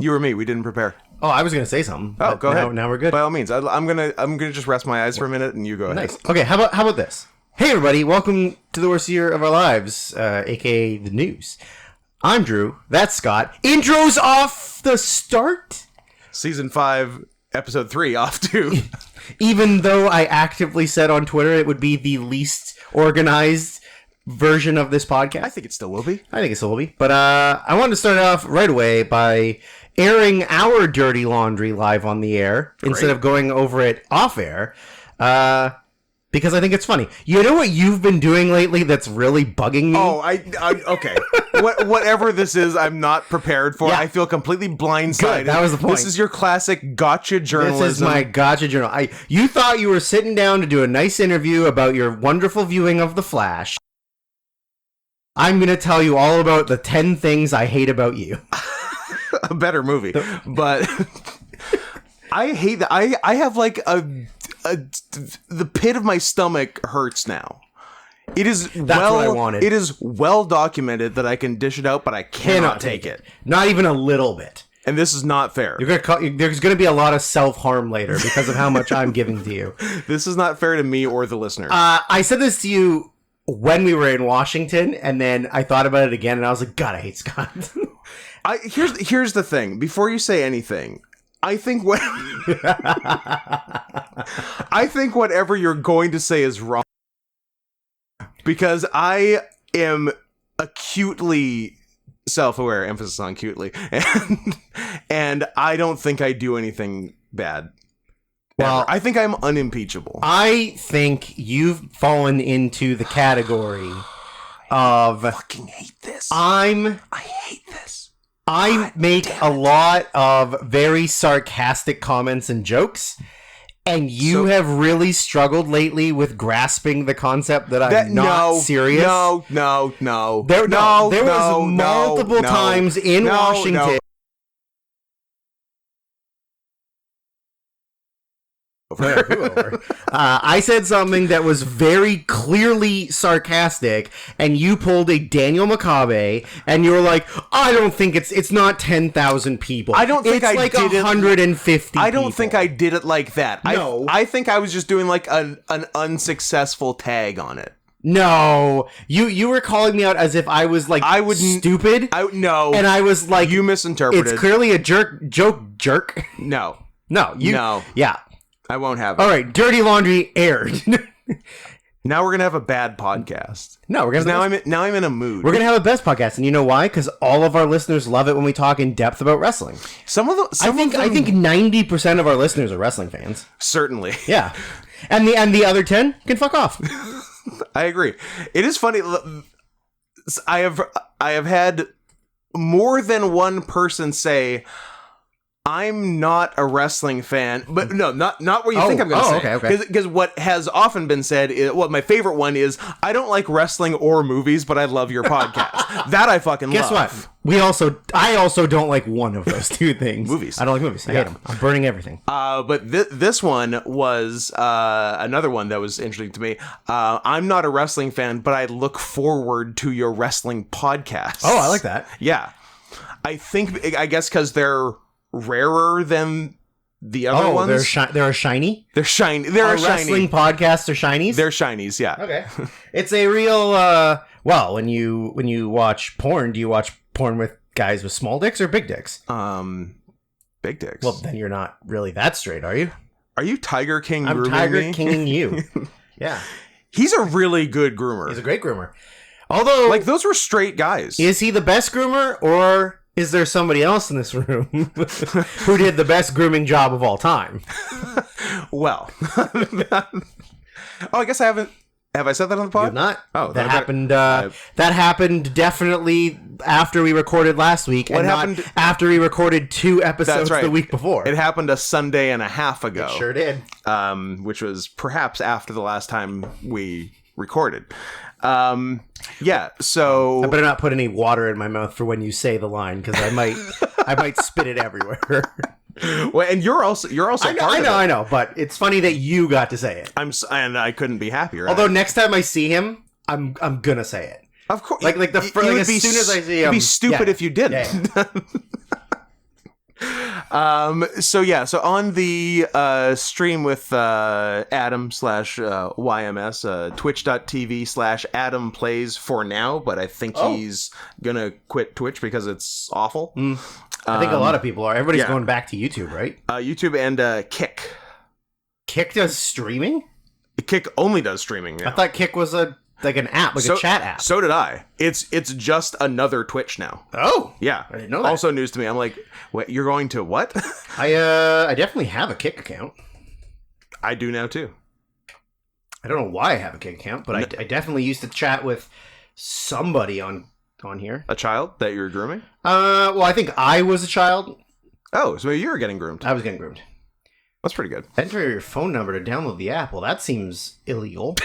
You or me, we didn't prepare. Oh, I was going to say something. Oh, go ahead. Now we're good. By all means, I'm gonna just rest my eyes for a minute, and you go ahead. Nice. Okay, how about this? Hey, everybody, welcome to the worst year of our lives, aka the news. I'm Drew. That's Scott. Intros off the start. Season 5, episode 3, off too. Even though I actively said on Twitter it would be the least organized version of this podcast. I think it still will be. I think it still will be. But I wanted to start off right away by airing our dirty laundry live on the air instead of going over it off air. Because I think it's funny. You know what you've been doing lately that's really bugging me? Oh, okay. Whatever this is, I'm not prepared for. Yeah. I feel completely blindsided. Good, that was the point. This is your classic gotcha journalism. This is my gotcha journal. You thought you were sitting down to do a nice interview about your wonderful viewing of The Flash. I'm going to tell you all about the 10 things I hate about you. A better movie. But I hate that. I have like the pit of my stomach hurts now. It is what I wanted. It is well documented that I can dish it out, but I cannot take it. Not even a little bit. And this is not fair. There's going to be a lot of self-harm later because of how much I'm giving to you. This is not fair to me or the listener. I said this to you when we were in Washington, and then I thought about it again, and I was like, God, I hate Scott. Here's the thing. Before you say anything, I think whatever you're going to say is wrong. Because I am acutely self-aware, emphasis on acutely, and I don't think I do anything bad. Well, I think I'm unimpeachable. I think you've fallen into the category of... I fucking hate this. I hate this. I make a lot of very sarcastic comments and jokes, and you have really struggled lately with grasping the concept that I'm not serious. No. There was multiple times in Washington. I said something that was very clearly sarcastic, and you pulled a Daniel McCabe, and you were like, "I don't think it's not 10,000 people. I don't think it's like 150. I don't think I did it like that. No, I think I was just doing like an unsuccessfk tag on it. No, you were calling me out as if I was like stupid. No, and I was like, you misinterpreted. It's clearly a joke. No, yeah. I won't have it. All right, dirty laundry aired. Now we're gonna have a bad podcast. No, we're gonna. Now I'm in a mood. We're gonna have a best podcast, and you know why? Because all of our listeners love it when we talk in depth about wrestling. I think 90% of our listeners are wrestling fans. Certainly. Yeah, and the other 10 can fuck off. I agree. It is funny. I have had more than one person say, I'm not a wrestling fan, but no, not what you think I'm going to say. Okay. Because what has often been said is, my favorite one is, I don't like wrestling or movies, but I love your podcast. That I fucking love. Guess what? I also don't like one of those two things. Movies. I don't like movies. I hate them. I'm burning everything. But this one was another one that was interesting to me. I'm not a wrestling fan, but I look forward to your wrestling podcast. Oh, I like that. Yeah. I guess because they're rarer than the other ones. They're shiny? They're shiny. They're shiny. Wrestling podcasts are shinies? They're shinies, yeah. Okay. It's a real, when you watch porn, do you watch porn with guys with small dicks or big dicks? Big dicks. Well, then you're not really that straight, are you? Are you Tiger King grooming me? I'm Tiger Kinging you. Yeah. He's a really good groomer. He's a great groomer. Although... like, those were straight guys. Is he the best groomer, or... is there somebody else in this room who did the best grooming job of all time? Well, I guess I haven't. Have I said that on the pod? You have not. Oh, that happened. That happened definitely after we recorded last week, and not after we recorded 2 episodes the week before. It happened a Sunday and a half ago. It sure did. Which was perhaps after the last time we recorded. Yeah, so I better not put any water in my mouth for when you say the line, because I might spit it everywhere. Well, and you're also I know, but it's funny that you got to say it. And I couldn't be happier. Although next time I see him, I'm gonna say it. Of course, as soon as I see him, it'd be stupid if you didn't. Yeah. So on the stream with Adam / YMS, twitch.tv / Adam plays for now, but I think he's gonna quit Twitch because it's awful. I think a lot of people are. Everybody's yeah. going back to YouTube, right? YouTube and Kick. Kick does streaming? Kick only does streaming now. I thought Kick was an app, a chat app. So did I. It's just another Twitch now. Oh, yeah. I didn't know that. Also news to me. I'm like, what? You're going to what? I definitely have a Kick account. I do now too. I don't know why I have a Kick account, but I definitely used to chat with somebody on here. A child that you're grooming? Well, I think I was a child. Oh, so you were getting groomed. I was getting groomed. That's pretty good. Enter your phone number to download the app. Well, that seems illegal.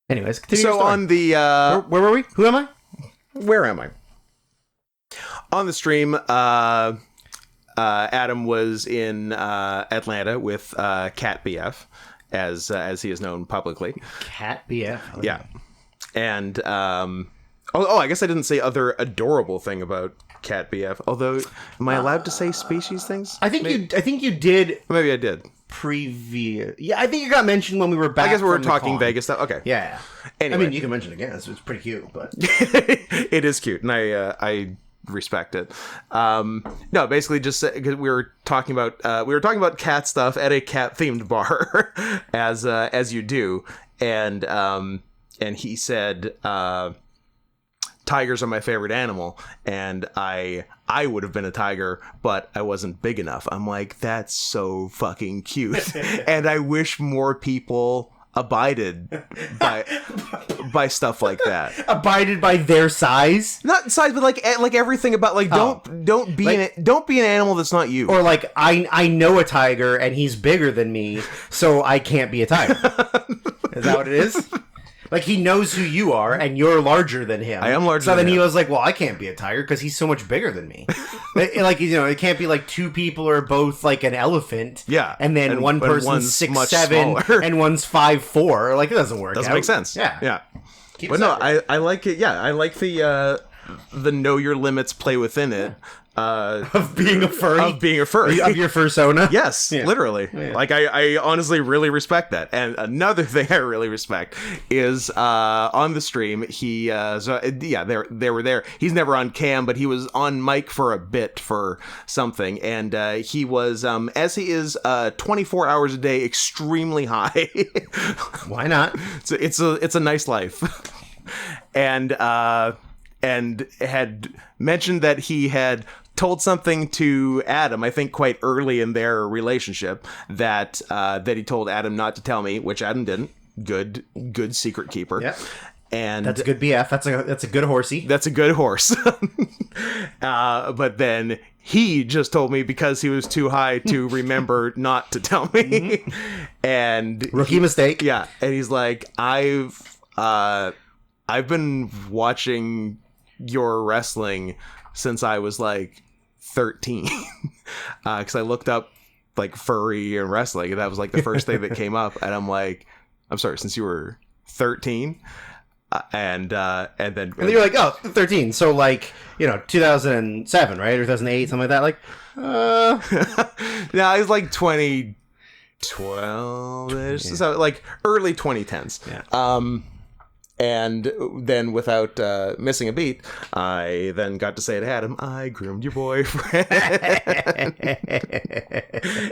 Anyways, continue your so story. on the where were we? Who am I? Where am I? On the stream, Adam was in Atlanta with Cat BF, as he is known publicly. Cat BF. Yeah, and I guess I didn't say other adorable thing about Cat BF. Although, am I allowed to say species things? I think you did. Maybe I did. Previous. Yeah, I think you got mentioned when we were back. I guess we were from the talking con. Vegas stuff. Okay. Yeah. Anyway. I mean, you can mention it again. It's pretty cute, but it is cute, and I respect it. No, basically just because we were talking about cat stuff at a cat themed bar, as you do, and he said tigers are my favorite animal, and I would have been a tiger, but I wasn't big enough. I'm like, that's so fucking cute, and I wish more people abided by stuff like that. Abided by their size, not size, but like everything about like don't be an animal that's not you. Or like I know a tiger and he's bigger than me, so I can't be a tiger. Is that what it is? Like, he knows who you are, and you're larger than him. I am larger than him. So then him. he was like, well, I can't be a tiger because he's so much bigger than me. Like, you know, it can't be like two people are both like an elephant. Yeah. And then one person's 6'7", and one's 5'4". Like, it doesn't work Doesn't out. make sense. Yeah. Yeah. Keep but no, I like it. Yeah, I like the know your limits, play within it. Of being a furry? Of being a furry. Of your fursona? Yes, Yeah. literally. Yeah. Like, I honestly really respect that. And another thing I really respect is on the stream, they were there. He's never on cam, but he was on mic for a bit for something. And he was, as he is 24 hours a day, extremely high. Why not? It's a nice life. And had mentioned that he had told something to Adam, I think quite early in their relationship, that he told Adam not to tell me, which Adam didn't. Good secret keeper. Yeah. And that's a good BF. That's a good horsey. That's a good horse. But then he just told me because he was too high to remember not to tell me. Mm-hmm. And rookie mistake. Yeah. And he's like, I've been watching your wrestling since I was like 13, because I looked up like furry and wrestling, and that was like the first thing that came up. And I'm like, I'm sorry, since you were 13, and then you're like, oh, 13, so like, you know, 2007, right, or 2008, something like that. Like, no, I was like 2012ish, so like early 2010s. Yeah. And then, without missing a beat, I then got to say to Adam, I groomed your boyfriend.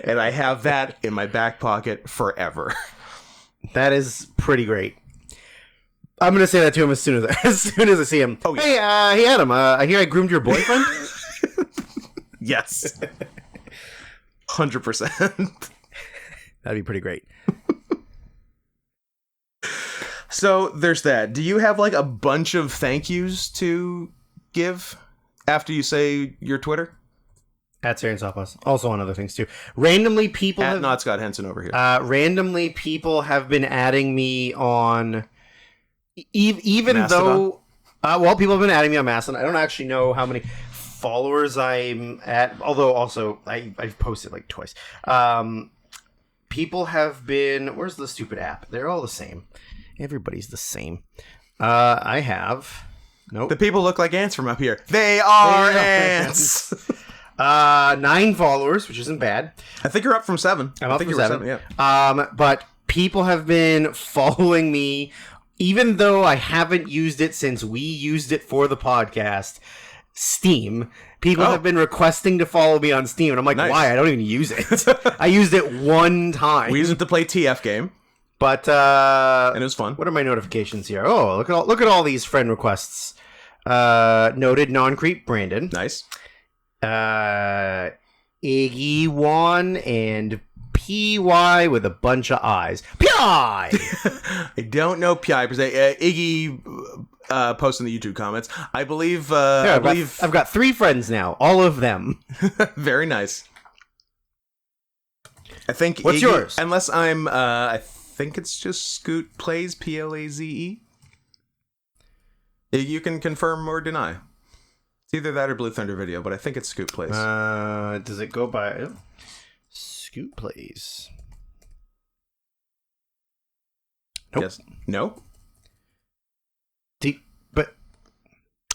And I have that in my back pocket forever. That is pretty great. I'm going to say that to him as soon as I see him. Oh, yeah. Hey, Adam, I hear I groomed your boyfriend? Yes. 100%. That'd be pretty great. So there's that. Do you have like a bunch of thank yous to give after you say your Twitter? At Syrian Softbus. Also on other things too. Randomly people at Not Scott Henson over here. Randomly people have been adding me on even Mastodon? though people have been adding me on Mastodon. I don't actually know how many followers I'm at, although also I've posted like twice. People have been, where's the stupid app? They're all the same. Everybody's the same. I have... Nope. The people look like ants from up here. They are ants! 9 followers, which isn't bad. I think you're up from 7. I'm I up think from you were 7. yeah. But people have been following me, even though I haven't used it since we used it for the podcast. Steam. People have been requesting to follow me on Steam, and I'm like, Nice. why? I don't even use it. I used it one time. We used it to play TF game, But and it was fun. what are my notifications here? Oh, look at all these friend requests. Noted non-creep Brandon. Nice. Iggy One and PY with a bunch of eyes. PI! I don't know Pi per se. Iggy posted in the YouTube comments. I believe. I've got 3 friends now. All of them. Very nice. I think. What's Iggy, yours? Unless I'm. I think it's just Scoot Plays, Plaze. You can confirm or deny. It's either that or Blue Thunder Video, but I think it's Scoot Plays. Does it go by Scoot Plays? Nope. Yes. No.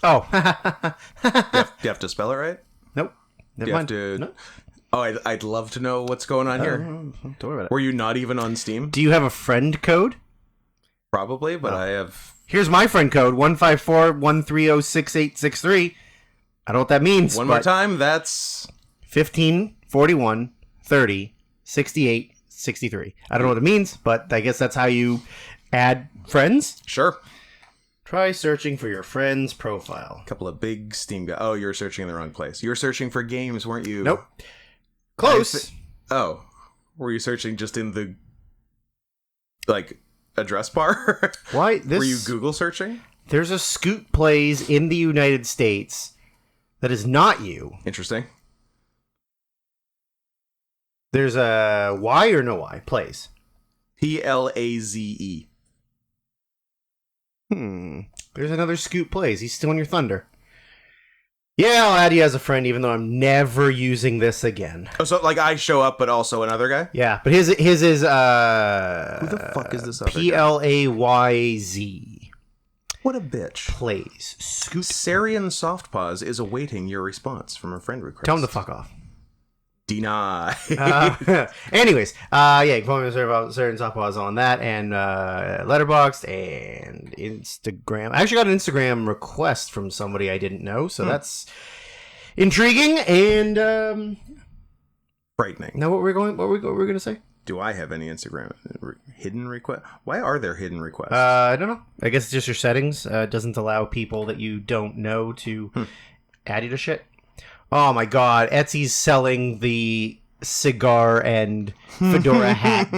Oh. You have to spell it right. Nope. Never You have mind. to. No. Oh, I'd love to know what's going on here. Don't worry about it. Were you not even on Steam? Do you have a friend code? Probably, but I have. Here's my friend code, 154-130-6863. I don't know what that means. One more time, that's 15, 41, 30, 68, 63. I don't know what it means, but I guess that's how you add friends. sure. Try searching for your friend's profile. A couple of big Steam guys. Oh, you were searching in the wrong place. You were searching for games, weren't you? Nope. Close. Oh, were you searching just in the address bar? Why this? Were you Google searching? There's a Scoot Plays in the United States that is not you. Interesting. There's a Y or no Y Plays. Plaze. There's another Scoot Plays. He's stealing your thunder. Yeah, I'll add you as a friend, even though I'm never using this again. Oh, so I show up, but also another guy. Yeah, but his is Who the fuck is this other guy? Playz. What a bitch. Plays. Scoot. Sarian Softpaws is awaiting your response from a friend request. Tell him to fuck off. Deny. Anyways, yeah, you can follow me on certain softballs on that, and Letterboxd and Instagram. I actually got an Instagram request from somebody I didn't know, so that's intriguing. And Frightening. now what we're gonna say? Do I have any Instagram hidden request? Why are there hidden requests? I don't know. I guess it's just your settings. It doesn't allow people that you don't know to add you to shit. Oh my god, Etsy's selling the cigar and fedora hat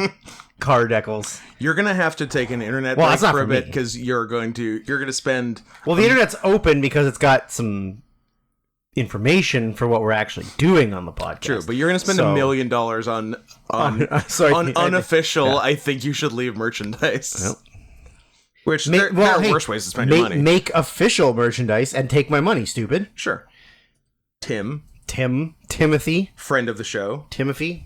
card decals. You're gonna have to take an internet Well, break that's not for a for bit me. because you're gonna spend. Well, the internet's open because it's got some information for what we're actually doing on the podcast. True, but you're gonna spend So- $1 million on sorry, unofficial. I think you should leave merchandise. Well, Which there are worse ways to spend your money. Make official merchandise and take my money, stupid. Sure. Timothy. Friend of the show. Timothy.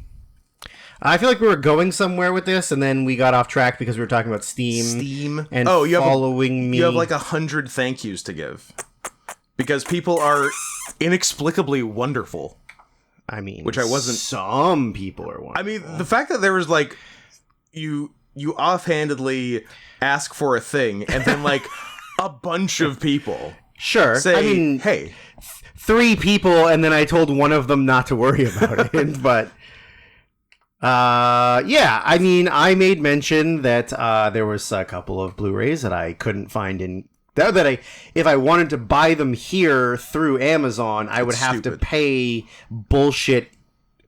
I feel like we were going somewhere with this, and then we got off track because we were talking about Steam. And you following me. You have 100 thank yous to give. Because people are inexplicably wonderful. I mean, which I wasn't. Some people are wonderful. I mean, the fact that there was you offhandedly ask for a thing, and then a bunch of people sure. say, I mean, hey. 3 people, and then I told one of them not to worry about it. But yeah, I mean, I made mention that there was a couple of Blu-rays that I couldn't find in that if I wanted to buy them here through Amazon, I would have to pay bullshit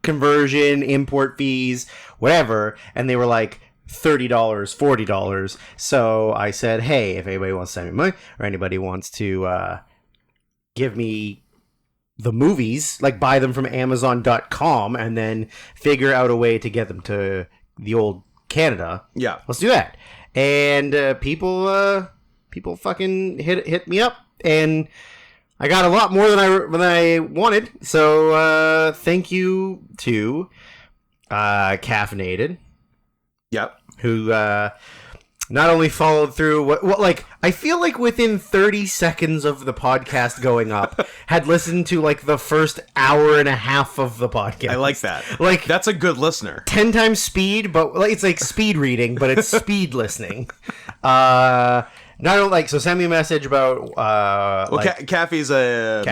conversion, import fees, whatever, and they were like $30, $40. So I said, hey, if anybody wants to send me money or anybody wants to give me the movies, buy them from Amazon.com and then figure out a way to get them to the old Canada. Yeah. Let's do that. And people fucking hit me up, and I got a lot more than I wanted. So thank you to Caffeinated. Yep. Who not only followed through, what like, I feel like within 30 seconds of the podcast going up, had listened to, like, the first hour and a half of the podcast. I like that. Like, that's a good listener. 10 times speed, but like, it's like speed reading, but it's speed listening. Not only, like, so send me a message about Caffey's a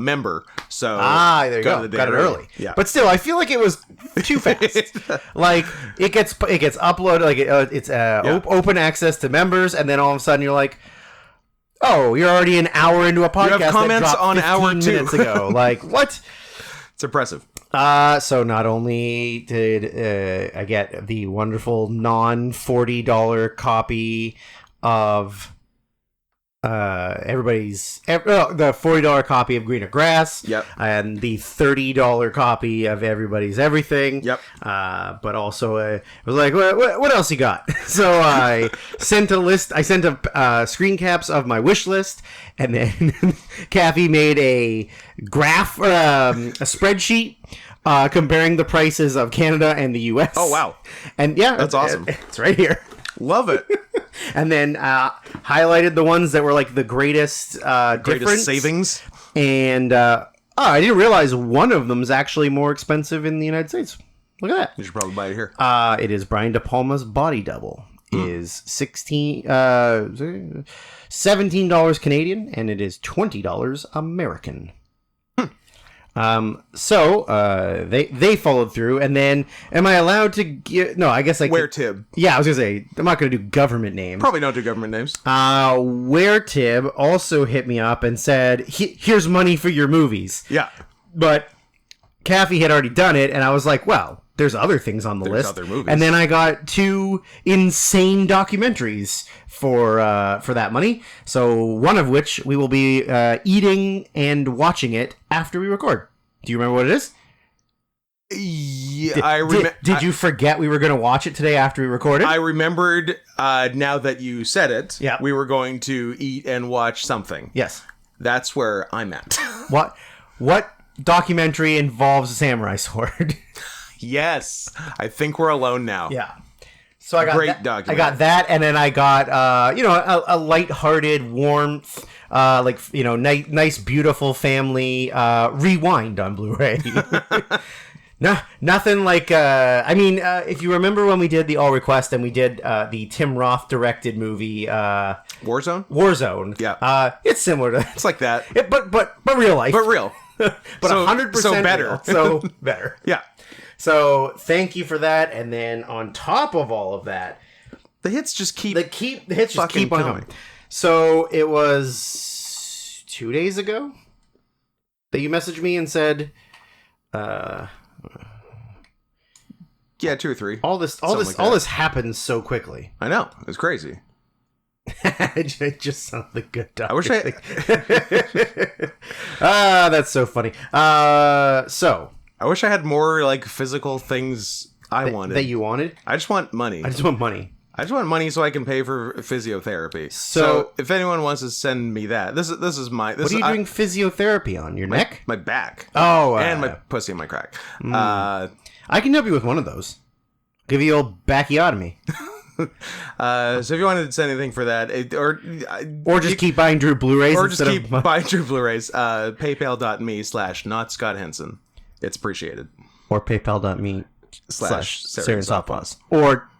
member, so there you go. Got it early. Yeah, but still, I feel like it was too fast. Like, it gets uploaded, like it's open access to members, and then all of a sudden you're like, oh, you're already an hour into a podcast. You have comments that on hour 2 minutes ago. Like, what? It's impressive. So not only did I get the wonderful non-$40 copy of the $40 copy of Greener Grass, yep, and the $30 copy of Everybody's Everything, yep. But also I was like, what else you got? So I sent a list. I sent screen caps of my wish list, and then Kathy made a graph, a spreadsheet. Comparing the prices of Canada and the U.S. Oh, wow. And yeah, that's awesome. It's right here. Love it. And then highlighted the ones that were like the greatest difference. Savings. And I didn't realize one of them is actually more expensive in the United States. Look at that. You should probably buy it here. It is Brian De Palma's Body Double. Is $17 Canadian, and it is $20 American. So they followed through, and then am I allowed to get? No, I guess I Where Tib. Yeah, I was gonna say I'm not gonna do government names. Probably don't do government names. Where Tib also hit me up and said, "Here's money for your movies." Yeah, but Kathy had already done it, and I was like, "Well, there's other things on the list." Other movies. And then I got 2 insane documentaries for that money. So one of which we will be eating and watching it after we record. Do you remember what it is? Yeah, I remember. Did you forget we were going to watch it today after we recorded? I remembered. Now that you said it, yeah. We were going to eat and watch something. Yes, that's where I'm at. What documentary involves a samurai sword? Yes, I think we're alone now. Yeah. So I got great documentary. I got that, and then I got a lighthearted warmth, nice beautiful family rewind on Blu-ray. No, nothing like. If you remember when we did the All Request and we did the Tim Roth directed movie Warzone. Yeah. It's similar to that. It's like that. But real life. But real. But 100% so better. Real, so better. Yeah. So thank you for that, and then on top of all of that, the hits just keep on coming. So it was 2 days ago that you messaged me and said, yeah, 2 or 3. All this happened so quickly. I know, it's crazy. It just sounds like a good dog. I wish that's so funny. I wish I had more like physical things I wanted. That you wanted? I just want money. I just want money so I can pay for physiotherapy. So if anyone wants to send me that, this is my. What are you doing physiotherapy on? Your neck? My back. Oh, and my pussy and my crack. I can help you with one of those. Give you old backiotomy. So if you wanted to send anything for that, or just keep buying Drew Blu-rays, or just keep buying Drew Blu-rays, paypal.me/nottscotthenson. It's appreciated. Or paypal.me/SarianSoftPaws. Or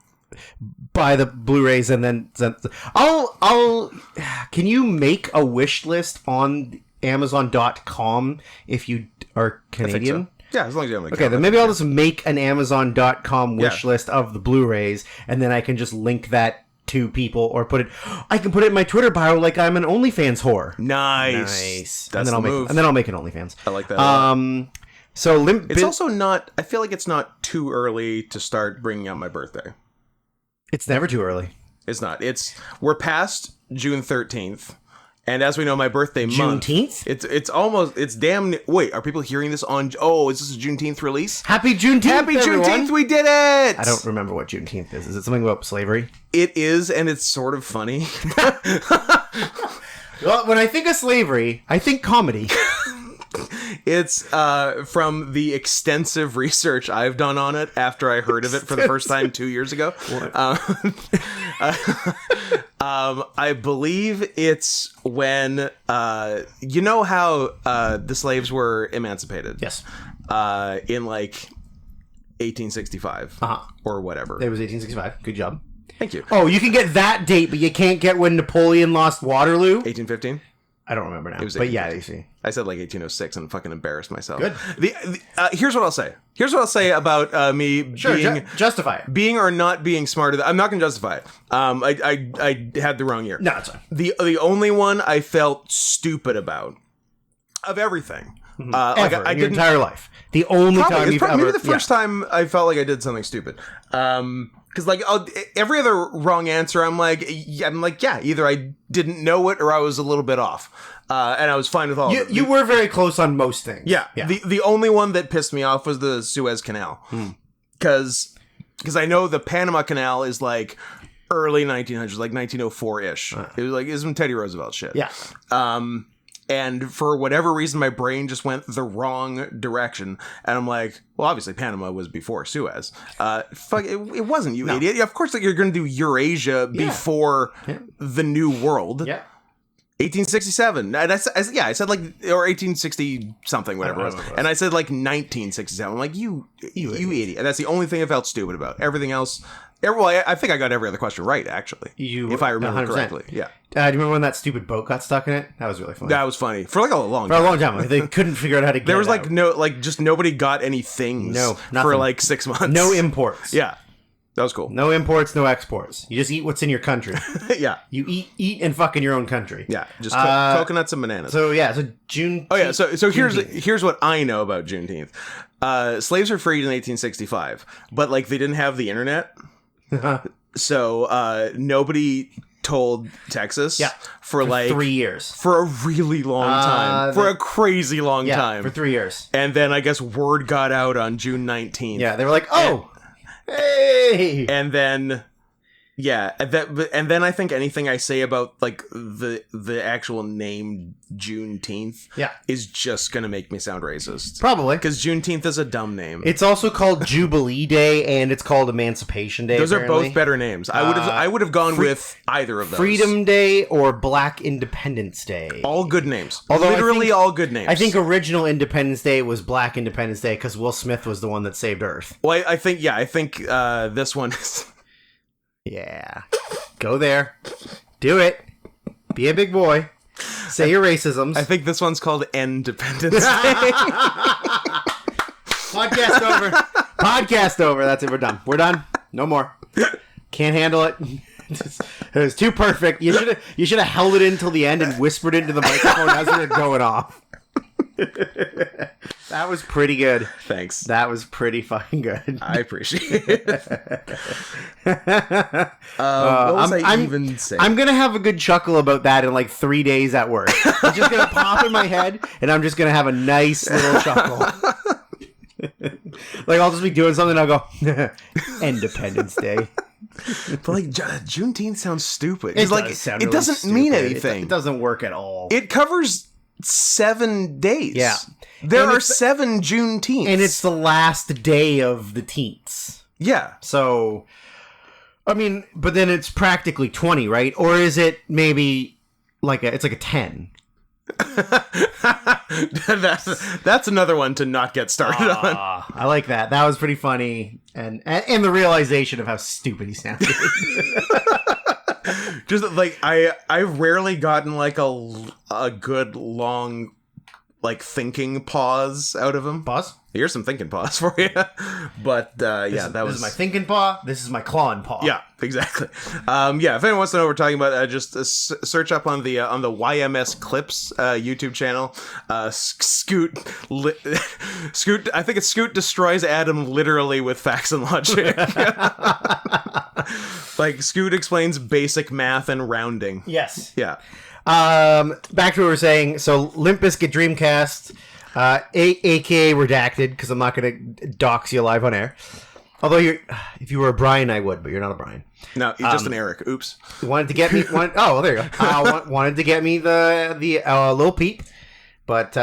buy the Blu-rays and then send. Can you make a wish list on Amazon.com if you are Canadian? I think so. Yeah, as long as you have an account. Okay, then maybe I'll just make an Amazon.com wish list of the Blu-rays, and then I can just link that to people, or I can put it in my Twitter bio like I'm an OnlyFans whore. Nice. That's the move. And then I'll make an OnlyFans. I like that. So it's also not. I feel like it's not too early to start bringing up my birthday. It's never too early. It's not. We're past June 13th, and as we know, my birthday month. Juneteenth. It's damn. Wait, are people hearing this on? Oh, is this a Juneteenth release? Happy Juneteenth! Happy everyone. Juneteenth! We did it. I don't remember what Juneteenth is. Is it something about slavery? It is, and it's sort of funny. Well, when I think of slavery, I think comedy. It's from the extensive research I've done on it after I heard of it for the first time 2 years ago. I believe it's when you know how the slaves were emancipated. Yes. In like 1865 or whatever. It was 1865. Good job. Thank you. Oh, you can get that date, but you can't get when Napoleon lost Waterloo? 1815? I don't remember now. It was but yeah, you see. I said like 1806 and fucking embarrassed myself. Good. Here's what I'll say. Here's what I'll say about me being... justify it. Being or not being smarter. I'm not going to justify it. I had the wrong year. No, it's fine. The only one I felt stupid about, of everything... Ever, in your entire life. The only time you've ever... Maybe the first time I felt like I did something stupid. Because like every other wrong answer, I'm like, yeah, either I didn't know it or I was a little bit off, and I was fine with all of it. You were very close on most things. Yeah. The only one that pissed me off was the Suez Canal, because I know the Panama Canal is like early 1900s, like 1904-ish. It was some Teddy Roosevelt shit. Yeah. And for whatever reason, my brain just went the wrong direction. And I'm like, well, obviously Panama was before Suez. Fuck, it wasn't, you idiot. Of course, like, you're going to do Eurasia before the New World. Yeah. 1867. And I said like, or 1860 something, whatever it was. And I said like 1967. I'm like, you idiot. And that's the only thing I felt stupid about. Everything else... Well, I think I got every other question right, actually. If I remember 100%. Correctly. Yeah. Do you remember when that stupid boat got stuck in it? That was really funny. That was funny. For like a long time. For a long time. Like, they couldn't figure out how to get it There was out. just nobody got any things for like 6 months. No imports. Yeah. That was cool. No imports, no exports. You just eat what's in your country. Yeah. You eat and fuck in your own country. Yeah. Just coconuts and bananas. So June. Oh yeah. So here's what I know about Juneteenth. Slaves were freed in 1865, but like they didn't have the internet. So nobody told Texas for 3 years. For a really long time. For a crazy long time. For 3 years. And then I guess word got out on June 19th. Yeah, they were like, oh, hey. And then... Yeah, and then I think anything I say about like the actual name Juneteenth is just gonna make me sound racist. Probably. Because Juneteenth is a dumb name. It's also called Jubilee Day and it's called Emancipation Day. Those apparently are both better names. I would have gone with either of those. Freedom Day or Black Independence Day. All good names. Although literally all good names. I think original Independence Day was Black Independence Day because Will Smith was the one that saved Earth. Well, I think this one is... Yeah. Go there. Do it. Be a big boy. Say your racisms. I think this one's called Independence Day. Podcast over. Podcast over. That's it. We're done. We're done. No more. Can't handle it. It was too perfect. You should have held it in until the end and whispered into the microphone as we were going off. That was pretty good. Thanks. That was pretty fucking good. I appreciate it. What was I even saying? I'm gonna have a good chuckle about that in like 3 days at work. It's just gonna pop in my head, and I'm just gonna have a nice little chuckle. Like I'll just be doing something, and I'll go, Independence Day. But like Juneteenth sounds stupid. It doesn't mean anything. It doesn't work at all. It covers 7 days. Yeah. There are 7 Juneteenths. And it's the last day of the teens. Yeah. So, I mean, but then it's practically 20, right? Or is it maybe it's like a 10? That's another one to not get started on. I like that. That was pretty funny. And the realization of how stupid he sounded. Just like I've rarely gotten like a good long like thinking pause out of him. Pause? Here's some thinking pause for you. But this is my thinking paw. This is my clawing paw. Yeah, exactly. If anyone wants to know what we're talking about, just search up on the YMS Clips YouTube channel. Scoot. I think it's Scoot destroys Adam literally with facts and logic. Like Scoot explains basic math and rounding. Yes. Yeah. Back to what we were saying. So Limp Bizkit Dreamcast, aka redacted, because I'm not going to dox you live on air. Although if you were a Brian, I would, but you're not a Brian. No, you're just an Eric. Oops. Wanted to get me. Well, there you go. Wanted to get me the Lil Peep, but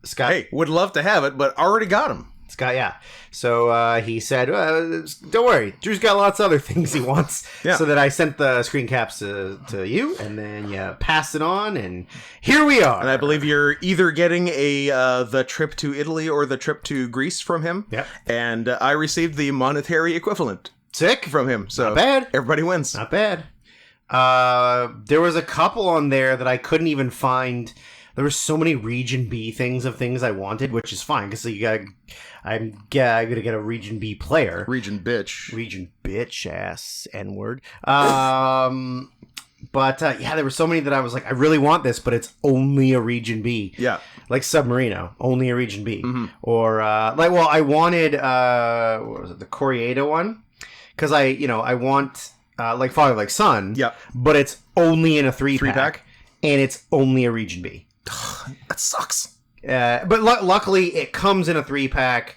Scott. Hey, would love to have it, but already got him. Scott, yeah. So he said, don't worry, Drew's got lots of other things he wants. Yeah. So that I sent the screen caps to you, and then you passed it on, and here we are. And I believe you're either getting the trip to Italy or the trip to Greece from him. Yep. And I received the monetary equivalent Sick. from him. So Not bad. Everybody wins. Not bad. There was a couple on there that I couldn't even find. There were so many Region B things I wanted, which is fine because I'm gonna get a Region B player. Region bitch ass N-word. But yeah, there were so many that I was like, I really want this, but it's only a Region B. Yeah. Like Submarino, only a Region B. Mm-hmm. Or I wanted what was it, the Corrieda one? Because I want like Father Like Son. Yep. But it's only in a three pack, pack, and it's only a Region B. That sucks. But luckily, it comes in a 3-pack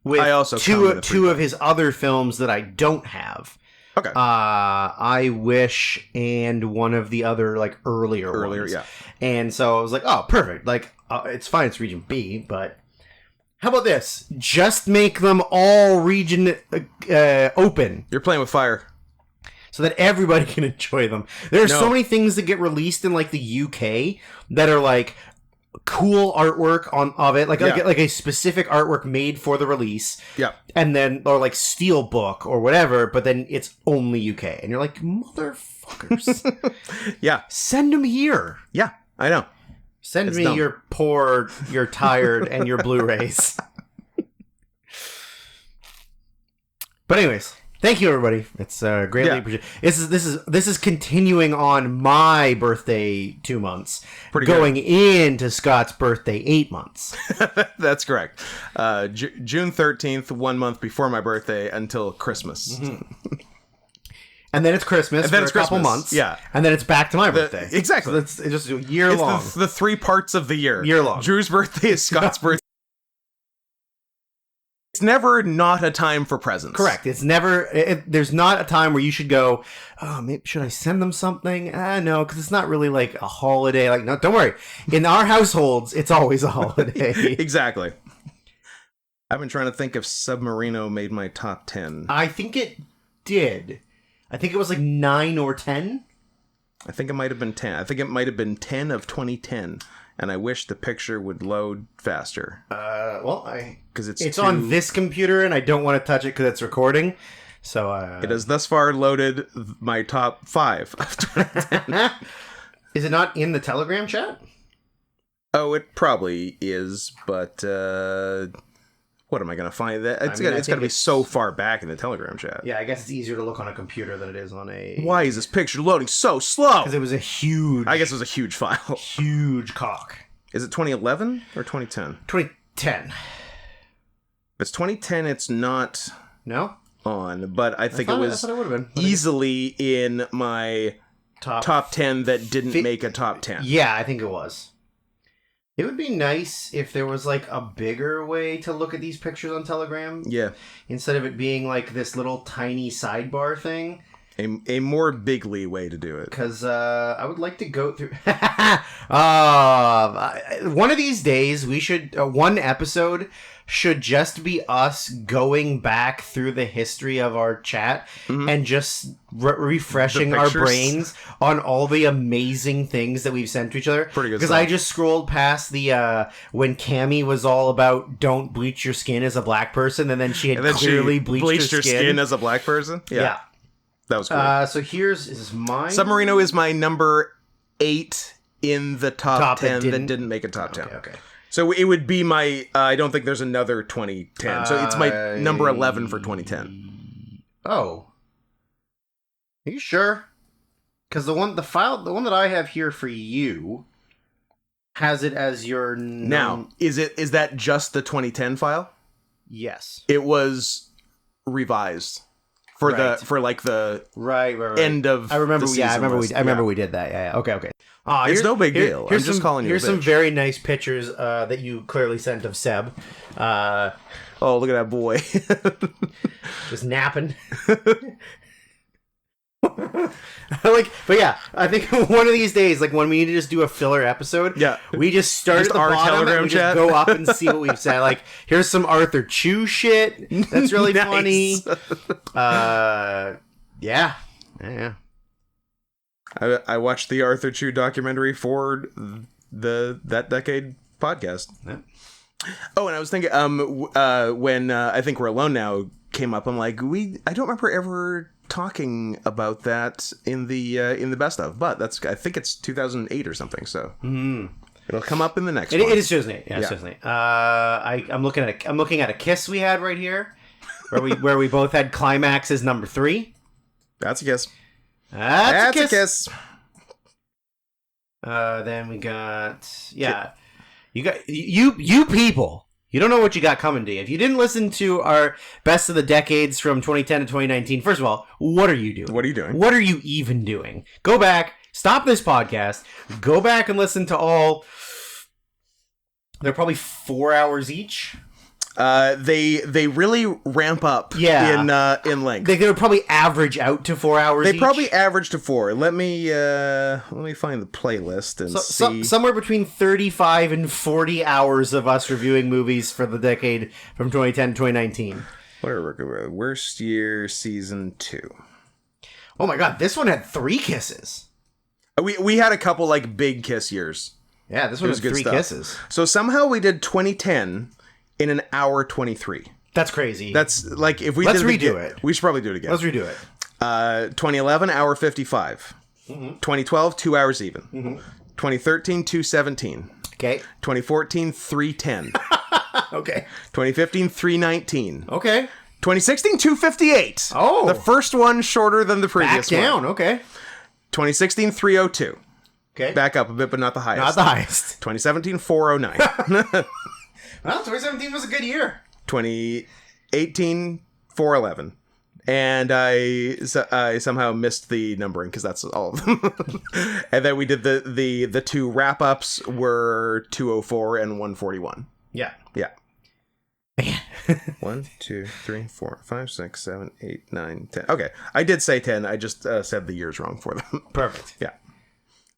with two of his other films that I don't have. Okay. I Wish and one of the other like earlier ones. Yeah. And so I was like, oh, perfect. Like it's fine, it's Region B, but how about this? Just make them all region open. You're playing with fire. So that everybody can enjoy them. There are so many things that get released in like the UK that are like cool artwork of it, like a specific artwork made for the release. Yeah. And then or like Steelbook or whatever, but then it's only UK, and you're like, motherfuckers. Yeah. Send them here. Yeah, I know. Send me dumb. Your tired, and your Blu-rays. But anyways. Thank you, everybody. It's greatly appreciated. This is continuing on my birthday 2 months, going into Scott's birthday 8 months. That's correct. June 13th, 1 month before my birthday until Christmas. Mm-hmm. And then it's Christmas for a couple months. Yeah. And then it's back to my birthday. Exactly. So it's just a year long. The 3 parts of the year. Year long. Drew's birthday is Scott's birthday. It's never not a time for presents. Correct. It's never. There's not a time where you should go, oh, maybe should I send them something? No, because it's not really like a holiday. Like, no, don't worry. In our households, it's always a holiday. Exactly. I've been trying to think if Submarino made my top 10. I think it did. I think it was like 9 or 10. I think it might have been 10. I think it might have been 10 of 2010. And I wish the picture would load faster. Because it's on this computer, and I don't want to touch it because it's recording. So it has thus far loaded my top 5 of 2010. Is it not in the Telegram chat? Oh, it probably is, but what am I going to find? That it's got to be so far back in the Telegram chat. Yeah, I guess it's easier to look on a computer than it is on a... Why is this picture loading so slow? Because it was a huge... I guess it was a huge file. Huge cock. Is it 2011 or 2010? 2010. If it's 2010, it's not... No? On, but I think it was easily in my top 10 that didn't make a top 10. Yeah, I think it was. It would be nice if there was like a bigger way to look at these pictures on Telegram. Yeah. Instead of it being like this little tiny sidebar thing. A more bigly way to do it. Because I would like to go through... one of these days, we should... one episode should just be us going back through the history of our chat and just refreshing our brains on all the amazing things that we've sent to each other. Pretty good Because I just scrolled past the when Cammy was all about don't bleach your skin as a black person, and then she had clearly bleached her skin as a black person. Yeah. That was cool. So this is mine. Submarino is my number 8 in the top 10 that didn't make a top 10. Okay. So it would be my... I don't think there's another 2010. So it's my number 11 for 2010. Oh. Are you sure? Because the one that I have here for you has it as your... Now, is that just the 2010 file? Yes. It was revised. For the end of I remember. The season I remember we did that. Yeah. Okay. It's no big deal. I'm just calling you. Here's some very nice pictures that you clearly sent of Seb. Oh, look at that boy, just napping. But yeah, I think one of these days, like when we need to just do a filler episode, we just start Just at the our bottom Telegram and we chat. just go up and see what we've said. Like, here's some Arthur Chu shit that's really funny. Yeah. I watched the Arthur Chu documentary for that decade podcast. Yeah. Oh, and I was thinking, when I Think We're Alone Now came up, I'm like, I don't remember ever talking about that in the best of, but I think it's 2008 or something, so it'll come up in the next one. It is 2008. Yeah, it's 2008. I'm looking at a kiss we had right here, where we both had climaxes number 3. That's a kiss. That's a kiss. Then we got you got you people. You don't know what you got coming to you. If you didn't listen to our best of the decades from 2010 to 2019, first of all, what are you doing? What are you doing? What are you even doing? Go back, stop this podcast, go back and listen to all. They're probably 4 hours each. They really ramp up in length. They would probably average out to 4 hours. They probably average to 4. Let me find the playlist and see. Somewhere between 35 and 40 hours of us reviewing movies for the decade from 2010 to 2019. Whatever. Worst Year Season 2. Oh my god, this one had 3 kisses. We had a couple like big kiss years. Yeah, this one was 3 kisses. So somehow we did 2010 in an hour 23. That's crazy. That's like if we Let's did redo it. We should probably do it again. Let's redo it. 2011 hour 55. 2012 2 hours even. 2013 217. Okay. 2014 310. Okay. 2015 319. Okay. 2016 258. Oh. The first one shorter than the previous Back down. one. Okay. 2016 302. Okay. Back up a bit, but not the highest. Not the highest. 2017 409. Well, 2017 was a good year. 2018 411. And I somehow missed the numbering because that's all of them. And then we did the 2 wrap ups were 204 and 141. Yeah. 1, 2, 3, 4, 5, 6, 7, 8, 9, 10. Okay, I did say 10. I just said the years wrong for them. Perfect. Yeah.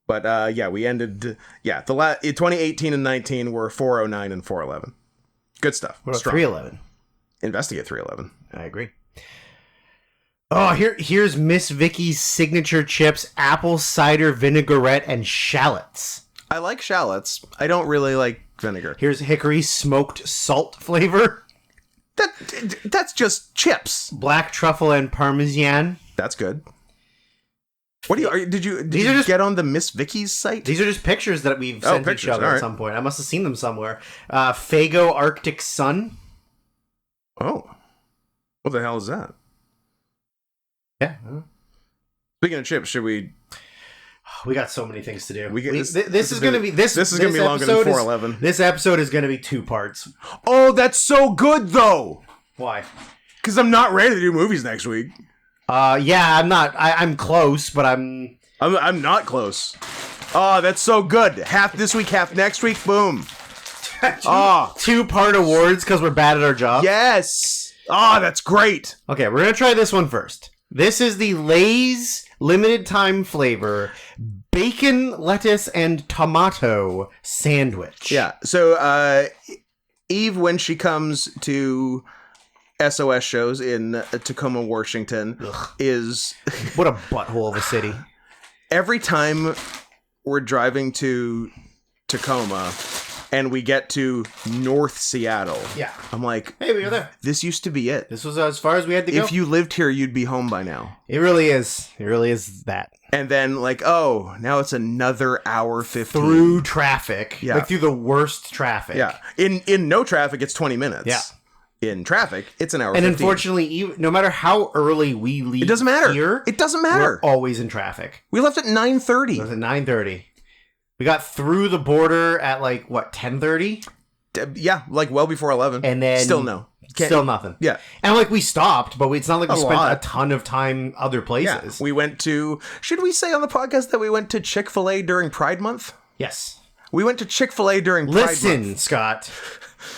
But we ended. Yeah, 2018 and 19 were 409 and 411. Good stuff. What about 311? Investigate 311. I agree. Oh, here's Miss Vicky's signature chips: apple cider vinaigrette and shallots. I like shallots. I don't really like vinegar. Here's hickory smoked salt flavor. That's just chips. Black truffle and parmesan. That's good. What did you get on the Miss Vicky's site? These are just pictures that we've sent each other at some point. I must have seen them somewhere. Fago Arctic Sun. Oh. What the hell is that? Yeah. Speaking of chips, should we... We got so many things to do. This is going to be longer than 411. This episode is going to be 2 parts. Oh, that's so good, though! Why? Because I'm not ready to do movies next week. Yeah, I'm not. I'm close, but I'm not close. Oh, that's so good. Half this week, half next week. Boom. 2-part awards because we're bad at our job. Yes. Oh, that's great. Okay, we're gonna try this one first. This is the Lay's limited time flavor bacon, lettuce, and tomato sandwich. Yeah. So, Eve, when she comes to SOS shows in Tacoma, Washington, is... What a butthole of a city. Every time we're driving to Tacoma and we get to North Seattle, I'm like, hey, we were there. This used to be it. This was as far as we had to go. If you lived here, you'd be home by now. It really is. It really is that. And then, like, oh, now it's another hour 15. Through traffic. Yeah. Like, through the worst traffic. Yeah. In no traffic, it's 20 minutes. Yeah. In traffic, it's an hour and 15. Unfortunately, no matter how early we leave, it doesn't matter. Here, it doesn't matter. We're always in traffic. We left at 9:30. It was at 9:30. We got through the border at like what 10:30. Yeah, like well before 11. And then still no. Still nothing. Yeah. And like we stopped, but it's not like we spent lot. a ton of time other places. Yeah. We went to. Should we say on the podcast that we went to Chick-fil-A during Pride Month? Yes. We went to Chick-fil-A during Pride Month. Listen, Scott.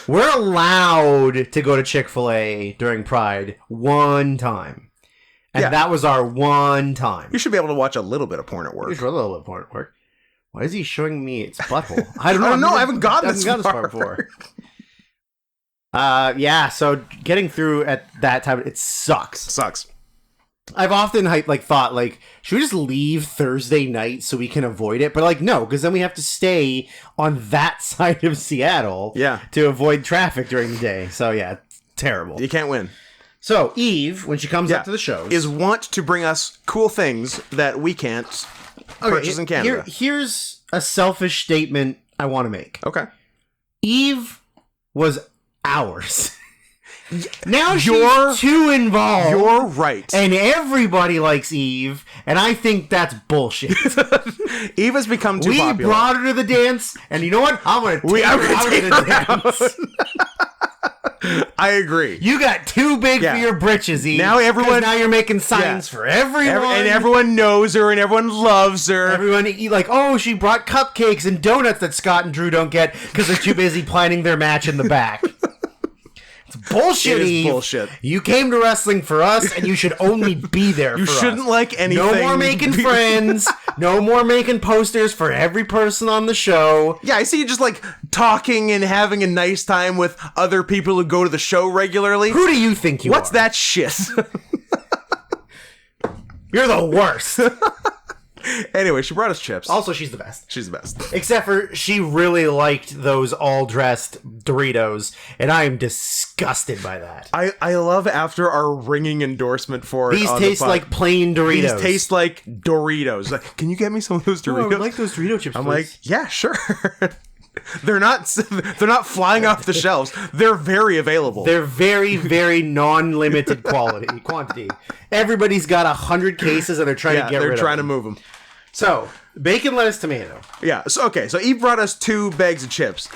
We're allowed to go to Chick-fil-A during Pride one time. And that was our one time. You should be able to watch a little bit of porn at work. You should a little bit of porn at work. Why is he showing me its butthole? I don't know. I haven't gotten this far before. So getting through at that time, it sucks. I've often thought, should we just leave Thursday night so we can avoid it? But no, because then we have to stay on that side of Seattle to avoid traffic during the day. So yeah, it's terrible. You can't win. So Eve, when she comes up to the shows, is want to bring us cool things that we can't purchase in Canada. Here's a selfish statement I want to make. Okay. Eve was ours. Now she's too involved. You're right. And everybody likes Eve, and I think that's bullshit. Eve has become too popular. We brought her to the dance, and you know what? I'm going to take her out of the dance. I agree. You got too big for your britches, Eve. Now you're making signs for everyone. And everyone knows her and everyone loves her. Everyone, she brought cupcakes and donuts that Scott and Drew don't get because they're too busy planning their match in the back. It's bullshit, Eve. Bullshit. You came to wrestling for us, and you should only be there for us. You shouldn't like anything. No more making friends. No more making posters for every person on the show. Yeah, I see you just talking and having a nice time with other people who go to the show regularly. Who do you think you are? What's that shit? You're the worst. Anyway, she brought us chips. Also, she's the best. She's the best. Except for she really liked those all-dressed Doritos, and I am disgusted by that. I love after our ringing endorsement for These taste like plain Doritos. These taste like Doritos. Can you get me some of those Doritos? I would like those Dorito chips, I'm please. yeah, sure. They're not flying off the shelves. They're very available. They're very, very non-limited quantity. Everybody's got 100 cases and they're trying to get rid of them. They're trying to move them. So, bacon, lettuce, tomato. Yeah. So Eve brought us 2 bags of chips.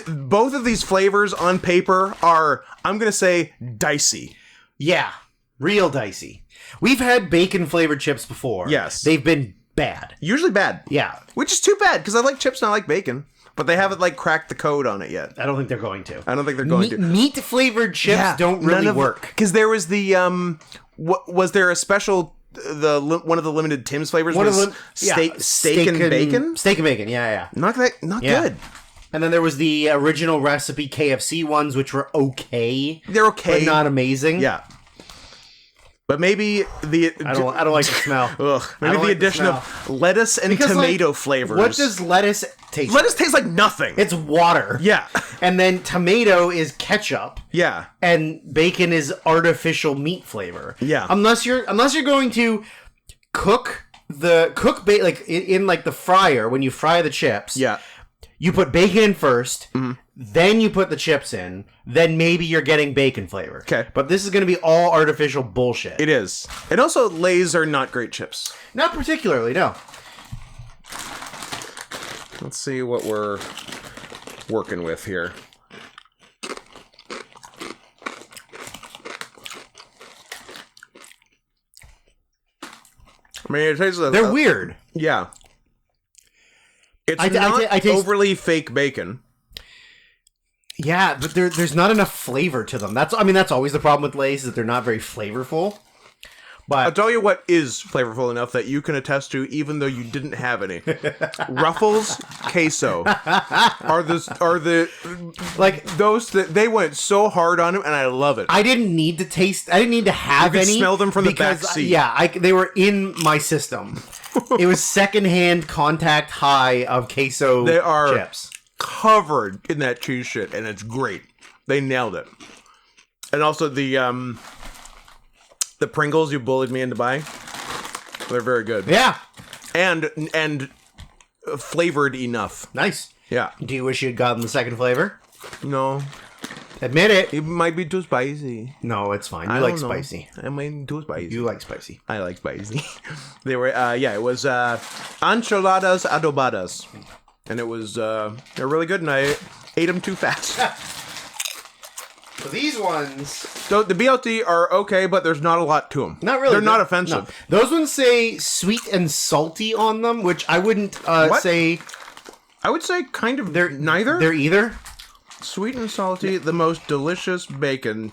Both of these flavors on paper are, I'm gonna say, dicey. Yeah, real dicey. We've had bacon flavored chips before. Yes. They've been bad. Usually bad. Yeah. Which is too bad because I like chips and I like bacon. But they haven't cracked the code on it yet. I don't think they're going to. Meat flavored chips don't really work. Because there was the was there a special one of the limited Tim's flavors was steak and bacon? Steak and bacon, yeah. Not good. And then there was the original recipe KFC ones, which were okay. They're okay, but not amazing. Yeah. But maybe I don't like the smell. Ugh. Maybe the addition of lettuce and tomato flavors. What does lettuce taste? Lettuce tastes like nothing. It's water. Yeah. And then tomato is ketchup. Yeah. And bacon is artificial meat flavor. Yeah. Unless you're going to cook in the fryer when you fry the chips. Yeah. You put bacon in first, then you put the chips in, then maybe you're getting bacon flavor. Okay. But this is going to be all artificial bullshit. It is. And also, Lay's are not great chips. Not particularly, no. Let's see what we're working with here. I mean, it tastes they're weird. Yeah. It's not overly fake bacon. Yeah, but there's not enough flavor to them. That's always the problem with Lay's, is that they're not very flavorful. But I'll tell you what is flavorful enough that you can attest to, even though you didn't have any. Ruffles queso are the those that they went so hard on them, and I love it. I didn't need to have any. Smell them from the back seat. Yeah, they were in my system. It was secondhand contact high of queso they are chips. Covered in that cheese shit, and it's great. They nailed it. And also the Pringles you bullied me into buying, they're very good. Yeah. And flavored enough. Nice. Yeah. Do you wish you had gotten the second flavor? No. Admit it. It might be too spicy. No, it's fine. You like spicy. I mean, too spicy. You like spicy. I like spicy. They were, it was enchiladas adobadas. And it was, they're really good, and I ate them too fast. So these ones... So the BLT are okay, but there's not a lot to them. Not really. They're not offensive. No. Those ones say sweet and salty on them, which I wouldn't say... I would say kind of neither. They're either. Sweet and salty, the most delicious bacon.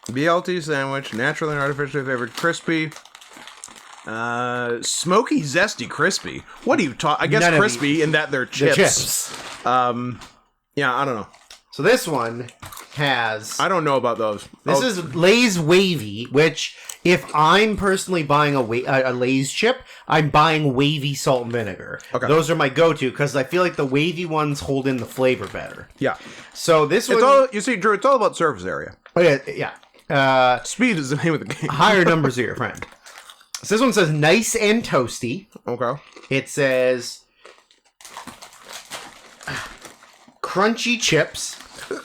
BLT sandwich, naturally and artificially flavored, crispy, Smoky, zesty, crispy. What do you talk? I guess None of crispy in that they're chips. The chips. Yeah, I don't know. So this one has... I don't know about those. This is Lay's Wavy, which if I'm personally buying a Lay's chip, I'm buying wavy salt and vinegar. Okay. Those are my go-to because I feel like the wavy ones hold in the flavor better. Yeah. So this one... You see, Drew, it's all about surface area. Oh, yeah. Speed is the name of the game. Higher numbers are your friend. So this one says nice and toasty. Okay. It says crunchy chips.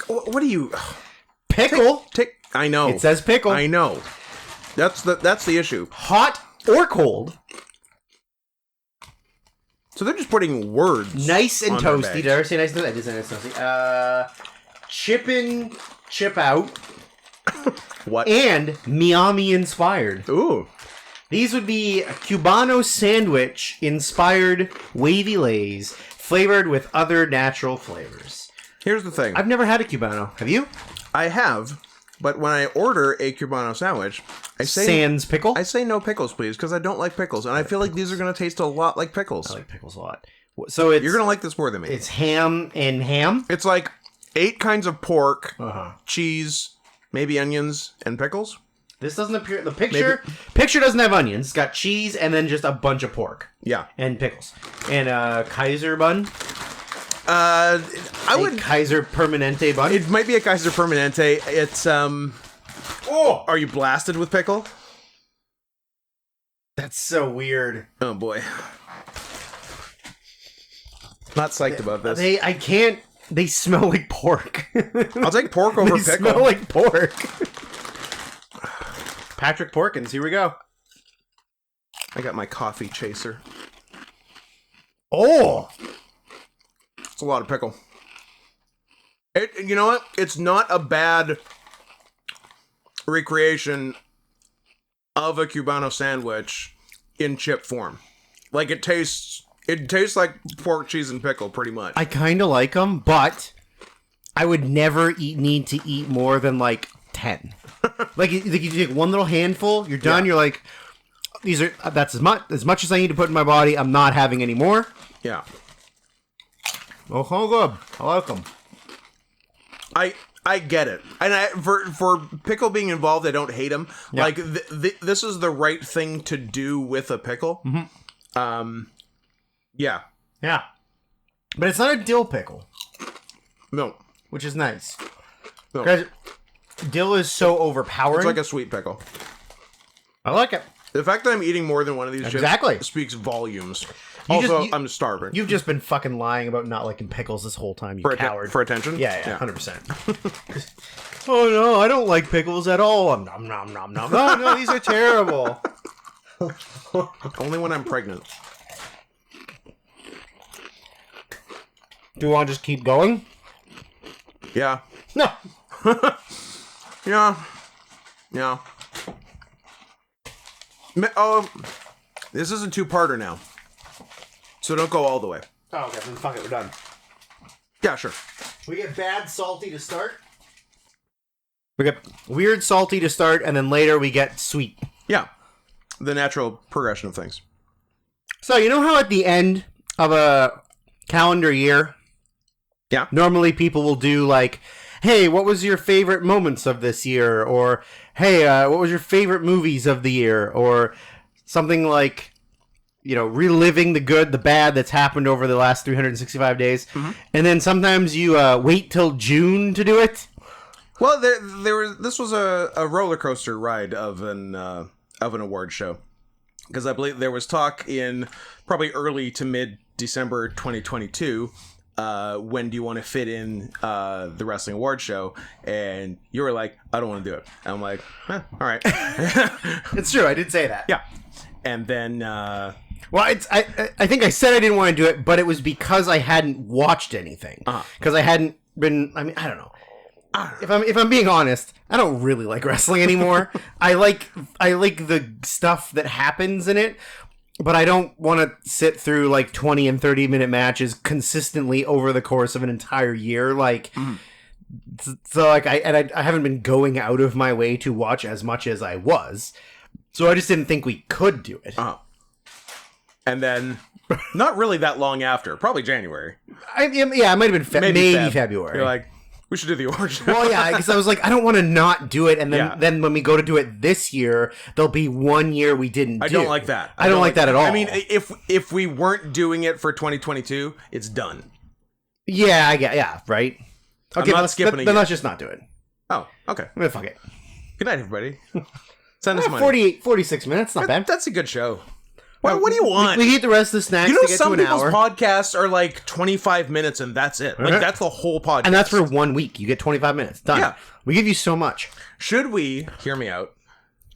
What do you... Pickle. I know. It says pickle. I know. That's the issue. Hot or cold. So they're just putting words. Nice and toasty. Did I ever say nice and toasty? I did say nice and toasty. Chip in, chip out. What? And Miami inspired. Ooh. These would be a Cubano sandwich inspired wavy Lays flavored with other natural flavors. Here's the thing. I've never had a Cubano. Have you? I have, but when I order a Cubano sandwich, I say... Sans pickle? I say no pickles, please, because I don't like pickles, and I feel like these are going to taste a lot like pickles. I like pickles a lot. So you're going to like this more than me. It's ham and ham? It's like 8 kinds of pork, cheese, maybe onions, and pickles. This doesn't appear... The picture doesn't have onions. It's got cheese and then just a bunch of pork. Yeah. And pickles. And a Kaiser bun. I would... Kaiser Permanente bun? It might be a Kaiser Permanente. It's, Oh! Are you blasted with pickle? That's so weird. Oh, boy. Not psyched about this. I can't... They smell like pork. I'll take pork over pickle. They smell like pork. Patrick Porkins, here we go. I got my coffee chaser. Oh! It's a lot of pickle. You know what? It's not a bad recreation of a Cubano sandwich in chip form. Like, it tastes like pork, cheese, and pickle, pretty much. I kind of like them, but I would never need to eat more than, like, 10. Like, you take one little handful, you're done, You're like, that's as much as I need to put in my body, I'm not having any more. Yeah. Oh, good. I like them. I get it. And for pickle being involved, I don't hate them. Yeah. Like, this is the right thing to do with a pickle. Mm-hmm. Yeah. Yeah. But it's not a dill pickle. No. Which is nice. No. Because dill is so overpowering. It's like a sweet pickle. I like it. The fact that I'm eating more than one of these chips speaks volumes. I'm starving. You've just been fucking lying about not liking pickles this whole time, you coward. For attention? Yeah, 100%. Oh, no, I don't like pickles at all. Nom, nom, nom, nom. No, these are terrible. Only when I'm pregnant. Do you want to just keep going? Yeah. No. Yeah. Oh, this is a two-parter now. So don't go all the way. Oh, okay, then fuck it, we're done. Yeah, sure. We get bad salty to start. We get weird salty to start, and then later we get sweet. Yeah. The natural progression of things. So, you know how at the end of a calendar year, normally people will do like, hey, what was your favorite moments of this year? Or, hey, what was your favorite movies of the year? Or something like, reliving the good, the bad that's happened over the last 365 days. Mm-hmm. And then sometimes you wait till June to do it. Well, this was a roller coaster ride of an award show. Because I believe there was talk in probably early to mid-December 2022, when do you want to fit in the wrestling award show? And you were like, I don't want to do it. And I'm like, all right. It's true, I did say that. Yeah. And then... Well, I think I said I didn't want to do it, but it was because I hadn't watched anything. Because I hadn't been... I mean, I don't know. If I'm being honest, I don't really like wrestling anymore. I like the stuff that happens in it, but I don't want to sit through like 20 and 30-minute matches consistently over the course of an entire year. Like, so like I haven't been going out of my way to watch as much as I was. So I just didn't think we could do it. And then, not really that long after, probably January. Yeah, it might have been maybe February. You're like, we should do the orange. Well, yeah, because I was like, I don't want to not do it, and then when we go to do it this year, there'll be 1 year we didn't do. I don't like that. I don't like that at all. I mean, if we weren't doing it for 2022, it's done. Yeah, right? Okay, I'm not skipping it. Then let's just not do it. Oh, okay. Fuck it. Good night, everybody. Send us money. 46 minutes, not bad. That's a good show. What do you want? We eat the rest of the snacks to get to an hour. Some people's podcasts are like 25 minutes and that's it. Like, that's the whole podcast. And that's for 1 week. You get 25 minutes. Done. Yeah. We give you so much. Should we, hear me out,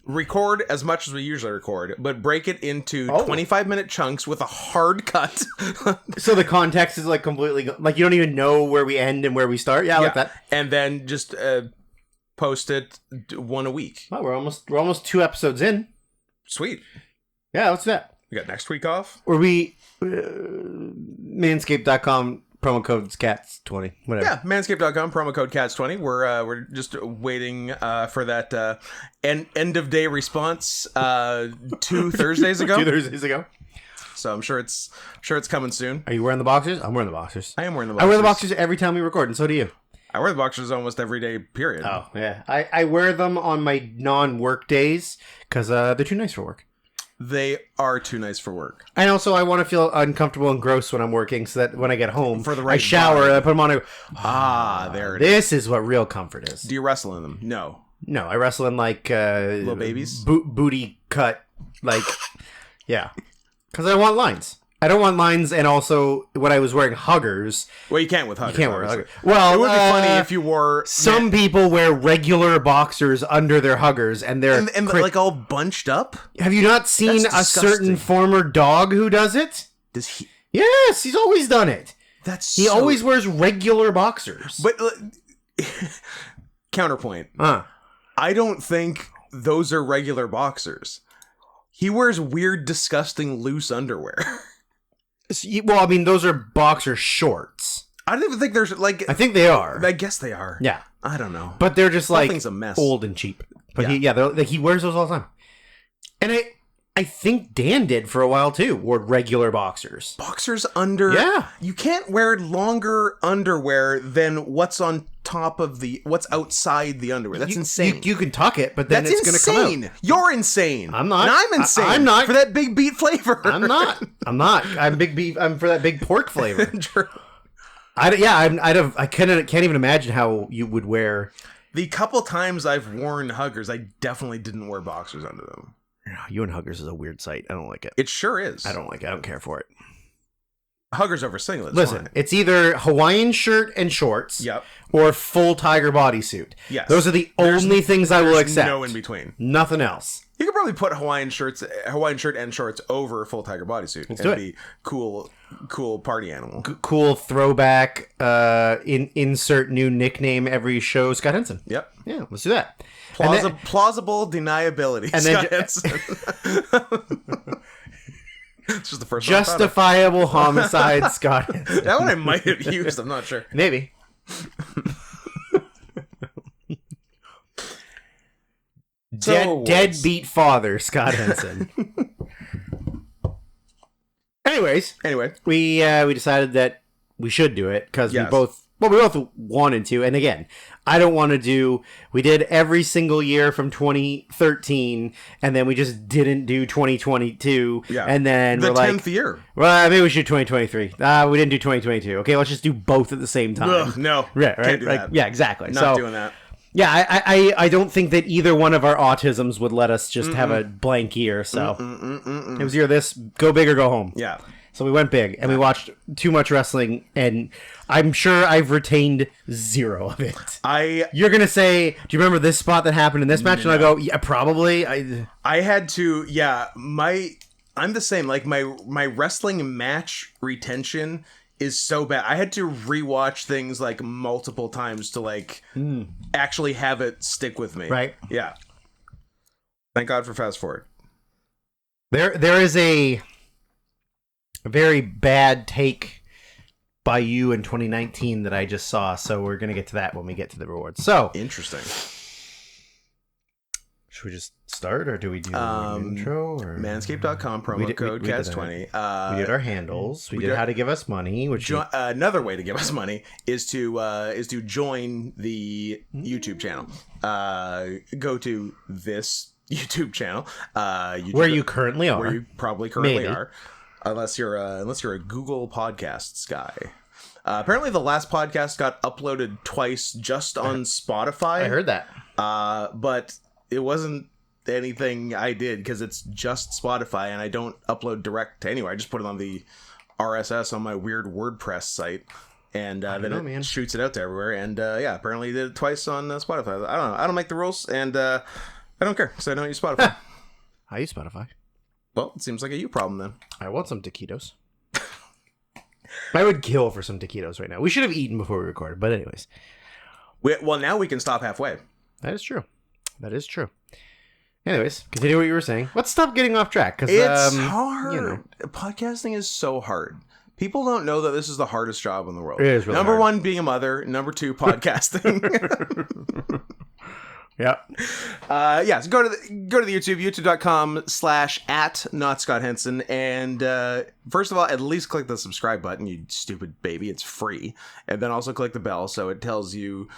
record as much as we usually record, but break it into 25-minute chunks with a hard cut? So the context is like completely... Like, you don't even know where we end and where we start? Yeah, I like that. And then just post it one a week. Oh, we're almost 2 episodes in. Sweet. Yeah, what's that? We got next week off? Or manscaped.com, promo code's cats20, whatever. Yeah, manscaped.com, promo code cats20. We're just waiting for that end of day response 2 Thursdays ago. 2 Thursdays ago. So I'm sure it's coming soon. Are you wearing the boxers? I'm wearing the boxers. I am wearing the boxers. I wear the boxers every time we record, and so do you. I wear the boxers almost every day, period. Oh, yeah. I wear them on my non-work days because they're too nice for work. They are too nice for work. And also, I want to feel uncomfortable and gross when I'm working so that when I get home, for the right I shower, body. I put them on, and there it is. This is what real comfort is. Do you wrestle in them? No. No, I wrestle in like... little babies? Booty cut, like... yeah. Because I want lines. I don't want lines, and also, when I was wearing huggers... Well, you can't with huggers. You can't wear huggers. Well, it would be funny if you wore... Some people wear regular boxers under their huggers, and they're... And like all bunched up? Have you not seen a certain former dog who does it? Does he... Yes, he's always done it. He always wears regular boxers. But... counterpoint. I don't think those are regular boxers. He wears weird, disgusting, loose underwear. Well, I mean, those are boxer shorts. I don't even think there's like... I think they are. I guess they are. Yeah. I don't know. But they're just like a mess. Old and cheap. But he wears those all the time. And I think Dan did for a while too, wore regular boxers. Boxers under... Yeah. You can't wear longer underwear than what's on top of what's outside the underwear. That's insane. You can tuck it, but then it's going to come out. You're insane. I'm not. And I'm insane. I'm not. For that big beet flavor. I'm not. I'm big beef. I'm for that big pork flavor. True. I can't even imagine how you would wear... The couple times I've worn huggers, I definitely didn't wear boxers under them. You and huggers is a weird sight. I don't like it. It sure is. I don't like it. I don't care for it. Huggers over singlets. Listen, fine. It's either Hawaiian shirt and shorts, or full tiger bodysuit. Yes, those are the only things I will accept. No in between. Nothing else. You could probably put Hawaiian shirt and shorts over a full tiger bodysuit and be cool party animal. Cool throwback. Insert new nickname every show. Scott Henson. Yep. Yeah, let's do that. Plausible deniability. And Scott Henson. It's just the first justifiable homicide. Scott Henson. That one I might have used. I'm not sure. Maybe. Deadbeat father, Scott Henson. Anyway, we decided that we should do it because we both wanted to. And again, I don't want to do. We did every single year from 2013, and then we just didn't do 2022. Yeah, and then the 10th year. Well, maybe we should do 2023. We didn't do 2022. Okay, let's just do both at the same time. Ugh, no, right, can't do that. Yeah, exactly. Not doing that. Yeah, I don't think that either one of our autisms would let us just have a blank year. So it was either this, go big or go home. Yeah. So we went big, and we watched too much wrestling, and I'm sure I've retained zero of it. You're going to say, do you remember this spot that happened in this match? No. And I go, yeah, probably. I had to, I'm the same. Like, my wrestling match retention is so bad. I had to rewatch things, like, multiple times to, like, actually have it stick with me. Right. Yeah. Thank God for Fast Forward. There is a very bad take by you in 2019 that I just saw, so we're going to get to that when we get to the rewards. So interesting. Should we just start, or do we do an intro? Or Manscaped.com, promo code CAST20. We did our handles. We did how to give us money. Which another way to give us money is to join the YouTube channel. Go to this YouTube channel, where you currently are, where you probably currently are, unless you're a Google Podcasts guy. Apparently, the last podcast got uploaded twice just on Spotify. I heard that, but it wasn't anything I did because it's just Spotify, and I don't upload direct to anywhere. I just put it on the RSS on my weird WordPress site, and then it shoots it out to everywhere. And apparently, did it twice on Spotify. I don't know. I don't make the rules, and I don't care because I don't use Spotify. I use Spotify. Well, it seems like a you problem then. I want some taquitos. I would kill for some taquitos right now. We should have eaten before we recorded, but anyways. Well, now we can stop halfway. That is true. That is true. Anyways, continue what you were saying. Let's stop getting off track. Cause, it's hard. Podcasting is so hard. People don't know that this is the hardest job in the world. It is really Number hard. 1, being a mother. Number 2, podcasting. Yeah. So go to the YouTube, youtube.com/@NotScottHenson. And first of all, at least click the subscribe button, you stupid baby. It's free. And then also click the bell so it tells you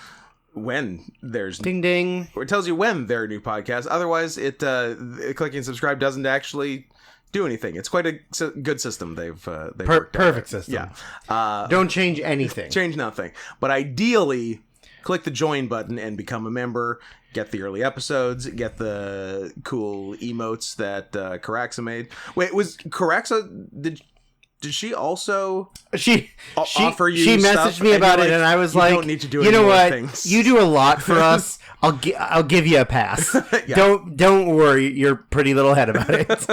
when there's ding ding. Or it tells you when there are new podcasts. Otherwise, clicking subscribe doesn't actually do anything. It's quite a good system. They've perfect system. Yeah. Don't change anything. Change nothing. But ideally, click the join button and become a member. Get the early episodes. Get the cool emotes that Caraxa made. Wait, was Caraxa? Did she also offer you? She messaged stuff? me about it, and I was like, don't need to do you know what? things. You do a lot for us. I'll give you a pass. Yeah. Don't worry your pretty little head about it.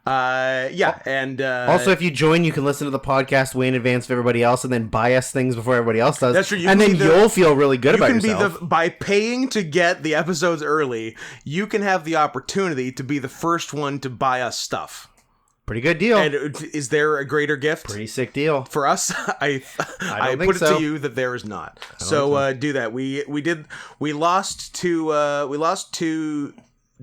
And also, if you join, you can listen to the podcast way in advance of everybody else, and then buy us things before everybody else does. That's true. And then you'll feel really good about yourself. By paying to get the episodes early, you can have the opportunity to be the first one to buy us stuff. Pretty good deal. And is there a greater gift? Pretty sick deal For us, I put it to you that there is not. So do that. We lost two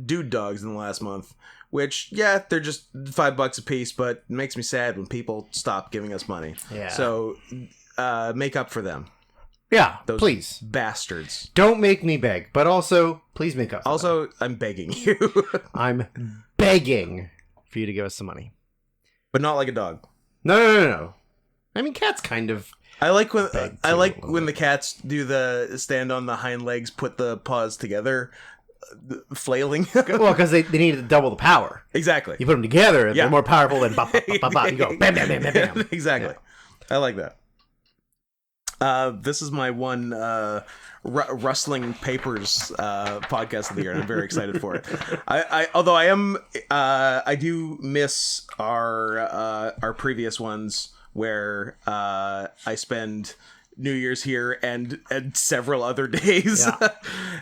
dude dogs in the last month. Which, they're just $5 a piece, but it makes me sad when people stop giving us money. Yeah. So, make up for them. Yeah, Those please. bastards. Don't make me beg, but also, please make up for them. I'm begging you. I'm begging for you to give us some money. But not like a dog. No. I mean, cats kind of... I like when the cats do the stand on the hind legs, put the paws together... flailing. Well, because they need to double the power. Exactly. You put them together, and they're more powerful than bop, bop, bop, bop, bop. You go bam, bam, bam, bam, bam. Exactly. Yeah. I like that. This is my one Rustling Papers podcast of the year, and I'm very excited for it. I do miss our previous ones where I spend New Year's here and several other days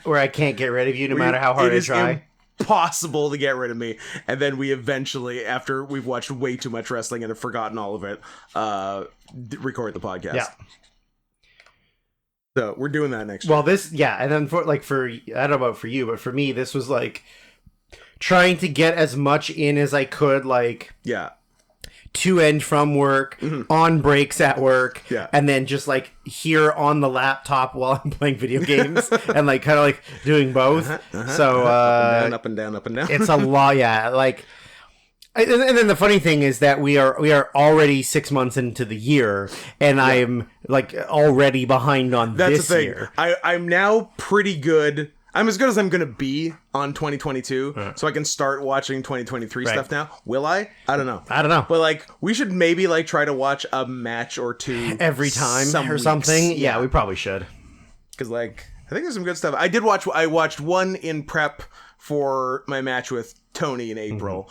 where I can't get rid of you no matter how hard I try. Impossible to get rid of me. And then we eventually, after we've watched way too much wrestling and have forgotten all of it, record the podcast. Yeah. So we're doing that next year. Well, and then for I don't know about for you, but for me, this was like trying to get as much in as I could, to and from work, on breaks at work, and then just here on the laptop while I'm playing video games, and kind of doing both. So up and down. It's a lot, and then the funny thing is that we are already 6 months into the year, and I'm already behind on this year. I'm now pretty good. I'm as good as I'm going to be on 2022, so I can start watching 2023 stuff now. Will I? I don't know. But, we should maybe, try to watch a match or two every time or something. Yeah, we probably should. Because, I think there's some good stuff. I watched one in prep for my match with Tony in April,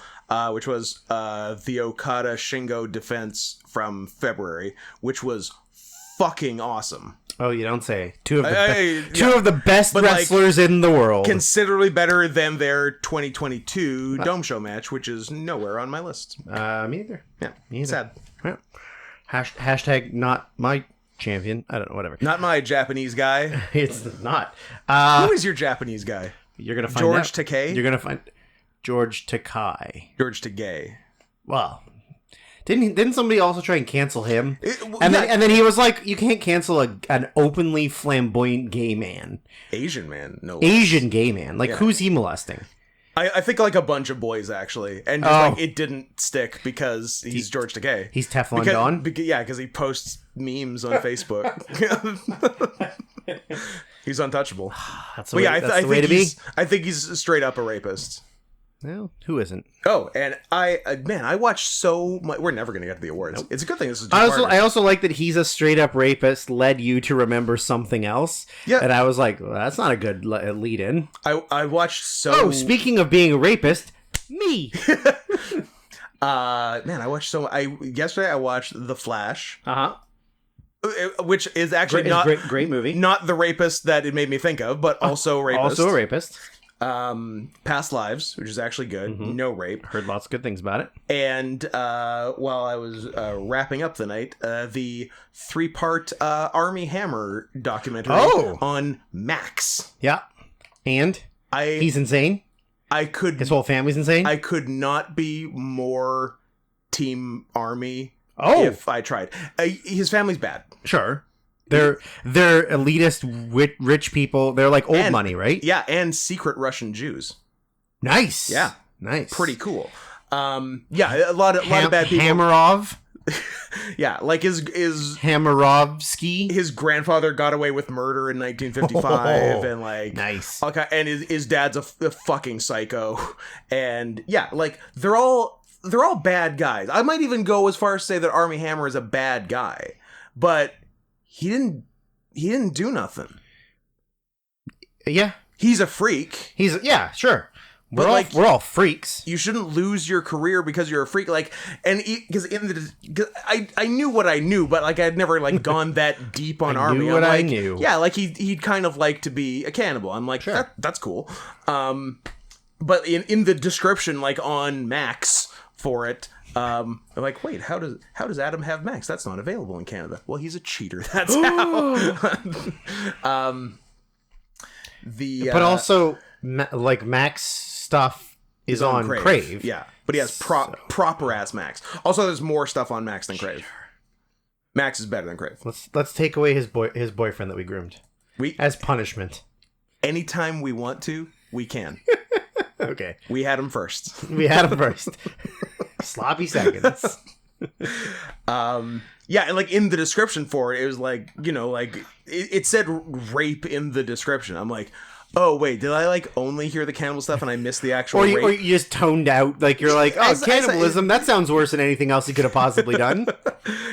which was the Okada Shingo defense from February, which was fucking awesome. Oh, you don't say. Two of the best wrestlers in the world. Considerably better than their 2022 Dome Show match, which is nowhere on my list. Me either. Yeah, me either. Sad. Yeah. Hashtag not my champion. I don't know, whatever. Not my Japanese guy. It's not. Who is your Japanese guy? You're gonna find George that. Takei? You're gonna find George Takei. George Takei. Well, didn't somebody also try and cancel him? And then he was like, you can't cancel an openly flamboyant gay man. Asian man, no. Asian gay man. Like, who's he molesting? I think like a bunch of boys actually, and just like it didn't stick because he's George Takei. He's Teflon Don. Because he posts memes on Facebook. He's untouchable. That's the way to be. I think he's straight up a rapist. Well, who isn't? Oh, and I watched so much. We're never gonna get to the awards. Nope. It's a good thing this is. I also like that he's a straight up rapist. Led you to remember something else. Yeah, and I was like, well, that's not a good lead in. I watched so. Oh, speaking of being a rapist, me. Man, I watched so. Yesterday I watched The Flash. Which is actually great movie. Not the rapist that it made me think of, but also a rapist. Also a rapist. Past Lives, which is actually good. Mm-hmm. No rape. Heard lots of good things about it. And while I was wrapping up the night, the 3-part Army Hammer documentary on Max. Yeah. And he's insane. His whole family's insane. I could not be more Team Army if I tried. His family's bad. Sure. They're elitist, rich people. They're like old money, right? Yeah, and secret Russian Jews. Nice. Yeah. Nice. Pretty cool. Yeah, a lot of bad people. Hammerov. Yeah, like his Hammerovsky. His grandfather got away with murder in 1955, and like nice. Okay, and his dad's a fucking psycho, and yeah, like they're all bad guys. I might even go as far as to say that Army Hammer is a bad guy, but he didn't do nothing. Yeah, he's a freak. Sure. We're all freaks. You shouldn't lose your career because you're a freak. Like, and because I knew what I knew, but like I'd never like gone that deep on Army. I knew. Yeah, like he'd kind of like to be a cannibal. I'm like, sure. That's cool. But in the description, like on Max for it, I'm like, wait, how does Adam have Max? That's not available in Canada. Well, he's a cheater. That's how. But also, like Max stuff is on Crave. Yeah, but he has proper ass Max. Also, there's more stuff on Max than Crave. Max is better than Crave. Let's take away his boyfriend that we groomed. As punishment. Anytime we want to, we can. Okay. We had him first. Sloppy seconds. Yeah, and like in the description for it, it was like, you know, like it said rape in the description. I'm like, oh wait, did I like only hear the cannibal stuff and I missed the actual rape? Or you just toned out, like you're like, oh, cannibalism, that sounds worse than anything else he could have possibly done.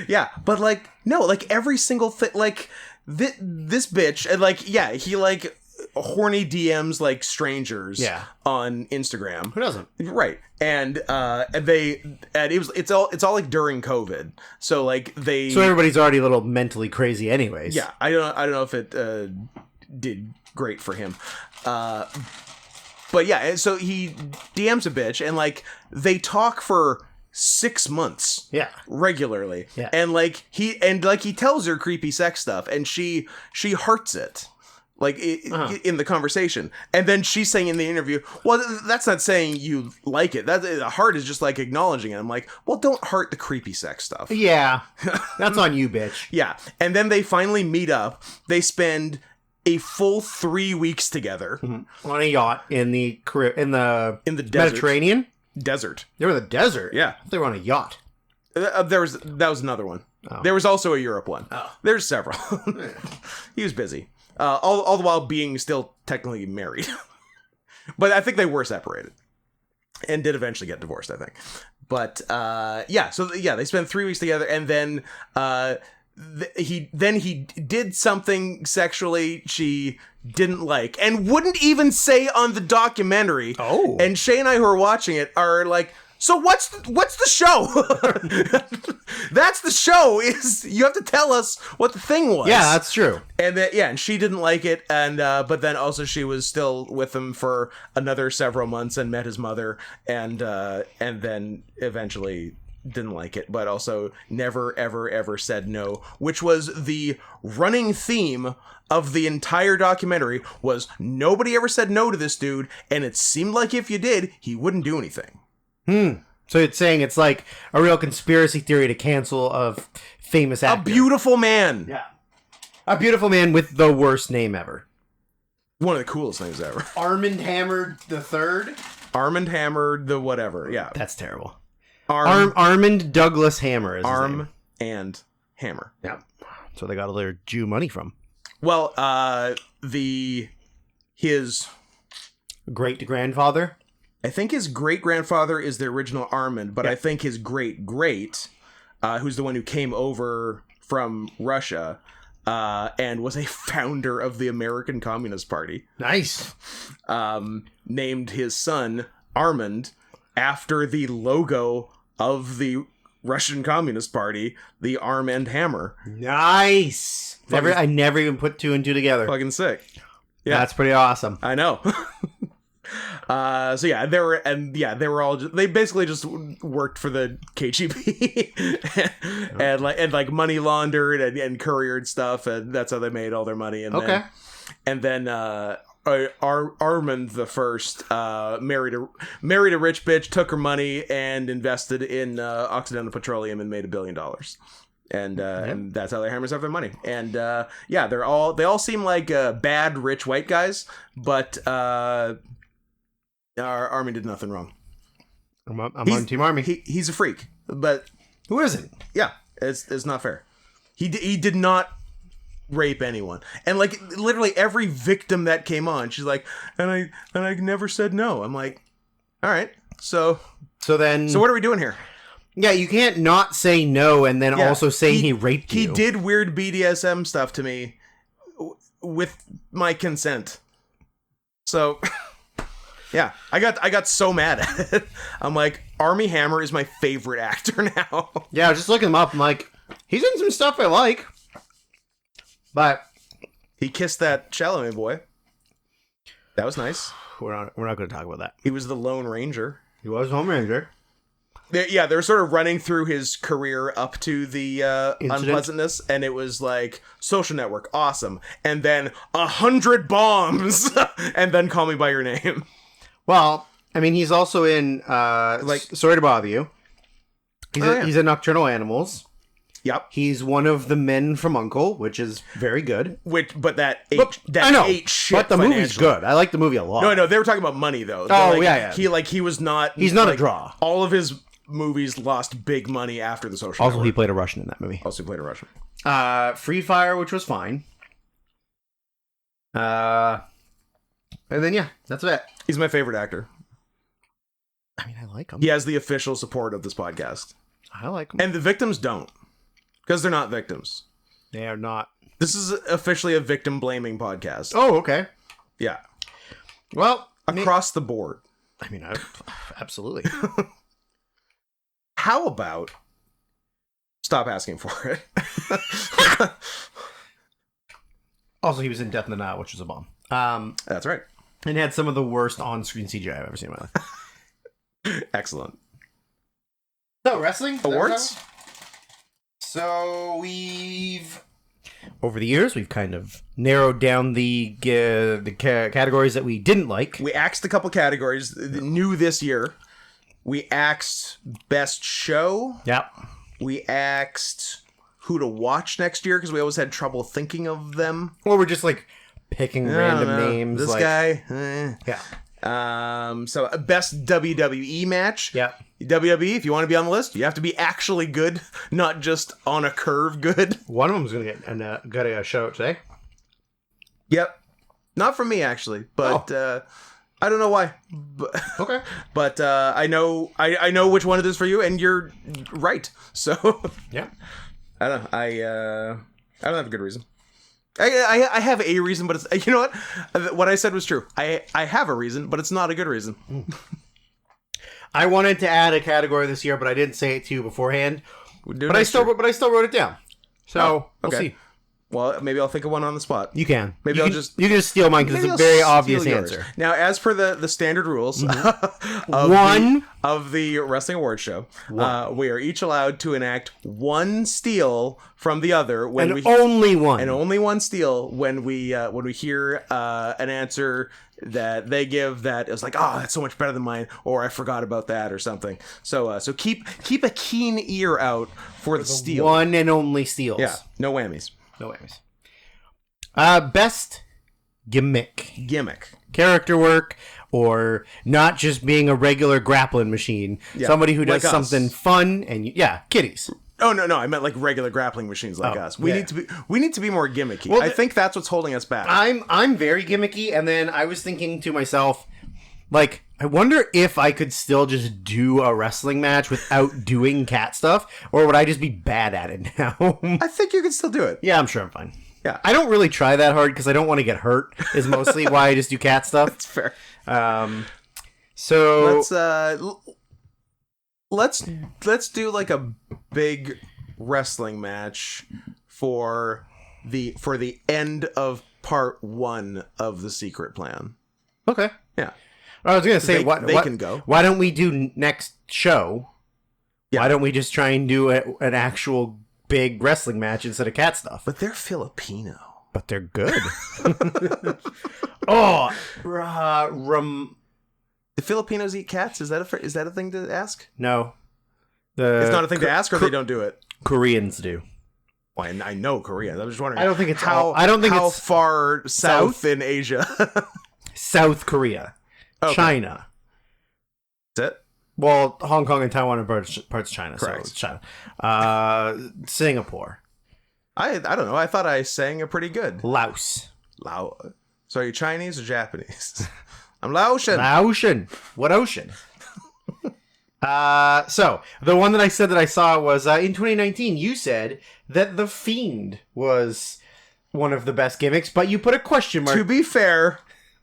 Yeah, but like, no, like every single thing, like this bitch, and like, yeah, he like horny DMs like strangers on Instagram. Who doesn't? Right. And it's all like during COVID. So like So everybody's already a little mentally crazy anyways. Yeah. I don't know if it did great for him. But yeah, and so he DMs a bitch and like they talk for 6 months. Yeah. Regularly. Yeah. And like he tells her creepy sex stuff and she hearts it. Like in the conversation, and then she's saying in the interview, "Well, that's not saying you like it. That the heart is just like acknowledging it." I'm like, "Well, don't heart the creepy sex stuff." Yeah, that's on you, bitch. Yeah, and then they finally meet up. They spend a full 3 weeks together on a yacht in the desert. Mediterranean desert. They were in the desert. Yeah, they were on a yacht. That was another one. Oh. There was also a Europe one. Oh. There's several. He was busy. All the while being still technically married. But I think they were separated. And did eventually get divorced, I think. But, they spent 3 weeks together, and then he did something sexually she didn't like, and wouldn't even say on the documentary. Oh. And Shay and I, who are watching it, are like, so what's the show? That's the show. Is you have to tell us what the thing was. Yeah, that's true. And and she didn't like it, and but then also she was still with him for another several months and met his mother, and then eventually didn't like it, but also never, ever, ever said no, which was the running theme of the entire documentary. Was nobody ever said no to this dude, and it seemed like if you did, he wouldn't do anything. So it's saying it's like a real conspiracy theory to cancel a famous actor. A beautiful man. Yeah. A beautiful man with the worst name ever. One of the coolest names ever. Armand Hammer the Third. Armand Hammer, the whatever. Yeah. That's terrible. Arm Douglas Hammer is his Arm name. and Hammer. Yeah. So they got all their Jew money from. Well, his great-grandfather? I think his great-grandfather is the original Armand, but I think his great-great, who's the one who came over from Russia, and was a founder of the American Communist Party. Nice. Named his son Armand after the logo of the Russian Communist Party, the Arm and Hammer. Nice. I never even put two and two together. Fucking sick. Yeah, that's pretty awesome. I know. So yeah, they were all they basically just worked for the KGB and like money laundered and couriered stuff, and that's how they made all their money. And then Armand the First married a rich bitch, took her money, and invested in Occidental Petroleum and made $1 billion. And that's how the Hammers have their money. And they all seem like bad rich white guys, but our Army did nothing wrong. I'm on Team Army. He's a freak, but who isn't? Yeah, it's not fair. He did not rape anyone, and like literally every victim that came on, she's like, and I never said no. I'm like, all right, so what are we doing here? Yeah, you can't not say no and then also say he raped you. He did weird BDSM stuff to me with my consent. So yeah, I got so mad at it. I'm like, Armie Hammer is my favorite actor now. Yeah, I was just looking him up. I'm like, he's in some stuff I like. But he kissed that Chalamet boy. That was nice. We're not going to talk about that. He was the Lone Ranger. He was Lone Ranger. They're sort of running through his career up to the unpleasantness, and it was like Social Network, awesome, and then 100 bombs, and then Call Me by Your Name. Well, I mean, he's also in Sorry to Bother You. He's in Nocturnal Animals. Yep. He's one of the men from U.N.C.L.E., which is very good. But ate shit. But the movie's good. I like the movie a lot. No, they were talking about money though. He was not. He's not a draw. All of his movies lost big money after the Social Also, Network. he played a Russian in that movie. Free Fire, which was fine. And then that's it. He's my favorite actor. I mean, I like him. He has the official support of this podcast. I like him. And the victims don't. Because they're not victims. They are not. This is officially a victim blaming podcast. Oh, okay. Yeah. Well, across the board. I mean, absolutely. How about stop asking for it? Also, he was in Death in the Nile, which was a bomb. That's right. And had some of the worst on-screen CGI I've ever seen in my life. Excellent. So, wrestling? Awards? So, over the years, we've kind of narrowed down the categories that we didn't like. We axed a couple categories new this year. We axed best show. Yep. We axed who to watch next year because we always had trouble thinking of them. Or we're just like picking random names. This guy. Yeah. So best WWE match. Yeah. WWE, if you want to be on the list, you have to be actually good, not just on a curve good. One of them's going to get a shout out today. Yep. Not from me, actually, but I don't know why. But, okay. But I know which one it is for you, and you're right. So yeah. I don't know. I don't have a good reason. I have a reason, but it's, you know what? What I said was true. I have a reason, but it's not a good reason. I wanted to add a category this year, but I didn't say it to you beforehand. But I still wrote it down. So we'll see. Well, maybe I'll think of one on the spot. You can. Maybe you I'll can, just... You can just steal mine because it's a very obvious answer. Now, as per the standard rules of the Wrestling Awards show, we are each allowed to enact one steal from the other. Only one. And only one steal when we hear an answer that they give that is like, oh, that's so much better than mine, or I forgot about that, or something. So keep a keen ear out for the steal. One and only steals. Yeah, no whammies. No whammies. Best gimmick. Gimmick. Character work, or not just being a regular grappling machine. Yeah, somebody who does something fun and kitties. Oh no, I meant like regular grappling machines like us. We need to be more gimmicky. Well, I think that's what's holding us back. I'm very gimmicky, and then I was thinking to myself, like, I wonder if I could still just do a wrestling match without doing cat stuff, or would I just be bad at it now? I think you can still do it. Yeah, I'm sure I'm fine. Yeah, I don't really try that hard because I don't want to get hurt. Is mostly why I just do cat stuff. That's fair. So let's do like a big wrestling match for the end of part 1 of the secret plan. Okay. Yeah. I was gonna say they can go. Why don't we do next show? Yeah. Why don't we just try and do an actual big wrestling match instead of cat stuff? But they're Filipino. But they're good. Oh, the Filipinos eat cats? Is that a thing to ask? No. It's not a thing to ask, or they don't do it? Koreans do. Well, I know Koreans. I'm just wondering. I don't think it's how far south in Asia. South Korea. Okay. China. That's it? Well, Hong Kong and Taiwan are parts of China. Correct. So it's China. Singapore. I don't know. I thought I sang a pretty good. Laos. So are you Chinese or Japanese? I'm Laotian. Laotian. What ocean? So the one that I said that I saw was in 2019. You said that The Fiend was one of the best gimmicks, but you put a question mark. To be fair,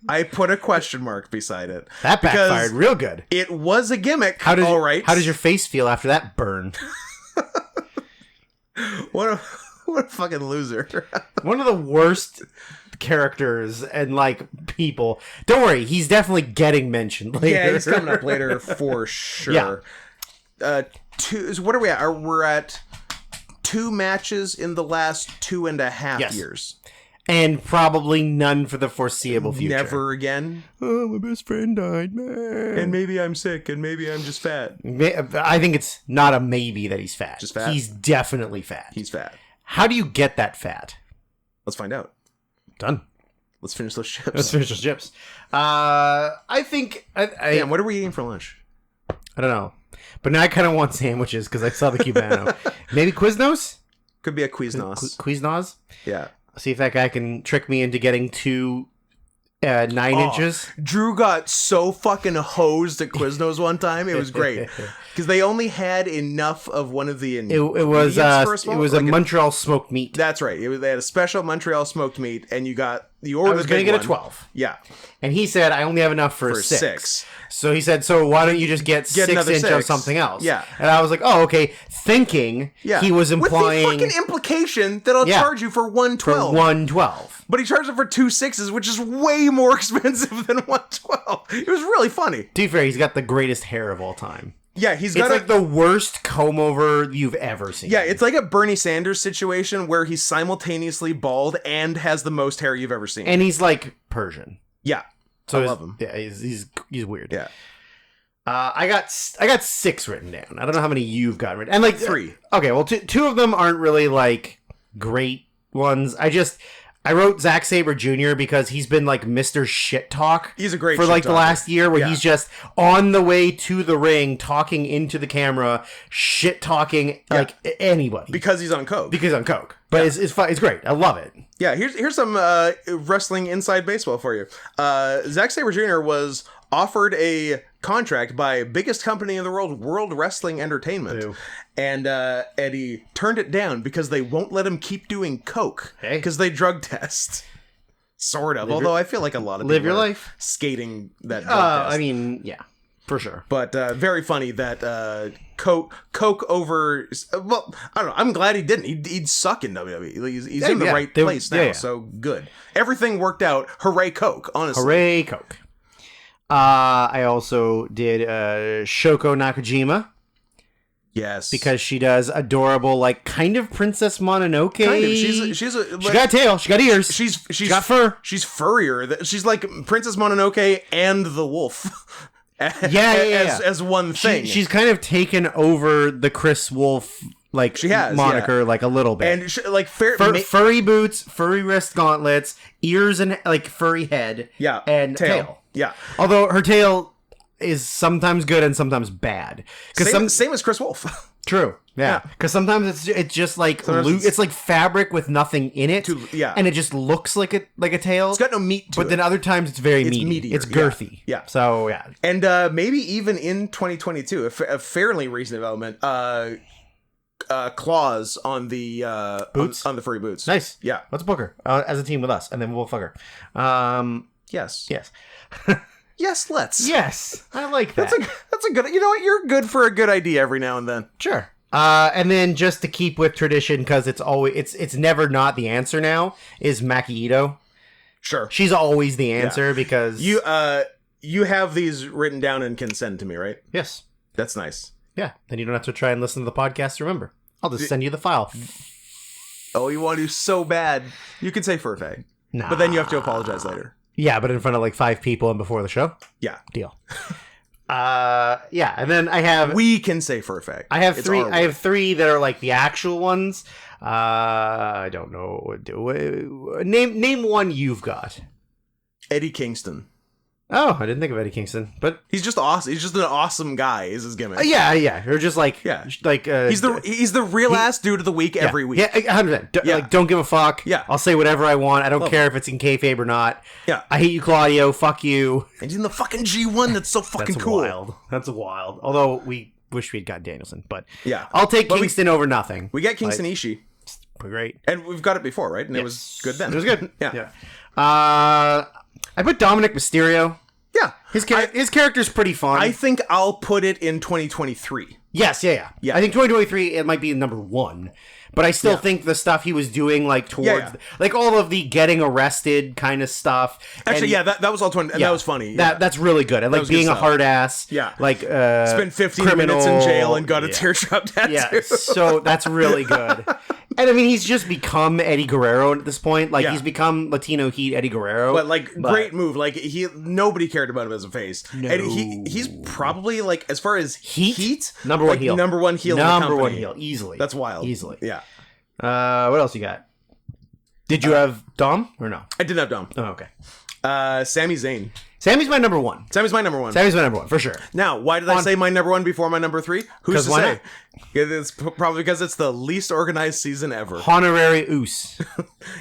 I put a question mark beside it. That backfired real good. It was a gimmick. How does your face feel after that burn? What a fucking loser. One of the worst characters and like people. Don't worry, he's definitely getting mentioned later. Yeah, he's coming up later for sure. Yeah. What are we at? We're at 2 matches in the last 2.5 years. And probably none for the foreseeable future. Never again. Oh, my best friend died, man. And maybe I'm sick, and maybe I'm just fat. I think it's not a maybe that he's fat. Just fat? He's definitely fat. He's fat. How do you get that fat? Let's find out. Done. Let's finish those chips. I think... Damn, what are we eating for lunch? I don't know. But now I kind of want sandwiches because I saw the Cubano. Maybe Quiznos? Could be a Quiznos. Quiznos? Yeah. See if that guy can trick me into getting 2 9 inches. Drew got so fucking hosed at Quiznos one time. It was great because they only had enough of one of the ingredients. It was a Montreal smoked meat. That's right. They had a special Montreal smoked meat, and you ordered. I was going to get a 12. Yeah, and he said I only have enough for 6. So he said, so why don't you just get 6 inch of something else? Yeah. And I was like, oh, okay. Thinking he was implying... With the fucking implication that I'll charge you for 112. For 112. But he charged him for 2 6s, which is way more expensive than 112. It was really funny. To be fair, he's got the greatest hair of all time. Yeah, it's like the worst comb over you've ever seen. Yeah, it's like a Bernie Sanders situation where he's simultaneously bald and has the most hair you've ever seen. And he's like Persian. Yeah. So I love him. Yeah, he's weird. Yeah. I got 6 written down. I don't know how many you've got written. And like 3. Okay, well, 2 of them aren't really like great ones. I wrote Zack Sabre Jr. because he's been like Mr. Shit Talk. He's a great for like the last year where he's just on the way to the ring talking into the camera, shit talking like anybody. Because he's on coke. But it's fun. It's great. I love it. Yeah, here's some wrestling inside baseball for you. Zack Sabre Jr. was offered a contract by biggest company in the world, World Wrestling Entertainment. Ew. And he turned it down because they won't let him keep doing coke because they drug test. Sort of. Although I feel like a lot of people live your life skating that drug test. I mean, yeah. For sure. But very funny that Coke over... Well, I don't know. I'm glad he didn't. He'd suck in WWE. He's in the right place now, so good. Everything worked out. Hooray, Coke, honestly. Hooray, Coke. I also did Shoko Nakajima. Yes. Because she does adorable, like, kind of Princess Mononoke. Kind of. She's got a tail. She got ears. She's got fur. She's furrier. She's like Princess Mononoke and the wolf. As one thing. She's kind of taken over the Chris Wolf, like, she has, moniker, like, a little bit. And like furry boots, furry wrist gauntlets, ears and, like, furry head. Yeah. And tail. Yeah. Although her tail is sometimes good and sometimes bad. Same as Chris Wolf. True. Yeah. Because sometimes it's just like it's like fabric with nothing in it. And it just looks like a tail. It's got no meat to it. But then other times it's very meaty. Meatier. It's girthy. Yeah. So yeah. And maybe even in 2022, a fairly recent development, claws on the boots on the furry boots. Nice. Yeah. Let's book her as a team with us, and then we'll fuck her. Yes. Yes, let's. Yes, I like that. That's a good. You know what? You're good for a good idea every now and then. Sure. And then just to keep with tradition, because it's never not the answer now, is Maki Ito. Sure. She's always the answer because you have these written down and can send to me, right? Yes. That's nice. Yeah. Then you don't have to try and listen to the podcast to remember. I'll just send you the file. Oh, you want to so bad. You can say furfag. Nah. But then you have to apologize later. Yeah, but in front of like 5 people and before the show? Yeah. Deal. Yeah, and then I have... We can say furfag. I have three that are like the actual ones. I don't know. Name one you've got. Eddie Kingston. Oh, I didn't think of Eddie Kingston, but he's just awesome. He's just an awesome guy. Is his gimmick? Yeah. Or just like he's the real ass dude of the week every week. Yeah, 100%. Like, don't give a fuck. Yeah, I'll say whatever I want. I don't care if it's in kayfabe or not. Yeah, I hate you, Claudio. Fuck you. And he's in the fucking G1. That's so fucking cool. Wild. That's wild. Although we wish we'd got Danielson, but yeah, I'll take Kingston over nothing. We got Kingston Ishii. Great, and we've got it before, right? And it was good then. It was good. Yeah. I put Dominic Mysterio. Yeah. His character's pretty fun. I think I'll put it in 2023. Yes, yeah. I think 2023, it might be number 1. But I still think the stuff he was doing, like, towards... Like, all of the getting arrested kind of stuff. Actually, that was all 20... And that was funny. That's really good. And, like, being a hard ass. Yeah. Like, spent 15 minutes in jail and got a teardrop tattoo. Yeah, so that's really good. And I mean, he's just become Eddie Guerrero at this point. Like, he's become Latino Heat Eddie Guerrero. But great move. Like, nobody cared about him as a face. No. And he's probably, like, as far as heat number one heel. Number one heel in the company. Number one heel, easily. That's wild. Easily. Yeah. What else you got? Did you have Dom or no? I didn't have Dom. Oh, okay. Sami Zayn. Sammy's my number 1. Sammy's my number 1. Sammy's my number 1, for sure. Now, why did I say my number 1 before my number 3? Who's to say? It's probably because it's the least organized season ever. Honorary Oos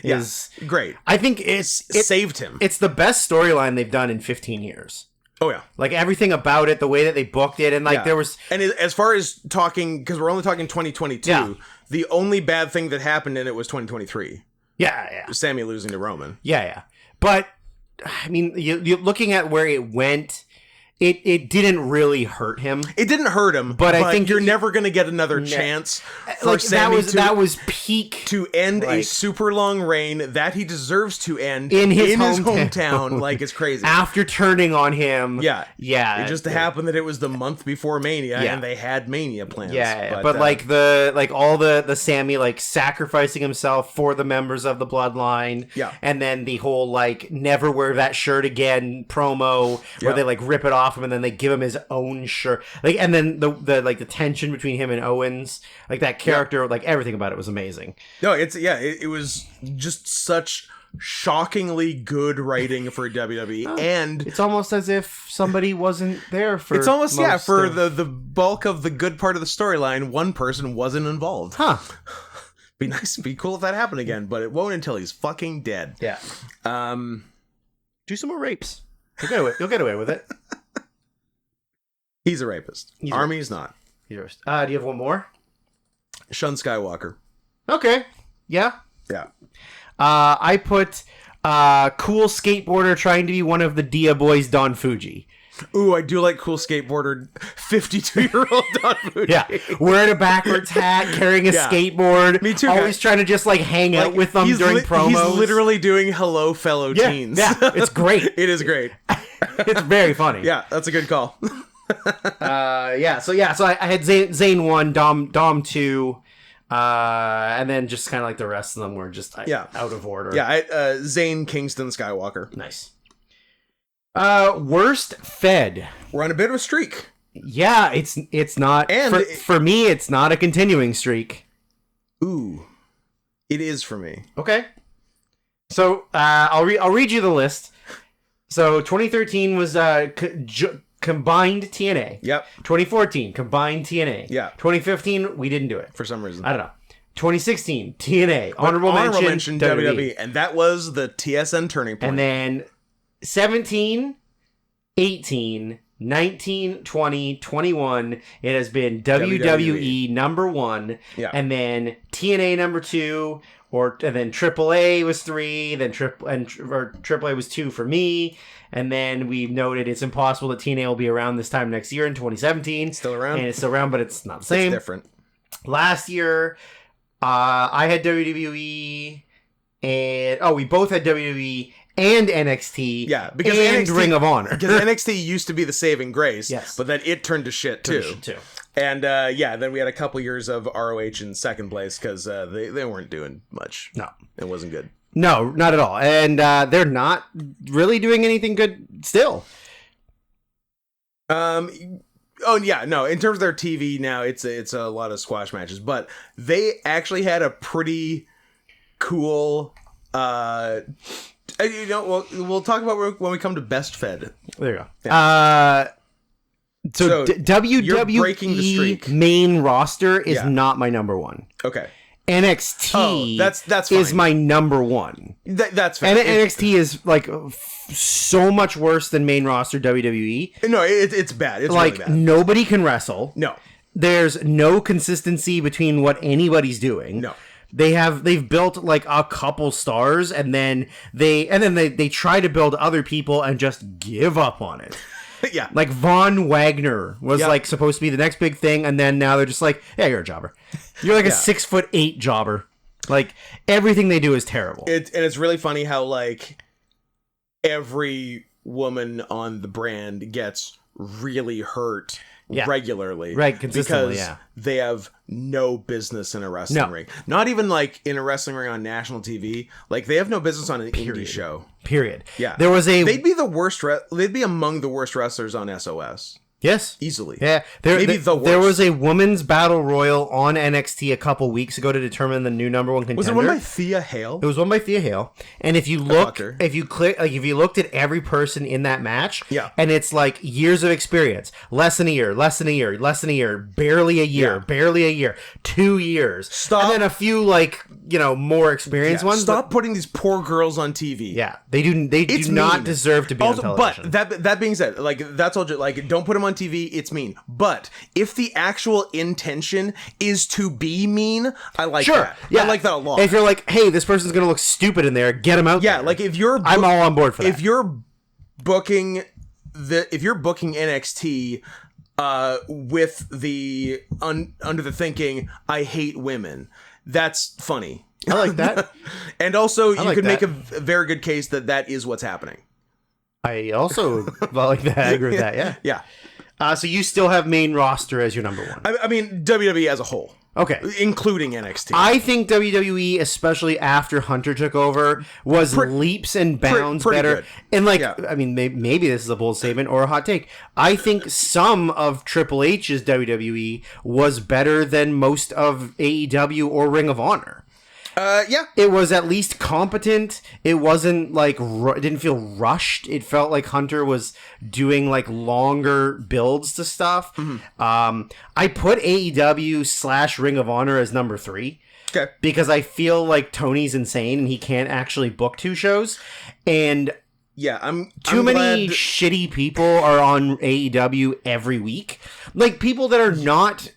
is great. I think it saved him. It's the best storyline they've done in 15 years. Oh, yeah. Like, everything about it, the way that they booked it, and, like, there was... And as far as talking, because we're only talking 2022, the only bad thing that happened in it was 2023. Yeah. Sammy losing to Roman. Yeah. But, I mean, you're looking at where it went... It didn't really hurt him. It didn't hurt him, but I think you're never going to get another chance for Sammy that was peak to end a super long reign that he deserves to end in his hometown. Like, it's crazy. After turning on him. Yeah. It just happened that it was the month before Mania and they had Mania plans. Yeah, but all the Sammy, like, sacrificing himself for the members of the bloodline. Yeah. And then the whole, like, never wear that shirt again promo where they, like, rip it off him and then they give him his own shirt, like, and then the tension between him and Owens, like, that character, like, everything about it was amazing. No, it was just such shockingly good writing for WWE, and it's almost as if somebody wasn't there for. It's almost for the bulk of the good part of the storyline. One person wasn't involved. Huh. Be nice, be cool if that happened again, but it won't until he's fucking dead. Yeah. Do some more rapes. You'll get away with it. He's a rapist. Army's not. He's a rapist. Do you have one more? Shun Skywalker. Okay. Yeah. Yeah. I put cool skateboarder trying to be one of the Dia boys, Don Fuji. Ooh, I do like cool skateboarder 52-year-old Don Fuji. Yeah, wearing a backwards hat, carrying a skateboard. Me too. Always trying to just like hang out with them during promos. He's literally doing hello, fellow teens. Yeah, it's great. It is great. It's very funny. Yeah, that's a good call. So I had Zane 1, Dom 2, and then just kind of like the rest of them were just out of order. Yeah, Zane Kingston Skywalker. Nice. Worst Fed. We're on a bit of a streak. Yeah, it's not, and for me, it's not a continuing streak. Ooh, it is for me. Okay. So I'll read you the list. So 2013 was combined TNA. Yep. 2014 combined TNA. Yeah. 2015 we didn't do it for some reason. I don't know. 2016 TNA. Honorable mention WWE. And that was the TSN turning point. And then 17, 18, 19, 20, 21, it has been WWE number 1. Yeah. And then TNA number 2, and then AAA was 3, then AAA was 2 for me. And then we noted it's impossible that TNA will be around this time next year in 2017. Still around. And it's still around, but it's not the same. It's different. Last year, I had WWE, and we both had WWE and NXT. Yeah, because and Ring of Honor. Because NXT used to be the saving grace. Yes. But then it turned to shit too. And then we had a couple years of ROH in second place because they weren't doing much. No, it wasn't good. No, not at all. And they're not really doing anything good still. Oh yeah, no. In terms of their TV now, it's a lot of squash matches, but they actually had a pretty cool. We'll talk about when we come to Best Fed. There you go. Yeah. So WWE main roster is not my number 1. Okay. NXT that's fine. is my number 1. That's fair. And NXT is like so much worse than main roster WWE. No, it's bad. It's like really bad. Nobody can wrestle. No. There's no consistency between what anybody's doing. No. They've built like a couple stars and then they try to build other people and just give up on it. Yeah. Like Von Wagner was like supposed to be the next big thing, and then now they're just like, yeah, you're a jobber. You're like a 6'8" jobber. Like everything they do is terrible. And it's really funny how like every woman on the brand gets really hurt regularly. Right, consistently, because they have no business in a wrestling ring. Not even like in a wrestling ring on national TV. Like they have no business on an indie show. Period. Yeah. They'd be the worst they'd be among the worst wrestlers on SOS. Yes. Easily. Yeah. Maybe the worst. There was a women's battle royal on NXT a couple weeks ago to determine the new number 1 contender. Was it won by Thea Hale? It was won by Thea Hale. And if you looked at every person in that match, and it's like years of experience, less than a year, barely a year, 2 years. Stop. And then a few like, more experienced ones. Stop putting these poor girls on TV. Yeah. They do not deserve to be on television. But that being said, like that's all like don't put them on TV, it's mean. But if the actual intention is to be mean, I like that. Yeah. I like that a lot. If you're like, hey, this person's gonna look stupid in there, get him out there. Yeah, like if you're I'm all on board for that. If you're booking NXT with the under the thinking I hate women, that's funny. I like that. And also you could make a very good case that is what's happening. I also like that. I agree with that. Yeah. Yeah. So you still have main roster as your number 1. I mean, WWE as a whole. Okay. Including NXT. I think WWE, especially after Hunter took over, was leaps and bounds better. Good. And like, I mean, maybe this is a bold statement or a hot take. I think some of Triple H's WWE was better than most of AEW or Ring of Honor. It was at least competent. It wasn't like it didn't feel rushed. It felt like Hunter was doing like longer builds to stuff. Mm-hmm. I put AEW / Ring of Honor as number 3. Okay. Because I feel like Tony's insane and he can't actually book 2 shows. And I'm many shitty people are on AEW every week. Like people that are not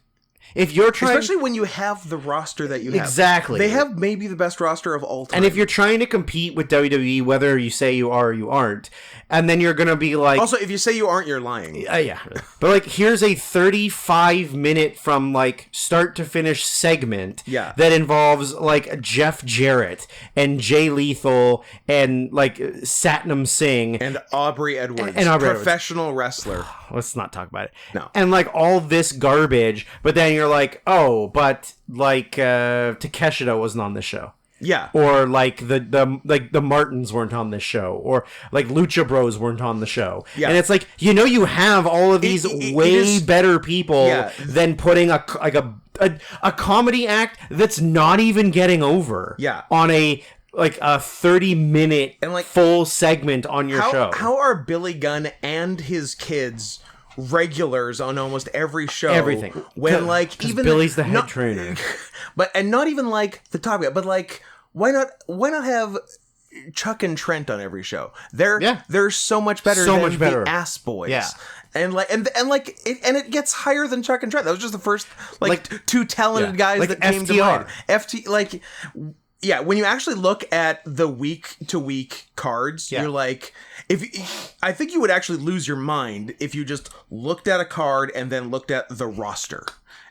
If you're trying, especially when you have the roster that you have. Exactly. They have maybe the best roster of all time. And if you're trying to compete with WWE, whether you say you are or you aren't, and then you're gonna be like, also, if you say you aren't, you're lying. Yeah. But like, here's a 35-minute from like start to finish segment that involves like Jeff Jarrett and Jay Lethal and like Satnam Singh and Aubrey Edwards, professional wrestler. Let's not talk about it. No. And like all this garbage, but then you're like, oh, but like Takeshita wasn't on the show. Yeah. Or like the Martins weren't on this show, or like Lucha Bros weren't on the show. Yeah. And it's like, you have all of these better people than putting a comedy act that's not even getting over. Yeah. On a 30-minute and like full segment on your show. How are Billy Gunn and his kids regulars on almost every show? Everything. When like even Billy's the head trainer. But not even like the top guy, but like why not have Chuck and Trent on every show? They're so much better than the Ass Boys. Yeah. And it gets higher than Chuck and Trent. That was just the first two talented guys that came to mind. When you actually look at the week-to-week cards, you're like, I think you would actually lose your mind if you just looked at a card and then looked at the roster.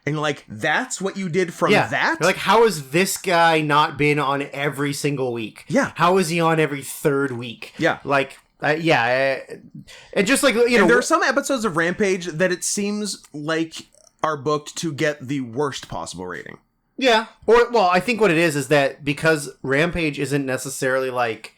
And like, that's what you did from that? You're like, how has this guy not been on every single week? Yeah. How is he on every third week? Yeah. Like, and just like, there are some episodes of Rampage that it seems like are booked to get the worst possible rating. Yeah. I think what it is that because Rampage isn't necessarily like,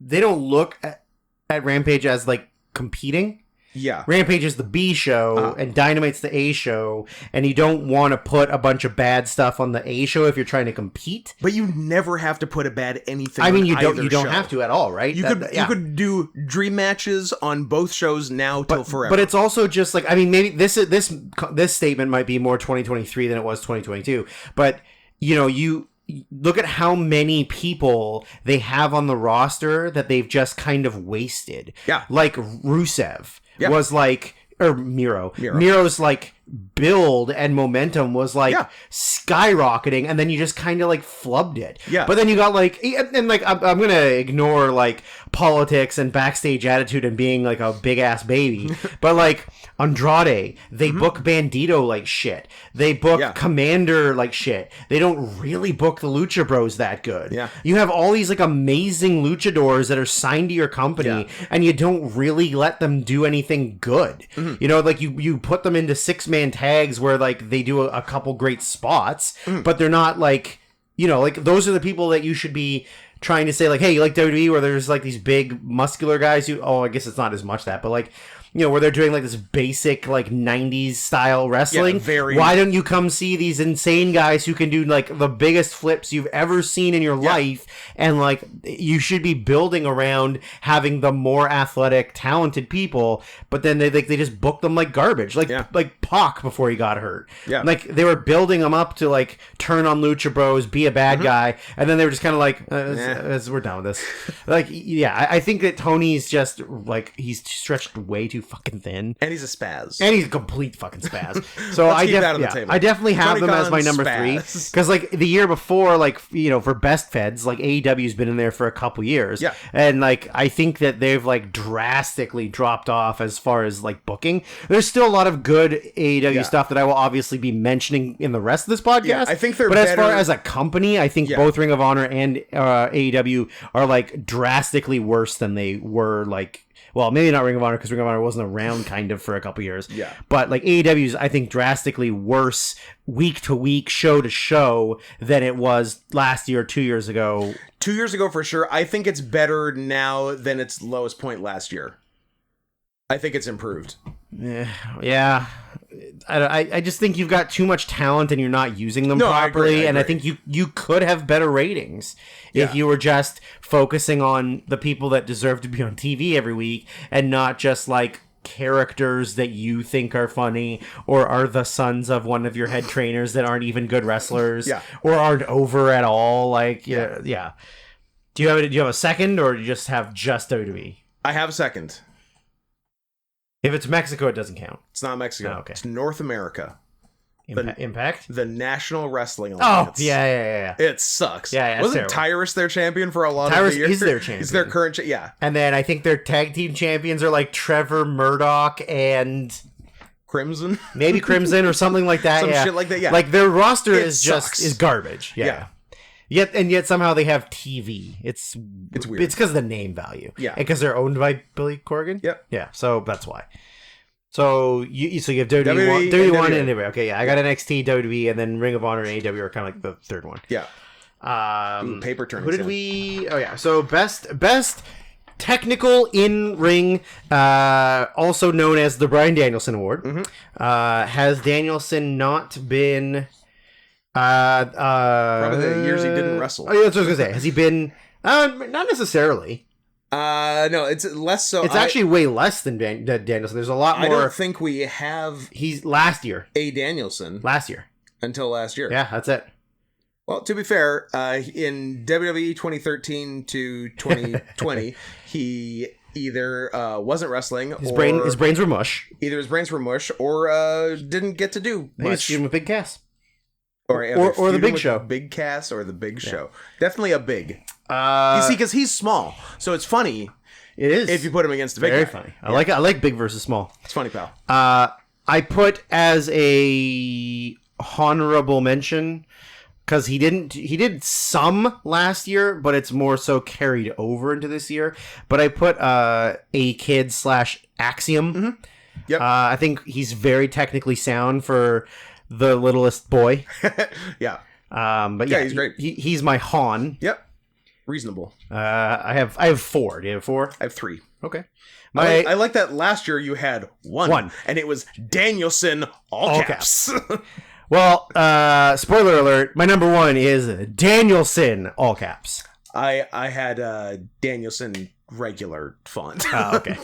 they don't look at Rampage as like competing. Yeah. Rampage is the B show and Dynamite's the A show, and you don't want to put a bunch of bad stuff on the A show if you're trying to compete. But you never have to put a bad anything. I mean, you don't have to at all, right? You could do dream matches on both shows now till forever. But it's also just like, I mean, maybe this statement might be more 2023 than it was 2022. But you look at how many people they have on the roster that they've just kind of wasted. Yeah, like Rusev. Was like, or Miro. Miro's like build and momentum was like skyrocketing, and then you just kind of like flubbed it. Yeah. But then you got like, and like I'm gonna ignore like politics and backstage attitude and being like a big ass baby, but like Andrade, they book Bandito like shit. They book Commander like shit. They don't really book the Lucha Bros that good. Yeah. You have all these like amazing luchadors that are signed to your company, and you don't really let them do anything good. Like you put them into 6-man tags where like they do a couple great spots, but they're not like, like those are the people that you should be trying to say like, hey, you like WWE where there's like these big muscular guys I guess it's not as much that, but like, where they're doing like this basic like 90s style wrestling. Why don't you come see these insane guys who can do like the biggest flips you've ever seen in your life? And like, you should be building around having the more athletic, talented people, but then they just book them like garbage, like Pac before he got hurt. Yeah. Like they were building him up to like turn on Lucha Bros, be a bad guy, and then they were just kind of like, we're done with this. Like, I think that Tony's just like, he's stretched way too fucking thin, and he's a spaz, and he's a complete fucking spaz. So I definitely have them as my number 3, because like the year before, like for best feds, like AEW's been in there for a couple years, and like I think that they've like drastically dropped off as far as like booking. There's still a lot of good AEW stuff that I will obviously be mentioning in the rest of this podcast. I think they're but better. As far as a company, I think both Ring of Honor and AEW are like drastically worse than they were like. Well, maybe not Ring of Honor, because Ring of Honor wasn't around kind of for a couple years. Yeah. But like AEW's, I think, drastically worse week to week, show to show than it was last year, 2 years ago. 2 years ago, for sure. I think it's better now than its lowest point last year. I think it's improved. Yeah. I just think you've got too much talent and you're not using them properly. I agree. I think you could have better ratings if you were just focusing on the people that deserve to be on TV every week and not just like characters that you think are funny or are the sons of one of your head trainers that aren't even good wrestlers or aren't over at all. Like, yeah. Do you have a second, or do you just have WWE? I have a second. If it's Mexico, it doesn't count. It's not Mexico. Oh, okay. It's North America. Impact? The National Wrestling Oh, Alliance. yeah. It sucks. Yeah, Wasn't Tyrus their champion for a lot of Tyrus the year? is their champion. He's their current yeah. And then I think their tag team champions are like Trevor Murdoch and Crimson. maybe Crimson or something like that. Some shit like that, yeah. Like their roster It is sucks. just garbage. Yeah. Yet somehow they have TV. It's weird. It's because of the name value. Yeah. And because they're owned by Billy Corgan. Yep. Yeah. So that's why. So you have WWE, WWE WWE1 and and WWE. Okay, yeah. I got NXT, WWE, and then Ring of Honor and AEW are kind of like the third one. Yeah. Paper turning. Who did we? Oh yeah. So best technical in ring, also known as the Bryan Danielson Award. Has Danielson not been? Probably the years he didn't wrestle. Oh yeah, that's what I was gonna say. Has he been? Not necessarily. No, it's less so. It's actually way less than Danielson. There's a lot more. I don't think we have He's last year. a Danielson Last year. until last year. Yeah, that's it. Well, to be fair, in WWE 2013 to 2020, he either wasn't wrestling, His brains were mush. either his brains were mush, or didn't get to do Maybe much. it's with Big Cass. Or the feuding Big with Show. Big Cass or the Big Show. Definitely a big. Uh, You see, because he's small, so it's funny it is if you put him against the big very guy. funny. I like big versus small. It's funny, pal. I put as a honorable mention because he did some last year, but it's more so carried over into this year. But I put a kid / Axiom. Yep. I think he's very technically sound for the littlest boy. Yeah. But yeah, he's great. He's my Han. Yep. Reasonable. I have 4. Do you have 4? I have 3. Okay. I like that last year you had one. And it was Danielson, all caps. Well, spoiler alert, my number 1 is Danielson, all caps. I had Danielson regular font. Oh, okay.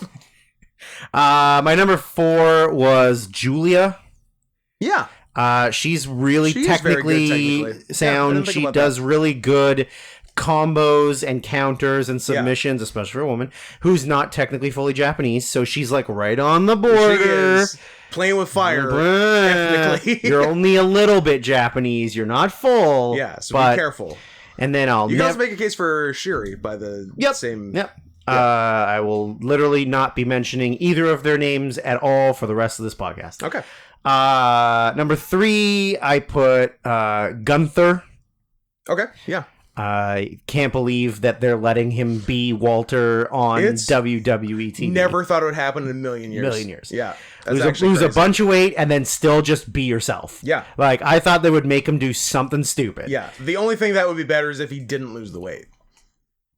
My number 4 was Julia. Yeah. She's really She is very good technically technically. sound. Yeah, I didn't think She about does really good combos and counters and submissions, especially for a woman who's not technically fully Japanese. So she's like right on the border. She is playing with fire, ethnically. You're only a little bit Japanese. You're not full. Yeah, so but, be careful. And then You can also make a case for Shiri by the same... Yep. I will literally not be mentioning either of their names at all for the rest of this podcast. Okay. Number 3, I put Gunther. Okay, yeah. I can't believe that they're letting him be Walter on WWE TV. Never thought it would happen in a million years. Yeah. Lose a bunch of weight and then still just be yourself. Yeah. Like, I thought they would make him do something stupid. Yeah. The only thing that would be better is if he didn't lose the weight.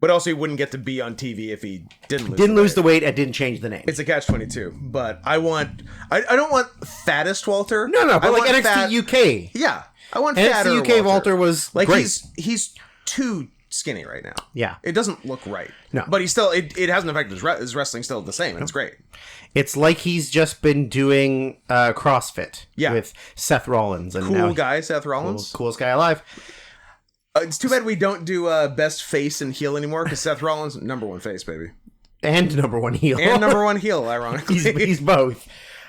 But also he wouldn't get to be on TV if he didn't lose the weight and didn't change the name. It's a catch-22. But I don't want fattest Walter. No, but like NXT UK. Yeah. I want fatter NXT UK Walter was like great. He's too skinny right now. Yeah. It doesn't look right. No. But he's still, it hasn't affected his wrestling still the same. It's great. It's like he's just been doing CrossFit Yeah. with Seth Rollins. And Cool guy, Seth Rollins. Coolest guy alive. It's too bad we don't do best face and heel anymore because Seth Rollins, number 1 face, baby. And number 1 heel. And number 1 heel, ironically. he's both.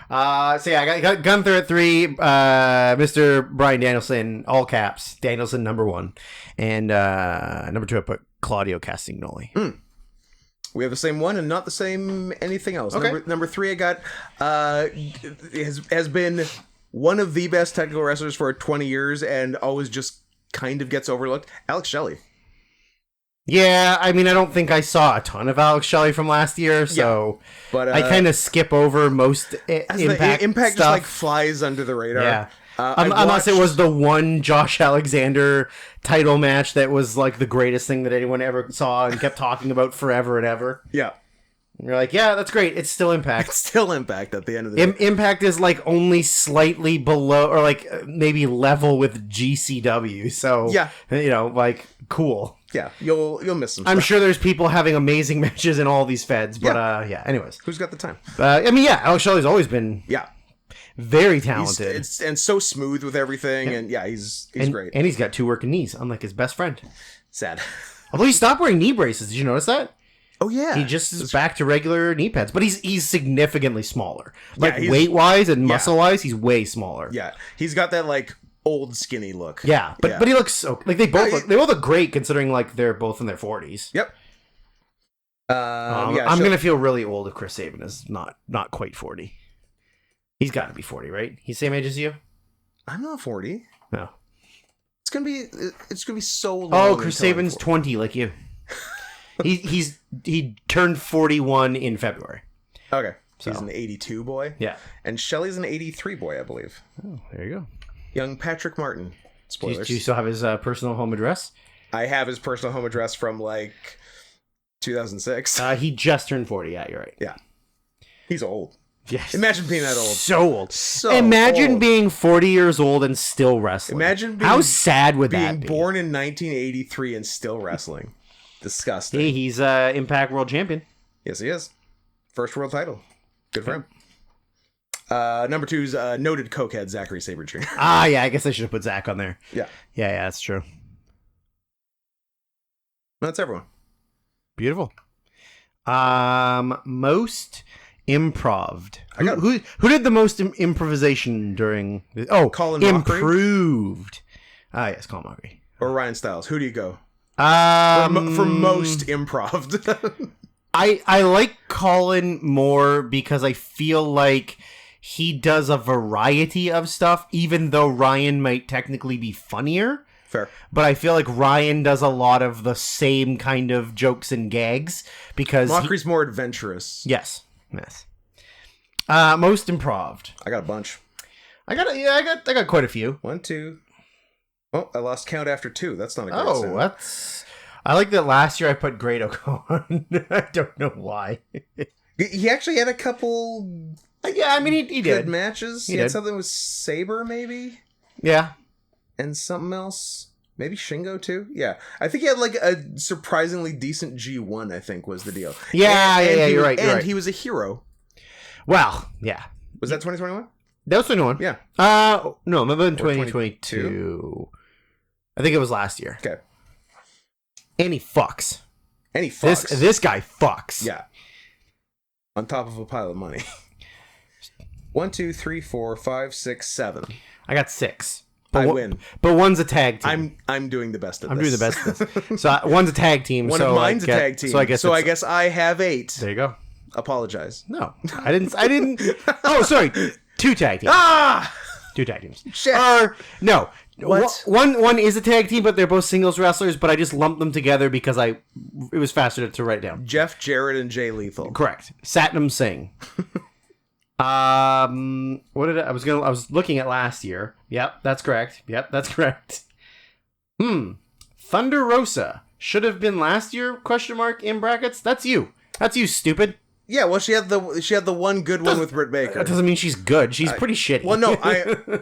So yeah, I got Gunther at 3, Mr. Bryan Danielson, all caps, Danielson number 1, and number 2 I put Claudio Castagnoli. We have the same one and not the same anything else. Okay. Number 3 I got has been one of the best technical wrestlers for 20 years and always just kind of gets overlooked. Alex Shelley. Yeah, I mean, I don't think I saw a ton of Alex Shelley from last year, so but I kind of skip over most Impact Impact stuff. just like flies under the radar. Yeah. Unless it was the one Josh Alexander title match that was like the greatest thing that anyone ever saw and kept talking about forever and ever. Yeah. And you're like, yeah, that's great. It's still Impact. It's still Impact at the end of the day. Impact is like only slightly below or like maybe level with GCW. So, yeah, you know, like cool. Yeah, you'll miss some stuff. I'm sure there's people having amazing matches in all these feds, but yeah, anyways. Who's got the time? I mean, yeah, Alex Shelley's always been very talented. And so smooth with everything, and he's great. And he's got 2 working knees, unlike his best friend. Sad. Although he stopped wearing knee braces. Did you notice that? Oh yeah, He just is back to regular knee pads, but he's significantly smaller. Like he's- weight wise and muscle wise, he's way smaller. Yeah, he's got that like old skinny look. Yeah, but he looks so like they both look great considering like they're both in their 40s. Yep. I'm gonna feel really old if Chris Sabin is not quite 40. He's got to be 40, right? He's the same age as you. I'm not 40. No. It's gonna be so long. Oh, Chris Sabin's 20, like you. He turned 41 in February. Okay, so he's an 82 boy. Yeah, and Shelley's an 83 boy, I believe. Oh, there you go. Young Patrick Martin. Spoilers. Do you still have his personal home address? I have his personal home address from like 2006. He just turned 40. Yeah, you're right. Yeah, he's old. Yes. Imagine being that old. So old. So Imagine old. being 40 years old and still wrestling. Imagine how sad would that being be? born in 1983 and still wrestling. Disgusting. Hey, he's Impact World Champion. Yes, he is. First world title. Good for him. Number 2's noted cokehead Zachary Sabre Jr. Ah, yeah, I guess I should have put Zach on there. Yeah. Yeah, that's true. That's everyone. Beautiful. Most improved. Who did the most improvisation during? Colin Mockery? Improved. Ah, yes, Colin Mockery. Or Ryan Styles. Who do you go? For most improv. I like Colin more because I feel like he does a variety of stuff, even though Ryan might technically be funnier. Fair. But I feel like Ryan does a lot of the same kind of jokes and gags because Mockery's more adventurous. Yes. Most improved. I got a bunch. I got quite a few. 1, 2. Oh, I lost count after 2. That's not a great sign. That's. I like that last year I put Grado on. I don't know why. He actually had a couple. Yeah, I mean he good did matches. He had something with Saber, maybe. Yeah. And something else. Maybe Shingo too. Yeah, I think he had like a surprisingly decent G1. I think was the deal. Yeah, you're right. And he was a hero. Well, yeah. Was that 2021? That was 21. Yeah. No, maybe in 2022. I think it was last year. Okay. And he fucks. This guy fucks. Yeah. On top of a pile of money. 1, 2, 3, 4, 5, 6, 7. I got 6. I win. But one's a tag team. I'm doing the best of this. I'm doing the best of this. So one's a tag team. One of mine's a tag team. So I guess I have 8. There you go. Apologize. No, I didn't. Oh, sorry. 2 tag teams. 2 tag teams. Shit. No. What? One is a tag team, but they're both singles wrestlers. But I just lumped them together because it was faster to write down. Jeff Jarrett and Jay Lethal. Correct. Satnam Singh. What did I was looking at last year. Yep, that's correct. Thunder Rosa should have been last year? ? In brackets. That's you, stupid. Yeah, well, she had the one good one with Britt Baker. That doesn't mean she's good. She's pretty shitty. Well, no,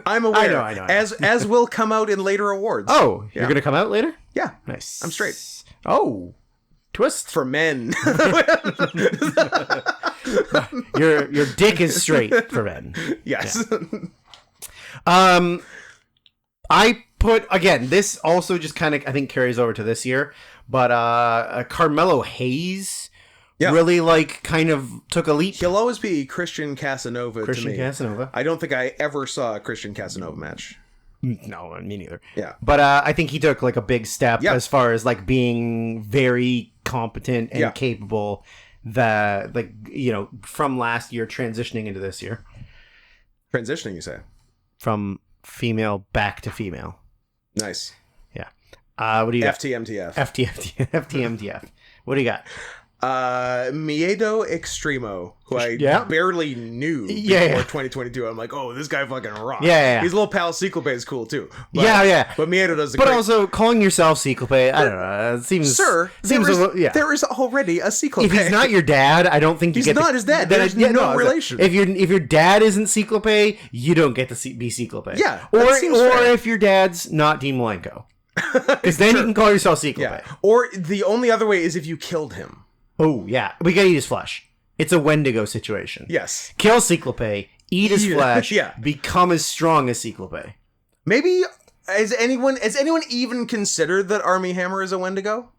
I'm aware. I know. As will come out in later awards. Oh, you're gonna come out later? Yeah, nice. I'm straight. Oh, twist for men. Your dick is straight for men. Yes. Yeah. I put again. This also just kind of I think carries over to this year, but Carmelo Hayes. Yeah. Really, kind of took a leap. He'll always be Christian Casanova to me. Casanova. I don't think I ever saw a Christian Casanova match. No, me neither. Yeah. But I think he took, a big step as far as, being very competent and capable that, from last year transitioning into this year. Transitioning, you say? From female back to female. Nice. Yeah. What do you got? FTMTF. FTMTF. What do you got? Miedo Extremo, who I barely knew before 2022. I'm like, oh, this guy fucking rocks. Yeah. His little pal Ciclope is cool too. But, But Miedo does But also, calling yourself Ciclope, I don't know. It seems... Sir, there is already a Ciclope. If he's not your dad, I don't think you get to... He's not his dad. There's no relation. If your dad isn't Ciclope, you don't get to be Ciclope. Yeah, or if your dad's not Dean Malenko. Because then you can call yourself Ciclope. Yeah. Or the only other way is if you killed him. Oh, yeah. We gotta eat his flesh. It's a Wendigo situation. Yes. Kill Ciclope, eat his flesh, become as strong as Ciclope. Maybe, has anyone even considered that Armie Hammer is a Wendigo?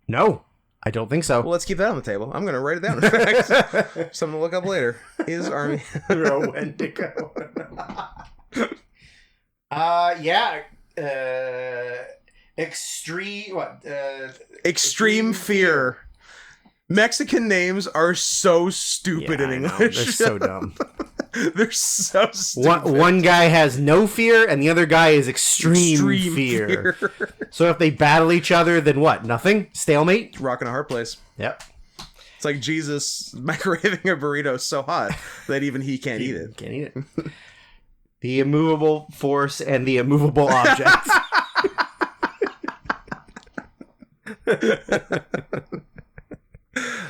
No. I don't think so. Well, let's keep that on the table. I'm going to write it down. In fact, something to look up later. Is Army Wendigo. Yeah. Extreme Fear. Mexican names are so stupid in English. They're so dumb. They're so stupid. One guy has no fear, and the other guy is extreme fear. So if they battle each other, then what? Nothing? Stalemate? Rocking a hard place. Yep. It's like Jesus microwaving a burrito so hot that even he can't eat it. Can't eat it. The immovable force and the immovable object.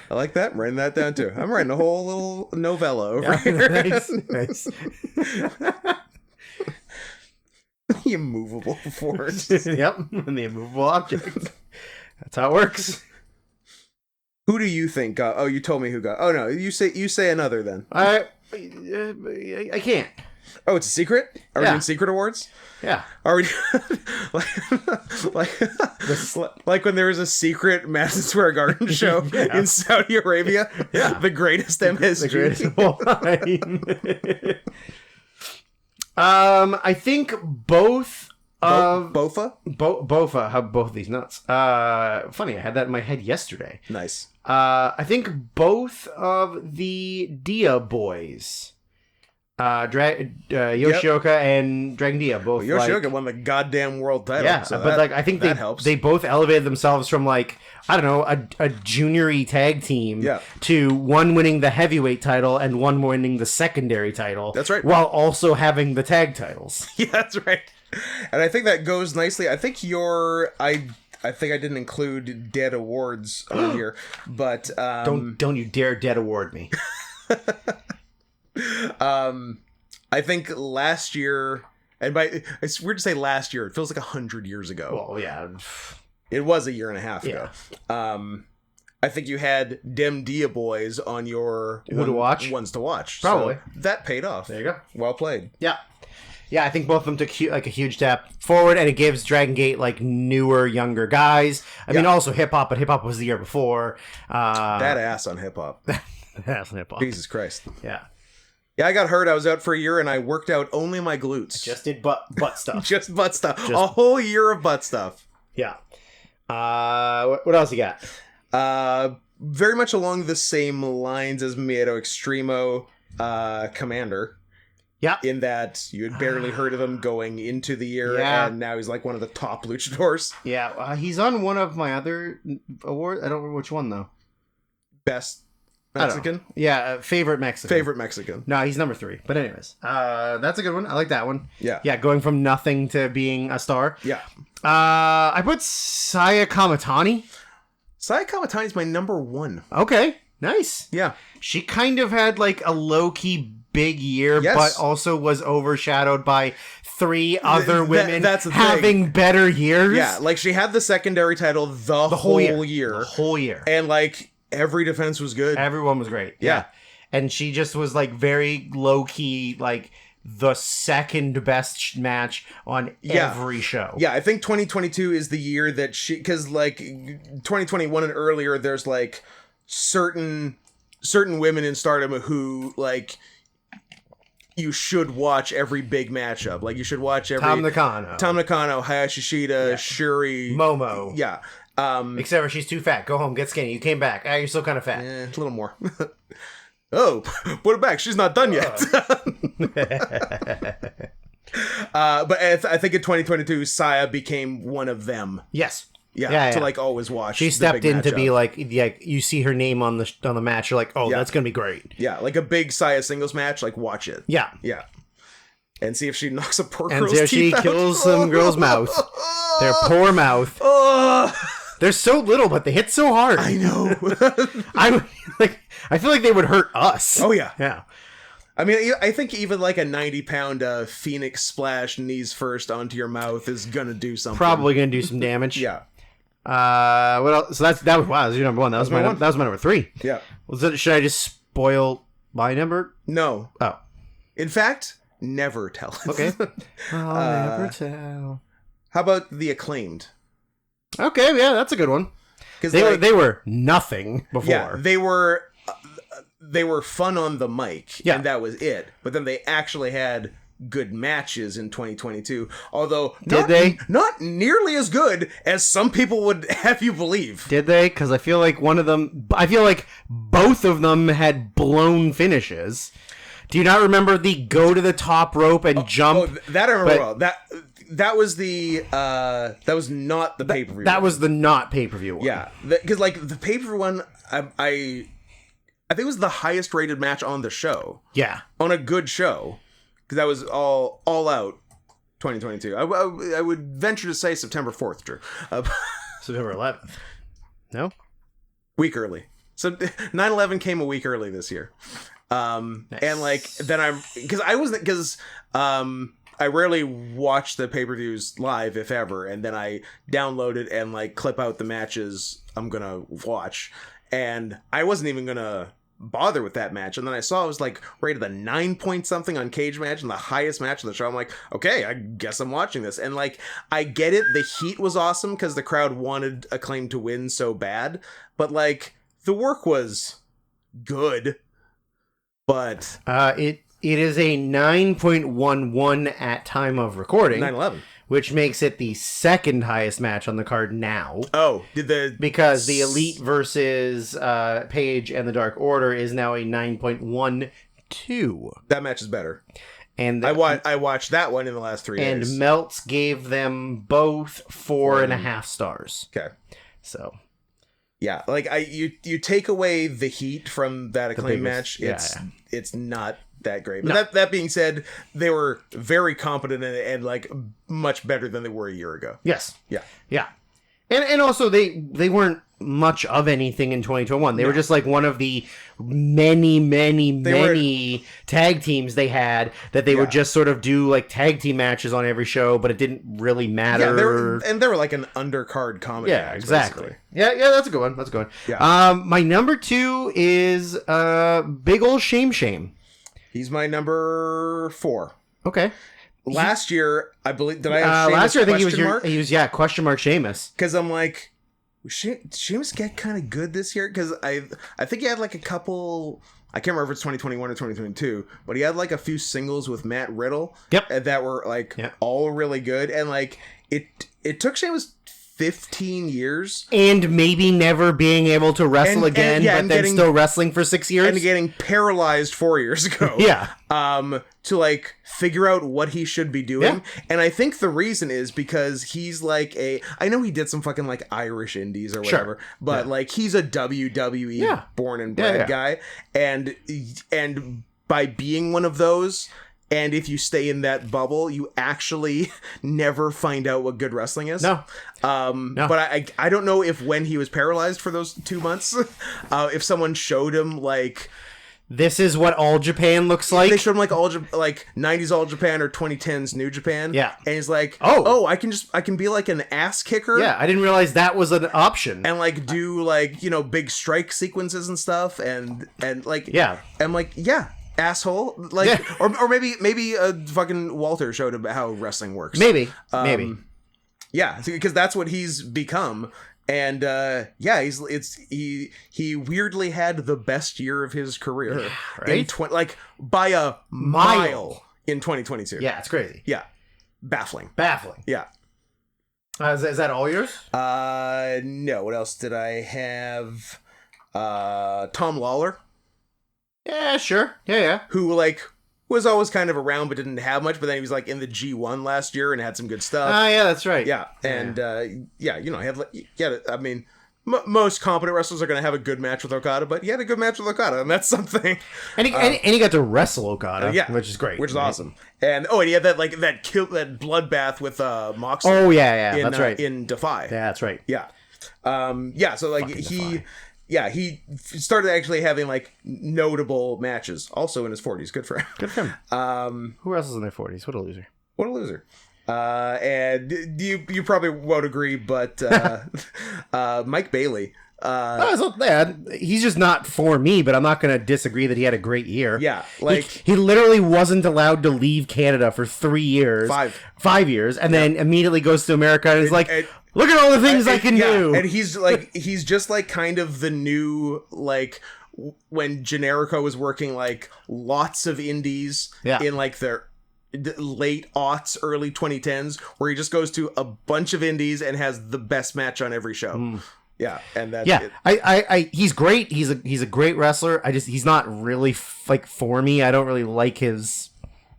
I like that. I'm writing that down too. I'm writing a whole little novella over here. Nice. The immovable force. Yep, and the immovable object. That's how it works. Who do you think got? Oh, you told me who got. Oh no, you say another then. I can't. Oh, it's a secret? Are we Yeah. doing secret awards? Yeah. Are we like when there was a secret Madison Square Garden show in Saudi Arabia? Yeah. The greatest MSG. The greatest of all time. I think both of Bofa? Bofa have both of these nuts. Funny, I had that in my head yesterday. Nice. I think both of the Dia boys, Yoshioka and Dragon Dia, both. Well, Yoshioka won the goddamn world title. Yeah, so but I think that helps. they both elevated themselves from a junior-y tag team to one winning the heavyweight title and one winning the secondary title. That's right. While also having the tag titles. Yeah, that's right. And I think that goes nicely. I think I think I didn't include Dead Awards on here, but don't you dare Dead Award me. I think last year, and it's weird to say last year, it feels like 100 years ago. Well, yeah. It was a year and a half ago. I think you had Dem Dia boys on your ones to watch. Probably. So that paid off. There you go. Well played. Yeah. Yeah, I think both of them took a huge step forward, and it gives Dragon Gate newer, younger guys. I mean, also hip hop, but hip hop was the year before. That ass on hip hop. That's hip hop. Jesus Christ. Yeah. Yeah, I got hurt. I was out for a year, and I worked out only my glutes. Just did butt stuff. Just butt stuff. A whole year of butt stuff. Yeah. What else you got? Very much along the same lines as Miedo Extremo Commander. Yeah. In that you had barely heard of him going into the year, and now he's like one of the top luchadors. Yeah, he's on one of my other awards. I don't remember which one, though. Best Mexican? Yeah, favorite Mexican. Favorite Mexican. No, he's number 3. But anyways, that's a good one. I like that one. Yeah. Yeah, going from nothing to being a star. Yeah. I put Saya Kamatani. Saya Kamatani's my number 1. Okay, nice. Yeah. She kind of had a low-key big year, but also was overshadowed by 3 other women that's the having thing. better years. Yeah, she had the secondary title the whole year. The whole year. And every defense was good. Everyone was great. Yeah. And she just was very low-key, the second best match on every show. Yeah, I think 2022 is the year that because 2021 and earlier, there's certain women in Stardom who you should watch every big matchup. You should watch every Tom Nakano, Hayashi Shida, Shuri, Momo. Yeah. Except for she's too fat. Go home, get skinny. You came back. You're still kind of fat. A little more. Oh, put it back. She's not done yet. But I think in 2022, Saya became one of them. Yes. Yeah. To always watch. She stepped in to be you see her name on the match. You're like, oh, that's gonna be great. Yeah, a big Saya singles match. Watch it. Yeah. Yeah. And see if she knocks a poor and girl's see if she teeth out. kills some girl's mouth. Their poor mouth. They're so little, but they hit so hard. I know. I feel like they would hurt us. Oh yeah. Yeah. I mean, I think even a 90-pound Phoenix splash knees first onto your mouth is gonna do something. Probably gonna do some damage. Yeah. What else? So that was your number 1. That was my number 3. Yeah. Should I just spoil my number? No. Oh. In fact, never tell us. Okay. I'll never tell. How about the Acclaimed? Okay, yeah, that's a good one. because they were nothing before. Yeah, they were fun on the mic, and that was it. But then they actually had good matches in 2022, although not nearly as good as some people would have you believe. Did they? Because I feel like both of them had blown finishes. Do you not remember the go to the top rope and jump? Oh, that I remember well. That was not the pay-per-view. That was the not pay-per-view one. Yeah, because like the pay-per-view one, I think it was the highest rated match on the show. Yeah, on a good show. Because that was all out 2022. I would venture to say September 4th, Drew. September 11th. No? Week early. So 9/11 came a week early this year. Nice. And like, then I rarely watch the pay-per-views live, if ever. And then I download it and like clip out the matches I'm going to watch. And I wasn't even going to bother with that match, and then I saw it was like rated a 9 point something on Cage Match and the highest match on the show. I'm like, okay, I guess I'm watching this. And like, I get it, the heat was awesome because the crowd wanted Acclaim to win so bad, but like the work was good. But it is a 9.11 at time of recording. 9/11. Which makes it the second highest match on the card now. Oh, because the Elite versus Page and the Dark Order is now a 9.12. That match is better. And I watched that one in the last 3 days. And Meltz gave them both 4.5 stars. Okay. So. Yeah, like you take away the heat from that Acclaim match, it's not that great. But that being said, they were very competent and like much better than they were a year ago. Yes. Yeah. Yeah. And also they weren't much of anything in 2021. They were just like one of the many tag teams they had that they would just sort of do like tag team matches on every show, but it didn't really matter. Yeah, they were like an undercard comedy. Yeah, match, exactly. Basically. Yeah, that's a good one. Yeah. My number 2 is Big Ol' Shame. He's my number 4. Okay. Last year, I believe, did I have last year I think he was question mark Sheamus. Because I'm like, did Sheamus get kind of good this year? Because I think he had like a couple, I can't remember if it's 2021 or 2022, but he had like a few singles with Matt Riddle. Yep. That were like all really good. And like, it took Sheamus 15 years. And maybe never being able to wrestle again, but then still wrestling for 6 years. And getting paralyzed 4 years ago. Yeah. To like figure out what he should be doing. Yeah. And I think the reason is because he's like I know he did some fucking like Irish indies or whatever, but like he's a WWE born and bred guy. And by being one of those, and if you stay in that bubble, you actually never find out what good wrestling is. No. But I don't know if when he was paralyzed for those 2 months, if someone showed him like, this is what All Japan looks like. They showed him like 90s All Japan or 2010s New Japan. Yeah. And he's like, oh, I can be like an ass kicker. Yeah, I didn't realize that was an option. And like do like, big strike sequences and stuff and like I'm like, yeah. Asshole, like, or maybe fucking Walter showed him how wrestling works. Maybe, yeah, because that's what he's become, and he weirdly had the best year of his career, right? By a mile in 2022. Yeah, it's crazy. Yeah, baffling. Yeah. Is that all yours? No. What else did I have? Tom Lawler. Yeah, sure. Yeah. Who, was always kind of around but didn't have much, but then he was, in the G1 last year and had some good stuff. Yeah, that's right. Yeah, and, he had, most competent wrestlers are going to have a good match with Okada, but he had a good match with Okada, and that's something. And he got to wrestle Okada, which is great. Which is awesome. And, and he had that bloodbath with Moxley. Oh, yeah, that's right. In Defy. Yeah, that's right. Yeah. So, he started actually having notable matches. Also in his 40s. Good for him. Who else is in their 40s? What a loser. And you probably won't agree, but Mike Bailey He's just not for me, but I'm not going to disagree that he had a great year. Yeah, like he literally wasn't allowed to leave Canada for 3 years. 5 years, and then immediately goes to America and is like, look at all the things I can do. And he's just like kind of the new, like, when Generico was working like lots of indies in like their late aughts, early 2010s, where he just goes to a bunch of indies and has the best match on every show. Yeah, and that's it. He's great. He's a great wrestler. He's not really like for me. I don't really like his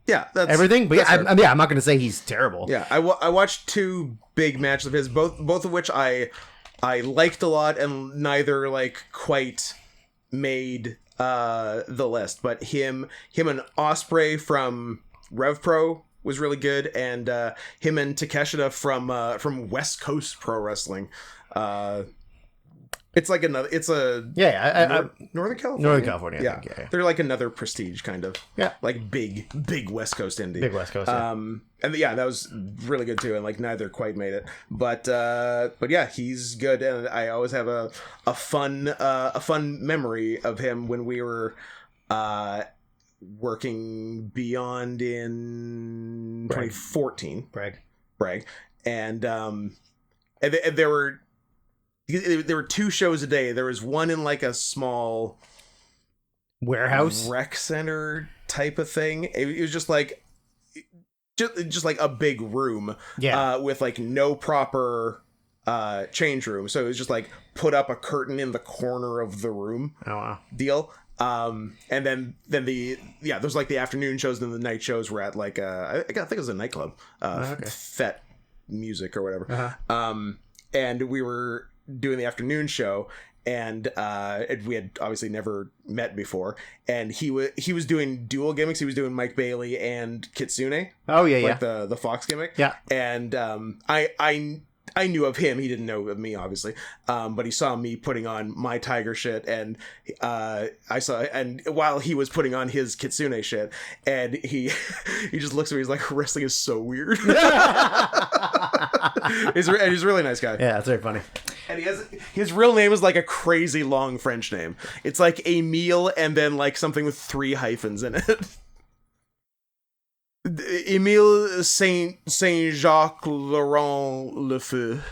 that's everything. But that's I'm not going to say he's terrible. Yeah, I watched 2 big matches of his, both of which I liked a lot, and neither like quite made the list. But him and Ospreay from Rev Pro was really good, and him and Takeshita from West Coast Pro Wrestling. It's like another. It's a Northern California. Northern California. Yeah. I think, yeah. They're like another Prestige kind of. Yeah, like big West Coast indie. Big West Coast. Yeah. And that was really good too. And like neither quite made it, but yeah, he's good. And I always have a fun memory of him when we were working Beyond in 2014. Bragg. And there were 2 shows a day. There was one in like a small warehouse rec center type of thing. It was just like like a big room with like no proper change room. So it was just like put up a curtain in the corner of the room. Oh wow. Deal. And then there's like the afternoon shows, and then the night shows were at like I think it was a nightclub, Fet Music or whatever. And we were doing the afternoon show, and we had obviously never met before, and he was doing dual gimmicks. He was doing Mike Bailey and Kitsune. Oh yeah, like the Fox gimmick. Yeah. And I knew of him. He didn't know of me, obviously. But he saw me putting on my Tiger shit, and and while he was putting on his Kitsune shit, and he just looks at me. He's like, wrestling is so weird. He's a really nice guy. Yeah, that's very funny. And his real name is like a crazy long French name. It's like Emile and then like something with 3 hyphens in it. Emile Saint-Jacques Laurent Lefeu.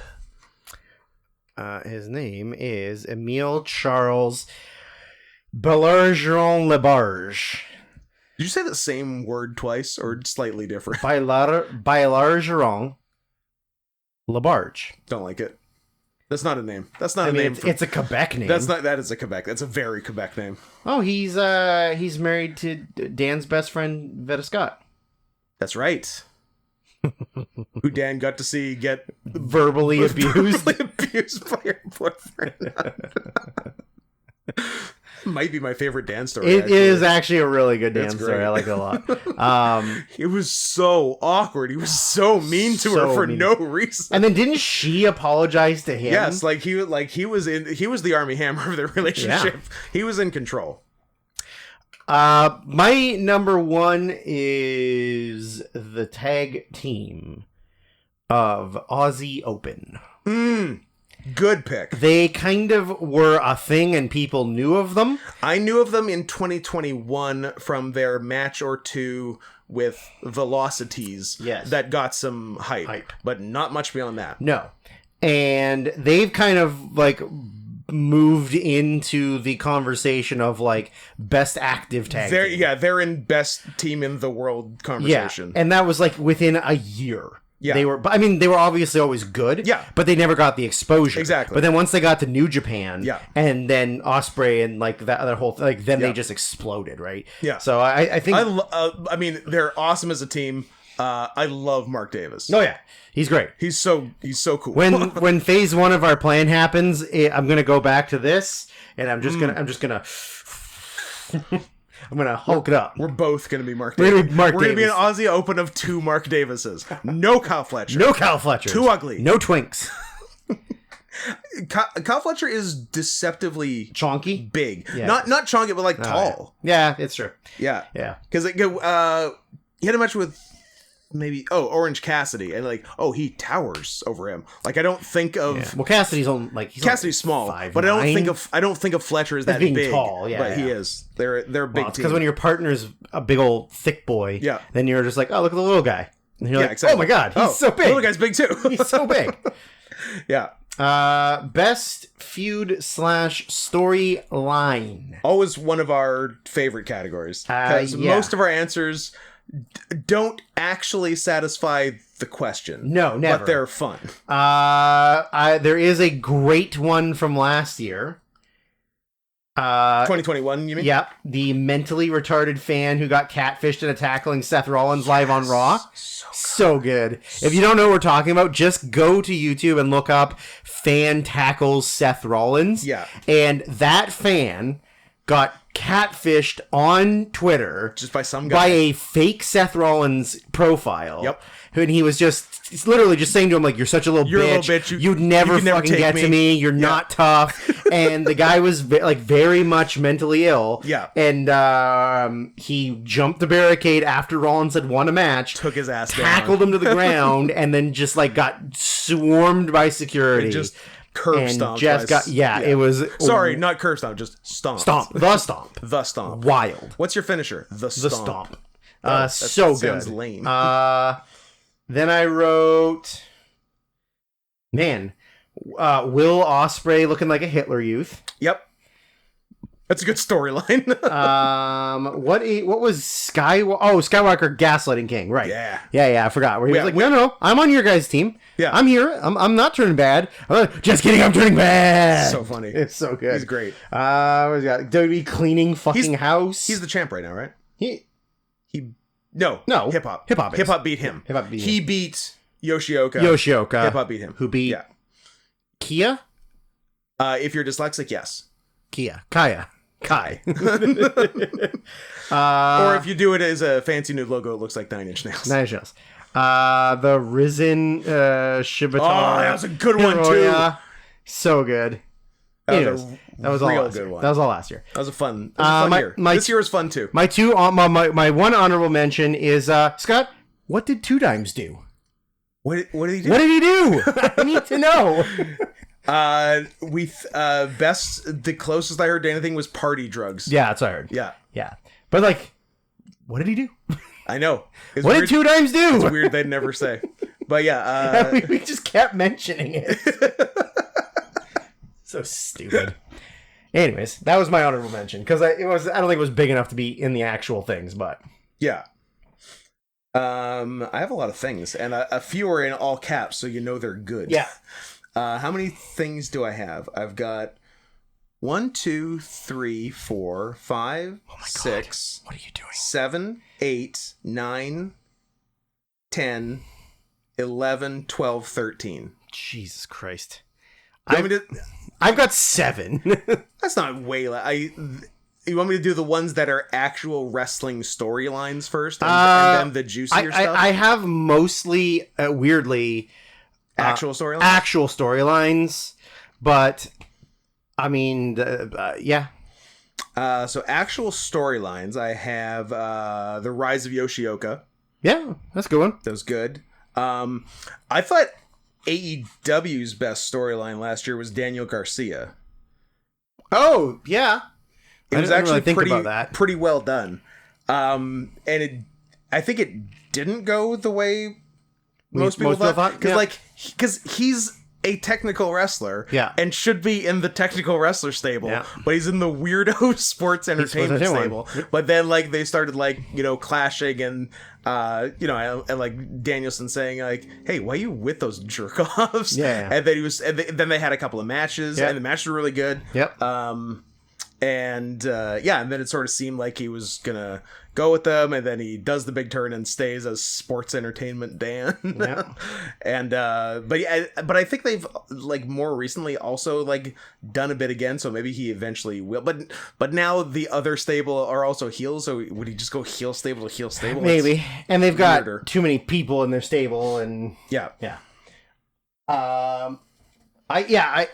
His name is Emile Charles Bellargeron Lebarge. Did you say the same word twice or slightly different? Bellargeron Lebarge. Don't like it. That's not a name. That's not a name. It's a Quebec name. That is a Quebec. That's a very Quebec name. Oh, he's married to Dan's best friend, Veda Scott. That's right. Who Dan got to see get verbally abused by her boyfriend. Might be my favorite Dan story. It is actually a really good Dan story. I like it a lot. It was so awkward. He was so mean to her for no reason. And then didn't she apologize to him? Yes, he was the Army Hammer of their relationship. Yeah. He was in control. My number 1 is the tag team of Aussie Open. Good pick. They kind of were a thing and people knew of them. I knew of them in 2021 from their match or 2 with Velocities. Yes. That got some hype, but not much beyond that. No. And they've kind of like moved into the conversation of like best active tag team. Yeah, they're in best team in the world conversation. Yeah, and that was like within a year. Yeah. They were obviously always good. Yeah. But they never got the exposure. Exactly. But then once they got to New Japan, yeah, and then Ospreay and like that whole thing, then they just exploded, right? Yeah. So I think they're awesome as a team. I love Mark Davis. Oh yeah, he's great. He's so cool. When phase 1 of our plan happens, I'm gonna go back to this, and I'm just gonna I'm gonna Hulk it up. We're both gonna be Mark Davis. We're gonna be an Aussie Open of 2 Mark Davises. No Kyle Fletcher. No Kyle Fletcher. Too ugly. No Twinks. Kyle Fletcher is deceptively chonky, big. Yeah. Not chonky, but like tall. Yeah, it's true. Yeah, yeah. Because he had a match with maybe Orange Cassidy, and like he towers over him. Like I don't think of Well, Cassidy's on like Cassidy's small, 5'9". but I don't think of Fletcher as that being big. tall, yeah, but yeah. he is. They're a big team. Because when your partner's a big old thick boy, Yeah. then you're just like, oh, look at the little guy. And you're like, exactly. oh my god, he's so big. The little guy's big too. He's so big. Yeah. Best feud / storyline. Always one of our favorite categories. Because most of our answers don't actually satisfy the question. No, never. But they're fun. There is a great one from last year. 2021, you mean? Yep. The mentally retarded fan who got catfished into tackling Seth Rollins live on Raw. So good. If you don't know what we're talking about, just go to YouTube and look up fan tackles Seth Rollins. Yeah. And that fan got catfished on Twitter Just by some guy. by a fake Seth Rollins profile. Yep. And he was he's literally just saying to him, like, you're such a little You're bitch. a little bitch. You'd never you can fucking never get to me. You're not tough. And the guy was very much mentally ill. Yeah. And he jumped the barricade after Rollins had won a match. Took his ass tackled him to the ground, and then just like got swarmed by security. And just curb stomped. It was... Sorry, not curb stomp, just stomp. Stomp. The stomp. The stomp. Wild. What's your finisher? The stomp. So good. Sounds lame. Then I wrote, Will Ospreay looking like a Hitler Youth. Yep. That's a good storyline. What was Skywalker Gaslighting King, right? Yeah. I forgot. Where he was like, no, I'm on your guys' team. Yeah. I'm here. I'm not turning bad. Just kidding, I'm turning bad. So funny. It's so good. He's great. What got? WWE cleaning fucking house. He's the champ right now, right? No. No. Hip hop. Hip hop beat him. He beat Yoshioka. Hip hop beat him. Who beat Kia? If you're dyslexic, yes. Kai. Or if you do it as a fancy new logo, it looks like 9 Inch Nails. 9 Inch Nails. The Risen Shibatar. Oh, that was a good one too. Yeah. So good. Anyways, that was all good one. That was all last year. That was a fun year. This year was fun too. My one honorable mention is Scott. What did Two Dimes do? What did he do? What did he do? I need to know. The closest I heard to anything was party drugs. Yeah, that's what I heard. Yeah. But like, what did he do? I know. What did Two Dimes do? It's weird they'd never say. But yeah, we just kept mentioning it. So stupid. Anyways, that was my honorable mention because I don't think it was big enough to be in the actual things, but yeah. I have a lot of things, and a few are in all caps, so you know they're good. Yeah. How many things do I have? I've got 1, 2, 3, 4, 5, 6. What are you doing? 7, 8, 9, 10, 11, 12, 13. Jesus Christ. I've got 7. That's not way you want me to do the ones that are actual wrestling storylines first, and then the juicier stuff? I have mostly, weirdly, actual storylines? Actual storylines, but, I mean, yeah. So actual storylines, I have The Rise of Yoshioka. Yeah, that's a good one. That was good. I thought AEW's best storyline last year was Daniel Garcia. Oh, yeah. It was actually really pretty well done. And I think it didn't go the way most people thought. Because he's a technical wrestler, and should be in the technical wrestler stable, but he's in the weirdo sports entertainment stable. But then they started clashing, and and like Danielson saying hey, why are you with those jerk offs? And then then they had a couple of matches, and the matches were really good. And then it sort of seemed like he was gonna go with them, and then he does the big turn and stays as sports entertainment Dan. And but I think they've more recently also done a bit again, so maybe he eventually will. But now the other stable are also heels, so would he just go heel stable to heel stable? Maybe. And they've got too many people in their stable, and yeah. I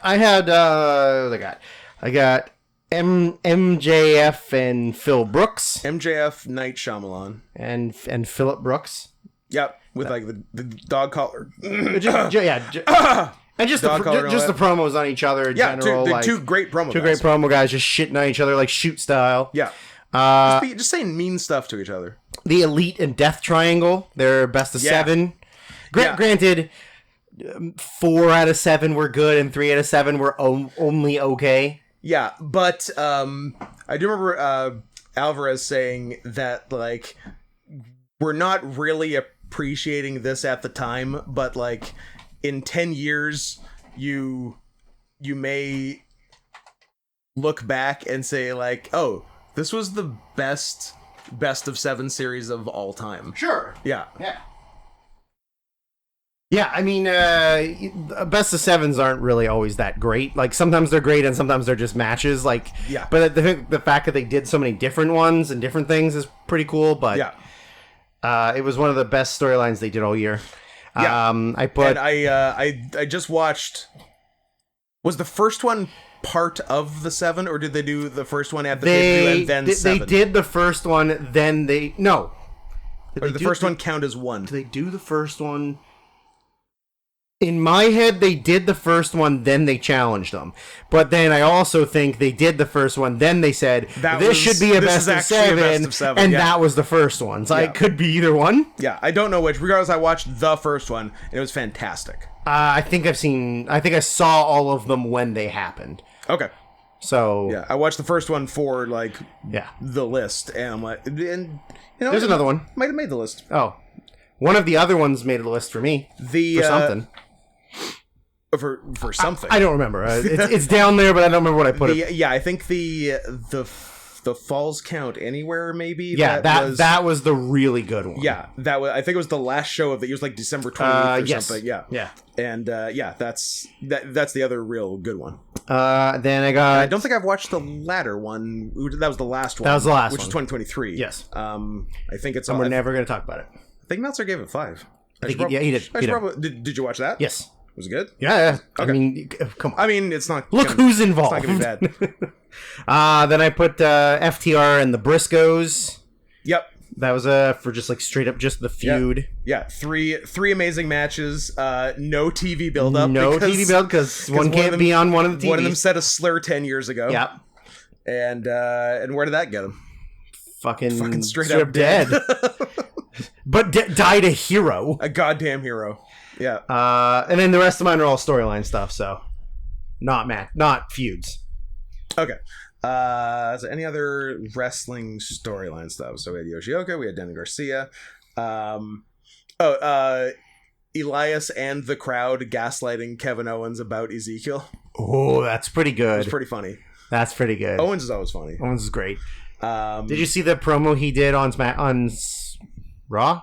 had what I got MJF and Phil Brooks. MJF, Night Shyamalan. And Philip Brooks. Yep, with like the dog collar. And just Dog collar and all the promos on each other in general. Two great promo Two guys. great promo guys just shitting on each other like shoot style. Yeah. Just saying mean stuff to each other. The Elite and Death Triangle, their best of 7. Granted, 4 out of 7 were good and 3 out of 7 were only okay. Yeah, but I do remember Alvarez saying that, like, we're not really appreciating this at the time, but, like, in 10 years, you may look back and say, like, oh, this was the best of 7 series of all time. Sure. Yeah. Yeah, I mean, best of 7s aren't really always that great. Like, sometimes they're great and sometimes they're just matches. Like, yeah. But the fact that they did so many different ones and different things is pretty cool. But yeah, it was one of the best storylines they did all year. Yeah. I just watched. Was the first one part of the 7, or did they do the first one at the pay-per-view and then 7? They did the first one, then they no. Or did the first one count as one? Did they do the first one? In my head, they did the first one, then they challenged them. But then I also think they did the first one, then they said, this should be a best of 7, and that was the first one. So it could be either one. Yeah, I don't know which. Regardless, I watched the first one, and it was fantastic. I think I saw all of them when they happened. Okay. So... Yeah, I watched the first one for, like, the list, and I'm like... And, you know, there's another one. Might have made the list. Oh. One of the other ones made the list for me. For something. For something. I don't remember. It's down there, but I don't remember what I put it. Yeah, I think the Falls Count Anywhere, maybe. Yeah, that was the really good one. Yeah, that was. I think it was the last show of the year. It was like December 28th or something. Yeah, and that's the other real good one. Then I got. I don't think I've watched the latter one. That was the last one. That was the last one, which one. is 2023. Yes. I think it's. And we're never going to talk about it. I think Meltzer gave it 5. He did. Did you watch that? Yes. Was it good? Yeah. Okay. I mean, come on. I mean, it's not... Look who's involved. It's not going to be bad. Then I put FTR and the Briscoes. Yep. That was for just like straight up just the feud. Yeah. Three amazing matches. No TV build-up. No TV build because one can't be on one of the TVs. One of them said a slur 10 years ago. Yep. And where did that get him? Fucking straight up dead. But died a hero. A goddamn hero. Yeah. And then the rest of mine are all storyline stuff, so not feuds. Okay. So any other wrestling storyline stuff? So we had Yoshioka, we had Danny Garcia. Elias and the crowd gaslighting Kevin Owens about Ezekiel. Oh, that's pretty good. It's pretty funny. That's pretty good. Owens is always funny. Owens is great. Did you see the promo he did on Raw?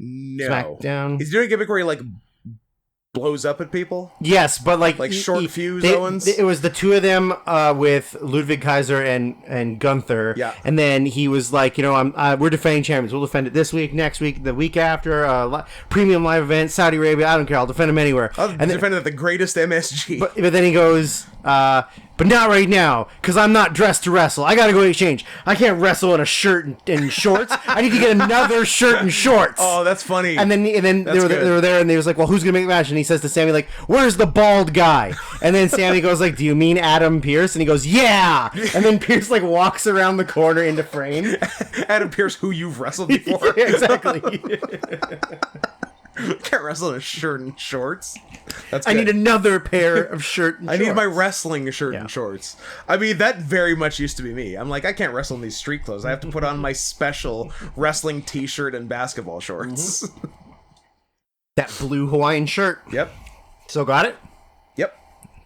No. SmackDown. He's doing a gimmick where he like blows up at people. Yes, but like short fuse Owens. It was the two of them with Ludwig Kaiser and Gunther. Yeah. And then he was like, we're defending champions. We'll defend it this week, next week, the week after. Premium live event, Saudi Arabia. I don't care. I'll defend them anywhere. I'll defend it at the greatest MSG. But then he goes, but not right now, because I'm not dressed to wrestle. I gotta go exchange. I can't wrestle in a shirt and shorts. I need to get another shirt and shorts. Oh, that's funny. And then they were there, and they was like, well, who's gonna make the match? And he says to Sammy, like, where's the bald guy? And then Sammy goes like, do you mean Adam Pearce? And he goes, yeah. And then Pearce like walks around the corner into frame. Adam Pearce, who you've wrestled before. Yeah, exactly. Can't wrestle in a shirt and shorts. That's good. I need another pair of shirt and shorts. I need my wrestling shirt and shorts. I mean, that very much used to be me. I'm like, I can't wrestle in these street clothes. I have to put on my special wrestling t-shirt and basketball shorts. Mm-hmm. That blue Hawaiian shirt. Yep. Still got it? Yep.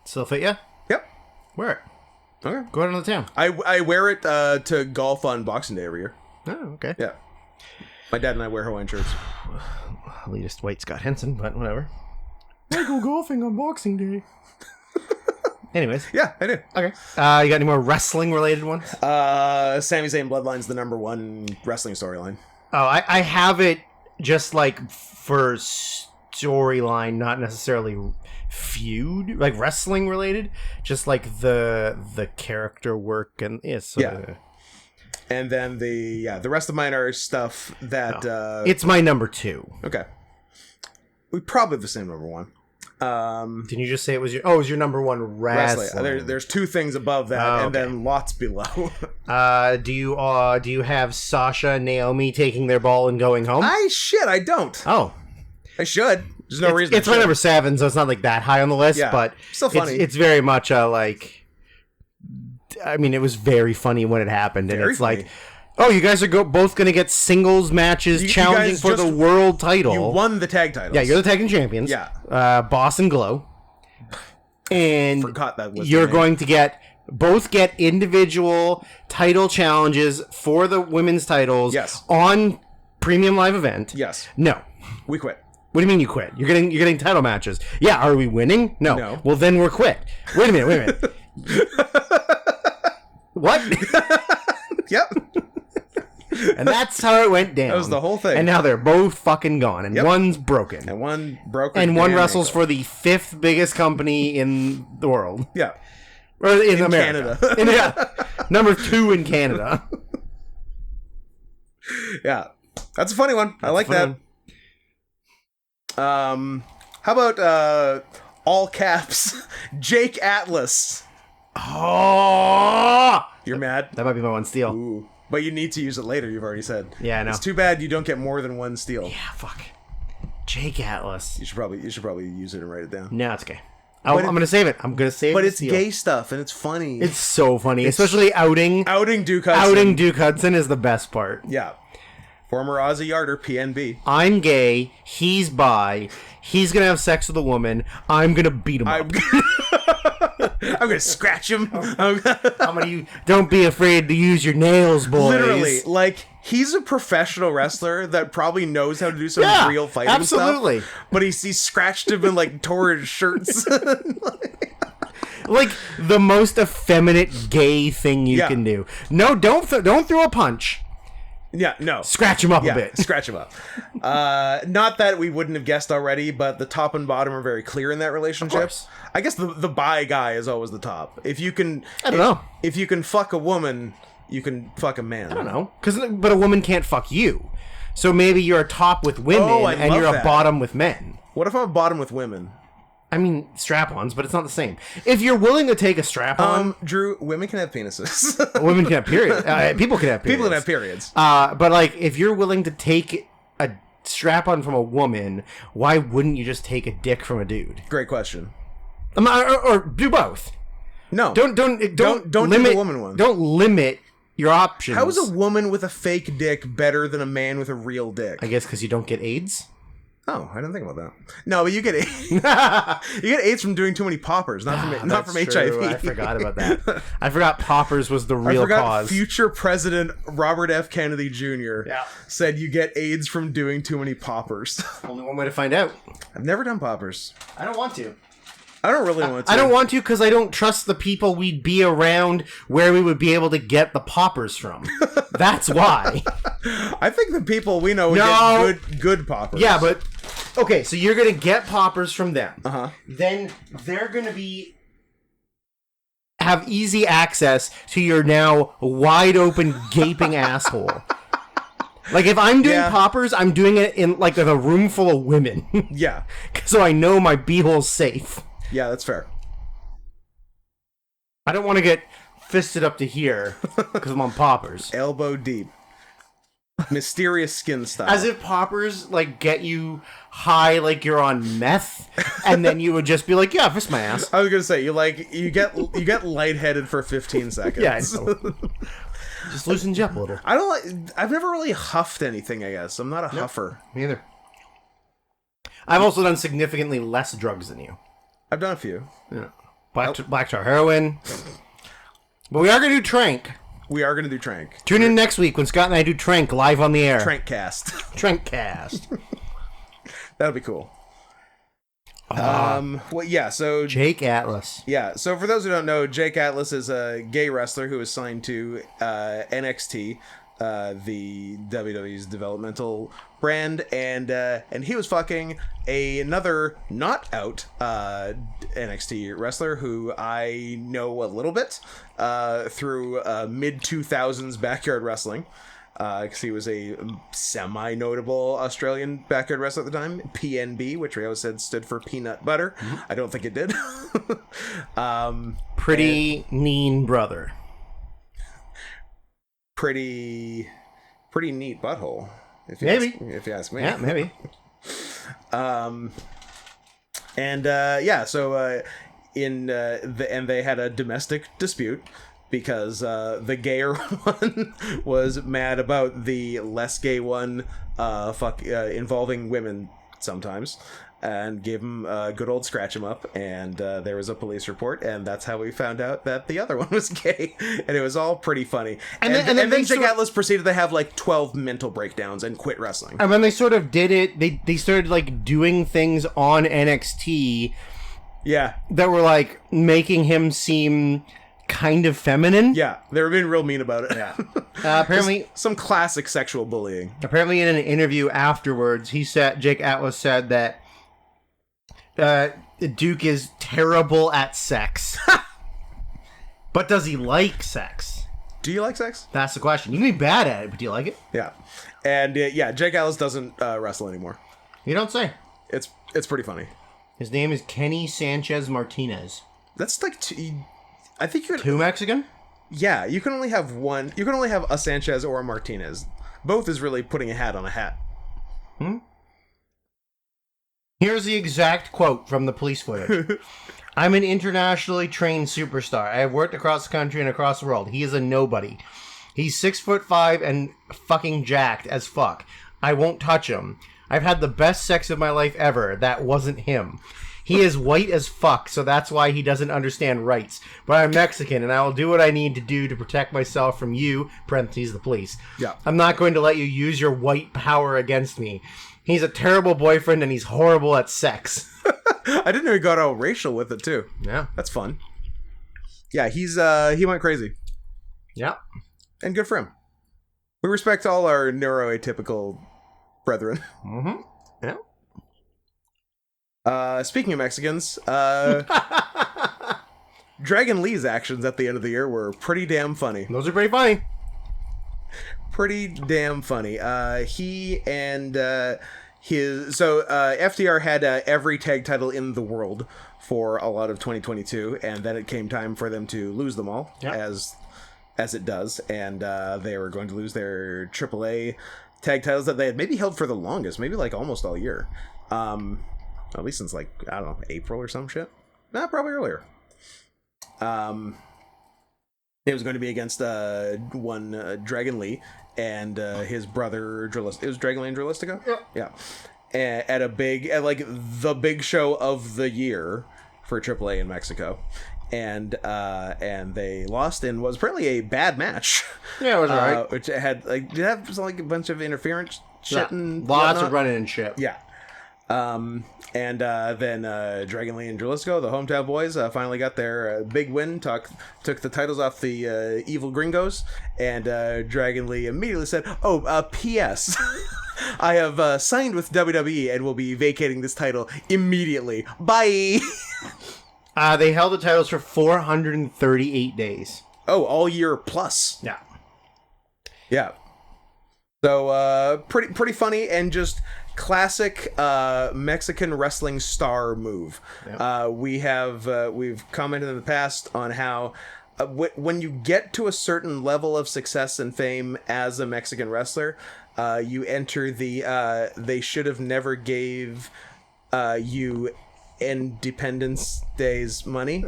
Still fit ya? Yep. Wear it. Okay. Go out on the town. I wear it to golf on Boxing Day every year. Oh, okay. Yeah. My dad and I wear Hawaiian shirts. Elitist white Scott Henson, but whatever. I go golfing on Boxing Day. Anyways. Yeah, I do. Okay. You got any more wrestling related ones? Sami Zayn Bloodline's the #1 wrestling storyline. Oh, I have it just like for storyline, not necessarily feud, like wrestling related, just like the character work and And then the rest of mine are stuff that... It's my number 2. Okay. We probably have the same number 1. Didn't you just say it was your... Oh, it was your number 1 wrestling. There's 2 things above that, and then lots below. Do you have Sasha and Naomi taking their ball and going home? I don't. Oh. I should. There's no reason. It's my number 7, so it's not like that high on the list, but still funny. It's very much like... I mean, it was very funny when it happened, and it's funny. Like... Oh, you guys are both going to get singles matches challenging for the world title. You won the tag titles. Yeah, you're the tag team champions. Yeah. Boss and Glow. And forgot that was you're going to get individual title challenges for the women's titles on Premium Live Event. Yes. No. We quit. What do you mean you quit? You're getting title matches. Yeah, are we winning? No. Well, then we're quit. Wait a minute. What? Yep. And that's how it went down. That was the whole thing. And now they're both fucking gone. And one's broken. And one broken. And one wrestles for the 5th biggest company in the world. Yeah. Or in America. Canada. Number 2 in Canada. Yeah. That's a funny one. I like that. How about all caps Jake Atlas? Oh! You're mad? That might be my 1 steal. Ooh. But you need to use it later, you've already said. Yeah, I know. It's too bad you don't get more than 1 steal. Yeah, fuck. Jake Atlas. You should probably use it and write it down. No, it's okay. I'm going to save it. I'm going to save it. But it's gay stuff, and it's funny. It's so funny. Especially outing Duke Hudson. Outing Duke Hudson is the best part. Yeah. Former Aussie Yarder, PNB. I'm gay. He's bi. He's going to have sex with a woman. I'm going to beat him up. I'm gonna scratch him. Don't be afraid to use your nails, boys. Literally, like, he's a professional wrestler that probably knows how to do some real fighting stuff. But he scratched him and like tore his shirts. Like the most effeminate gay thing you can do. No, don't throw a punch. Yeah, no. Scratch him up a bit. Scratch him up. Not that we wouldn't have guessed already, but the top and bottom are very clear in that relationship. Of course. I guess the bi guy is always the top. If you can, I don't know. If you can fuck a woman, you can fuck a man. I don't know, but a woman can't fuck you. So maybe you're a top with women and you're a bottom with men. What if I'm a bottom with women? I mean, strap-ons, but it's not the same. If you're willing to take a strap-on... Drew, women can have penises. Women can have periods. People can have periods. People can have periods. But, like, if you're willing to take a strap-on from a woman, why wouldn't you just take a dick from a dude? Great question. Or do both. No. Don't limit a woman one. Don't limit your options. How is a woman with a fake dick better than a man with a real dick? I guess because you don't get AIDS. Oh, I didn't think about that. No, but you get AIDS. You get AIDS from doing too many poppers, not from HIV. I forgot about that. I forgot poppers was the real cause. Future President Robert F. Kennedy Jr. Said you get AIDS from doing too many poppers. Only one way to find out. I've never done poppers. I don't want to. I don't really want to. I don't want to because I don't trust the people we'd be around where we would be able to get the poppers from. That's why. I think the people we know would get good poppers. Yeah, but... Okay, so you're going to get poppers from them. Uh-huh. Then they're going to have easy access to your now wide open gaping asshole. Like, if I'm doing poppers, I'm doing it in, like, in a room full of women. Yeah. So I know my beehole's safe. Yeah, that's fair. I don't want to get fisted up to here because I'm on poppers. Elbow deep. Mysterious skin style. As if poppers, like, get you high like you're on meth, and then you would just be like, yeah, fist my ass. I was gonna say, you get lightheaded for 15 seconds. Yeah, I know. Just loosens you up a little. I've never really huffed anything, I guess. I'm not a huffer. Me either. I've also done significantly less drugs than you. I've done a few. Yeah. Black tar heroin. But we are going to do Trank. We are going to do Trank. Tune in next week when Scott and I do Trank live on the air. Trankcast. Trankcast. That'll be cool. So Jake Atlas. Yeah, so for those who don't know, Jake Atlas is a gay wrestler who is signed to NXT. the WWE's developmental brand, and he was fucking another not out NXT wrestler who I know a little bit through mid 2000s backyard wrestling. Because he was a semi-notable Australian backyard wrestler at the time, PNB, which we always said stood for peanut butter. Mm-hmm. I don't think it did. Pretty mean brother. Pretty neat butthole. If you ask me. Yeah, maybe. And they had a domestic dispute because the gayer one was mad about the less gay one involving women sometimes, and gave him a good old scratch him up, and there was a police report, and that's how we found out that the other one was gay, and it was all pretty funny. And then Jake Atlas proceeded to have like 12 mental breakdowns and quit wrestling. And when they sort of did it, they started like doing things on NXT that were like making him seem kind of feminine. Yeah, they were being real mean about it. Yeah. Apparently some classic sexual bullying. Apparently in an interview afterwards, Jake Atlas said that Duke is terrible at sex. But does he like sex? Do you like sex? That's the question. You can be bad at it, but do you like it? Yeah. And Jake Atlas doesn't wrestle anymore. You don't say. It's pretty funny. His name is Kenny Sanchez Martinez. That's like I think you two Mexican? Yeah, you can only have one. You can only have a Sanchez or a Martinez. Both is really putting a hat on a hat. Here's the exact quote from the police footage. I'm an internationally trained superstar. I have worked across the country and across the world. He is a nobody. He's 6'5" and fucking jacked as fuck. I won't touch him. I've had the best sex of my life ever. That wasn't him. He is white as fuck, so that's why he doesn't understand rights. But I'm Mexican, and I will do what I need to do to protect myself from you, parentheses, the police. Yeah. I'm not going to let you use your white power against me. He's a terrible boyfriend, and he's horrible at sex. I didn't know he got all racial with it, too. Yeah. That's fun. Yeah, he went crazy. Yeah. And good for him. We respect all our neuroatypical brethren. Mm-hmm. Yeah. Speaking of Mexicans, Dragon Lee's actions at the end of the year were pretty damn funny. Those are pretty funny. Pretty damn funny. He and FTR had every tag title in the world for a lot of 2022, and then it came time for them to lose them all, as it does, and they were going to lose their AAA tag titles that they had maybe held for the longest, maybe like almost all year. At least since, like, I don't know, April or some shit. Nah, probably earlier. It was going to be against Dragon Lee and his brother Drillist. It was Dragon Lee and Drillistico? Yeah. At the big show of the year for AAA in Mexico. And they lost and was apparently a bad match. Yeah, it was alright. Which had, like, did it have like a bunch of interference shit and lots of running and shit. Yeah. Then Dragon Lee and Jalisco, the hometown boys, finally got their big win. Took the titles off the evil gringos, and Dragon Lee immediately said, P.S. I have signed with WWE and will be vacating this title immediately. Bye! They held the titles for 438 days. Oh, all year plus. Yeah. Yeah. So, pretty funny and just classic Mexican wrestling star move. Yep. We've commented in the past on how when you get to a certain level of success and fame as a Mexican wrestler, you enter the they should have never gave you Independence Day's money,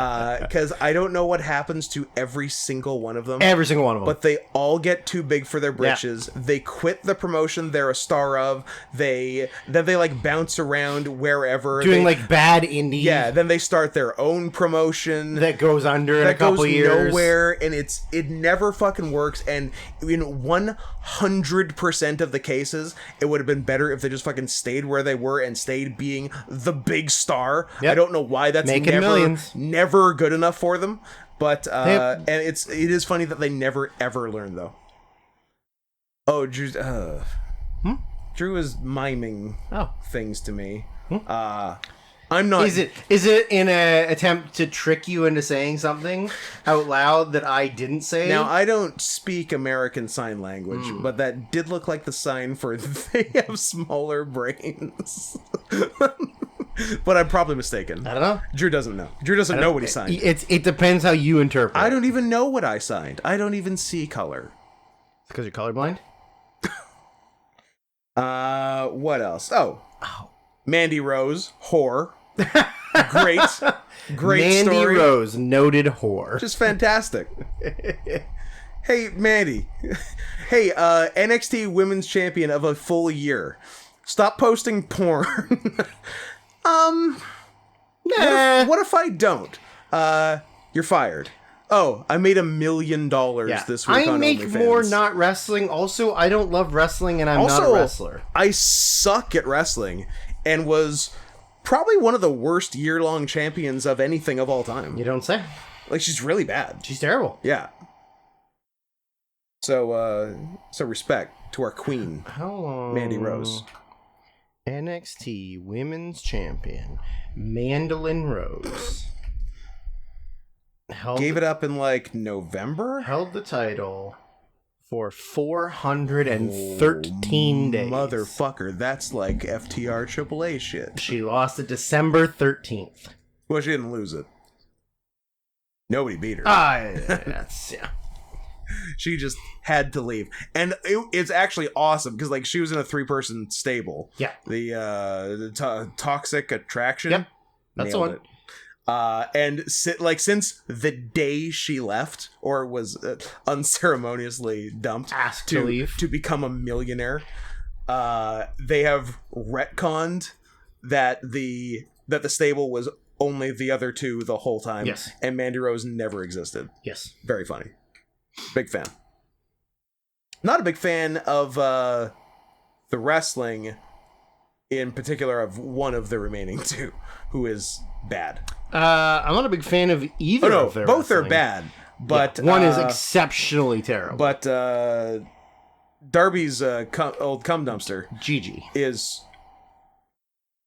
because I don't know what happens to every single one of them. Every single one of them. But they all get too big for their britches. Yeah. They quit the promotion they're a star of. Then they like bounce around wherever, doing like bad indie. Yeah. Then they start their own promotion that goes under in a couple years. Nowhere, and it never fucking works. And in 100% of the cases, it would have been better if they just fucking stayed where they were and stayed being the big star. Yep. I don't know why that's never good enough for them, But and it is funny that they never ever learn though. Oh, Drew is miming things to me. I'm not. Is it in an attempt to trick you into saying something out loud that I didn't say? Now, I don't speak American Sign Language, but that did look like the sign for they have smaller brains. But I'm probably mistaken. I don't know. Drew doesn't know. Drew doesn't know what he signed. It depends how you interpret. I don't even know what I signed. I don't even see color. Because you're colorblind? What else? Oh. Mandy Rose, whore. Great Mandy story. Rose, noted whore. Just fantastic. Hey, Mandy. Hey, NXT Women's Champion of a full year. Stop posting porn. Nah. What if I don't? You're fired. Oh, I made $1 million this week on I make OnlyFans. more not wrestling. Also, I don't love wrestling, and I'm not a wrestler. I suck at wrestling and was probably one of the worst year-long champions of anything of all time. You don't say. Like, she's really bad. She's terrible. Yeah. So respect to our queen, Mandy Rose. NXT Women's Champion, Mandolin Rose. Gave it up in, like, November? Held the title for 413 days. Motherfucker, that's like FTR AAA shit. She lost it December 13th. Well, she didn't lose it. Nobody beat her. That's, yeah. She just had to leave. And it's actually awesome, because, like, she was in a 3-person stable. Yeah. The Toxic Attraction. Yep. That's the one. And since the day she left, or was unceremoniously dumped, asked to leave to become a millionaire, they have retconned that the stable was only the other two the whole time. Yes. And Mandy Rose never existed. Yes. Very funny. Big fan. Not a big fan of the wrestling, in particular of one of the remaining two, who is bad. I'm not a big fan of either of their both wrestling. are bad, but one is exceptionally terrible. But Darby's old cum dumpster, Gigi, is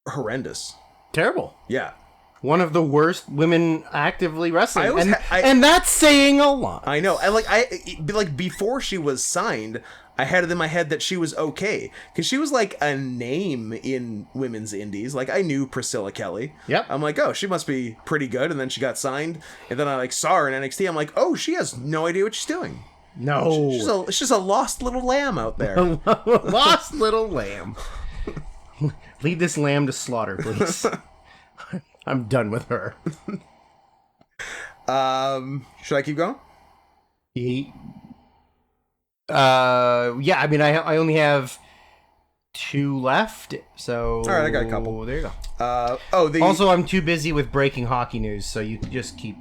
horrendous. Terrible. Yeah. One of the worst women actively wrestling, and that's saying a lot. I know. Like before she was signed, I had it in my head that she was okay, because she was like a name in women's indies. Like, I knew Priscilla Kelly. Yep. I'm like, oh, she must be pretty good. And then she got signed, and then I like saw her in NXT. I'm like, oh, she has no idea what she's doing. No, she's just a lost little lamb out there. Lost little lamb. Lead this lamb to slaughter, please. I'm done with her. Should I keep going? Yeah, I mean, I only have 2 left, so... All right, I got a couple. There you go. Also, I'm too busy with breaking hockey news, so you can just keep...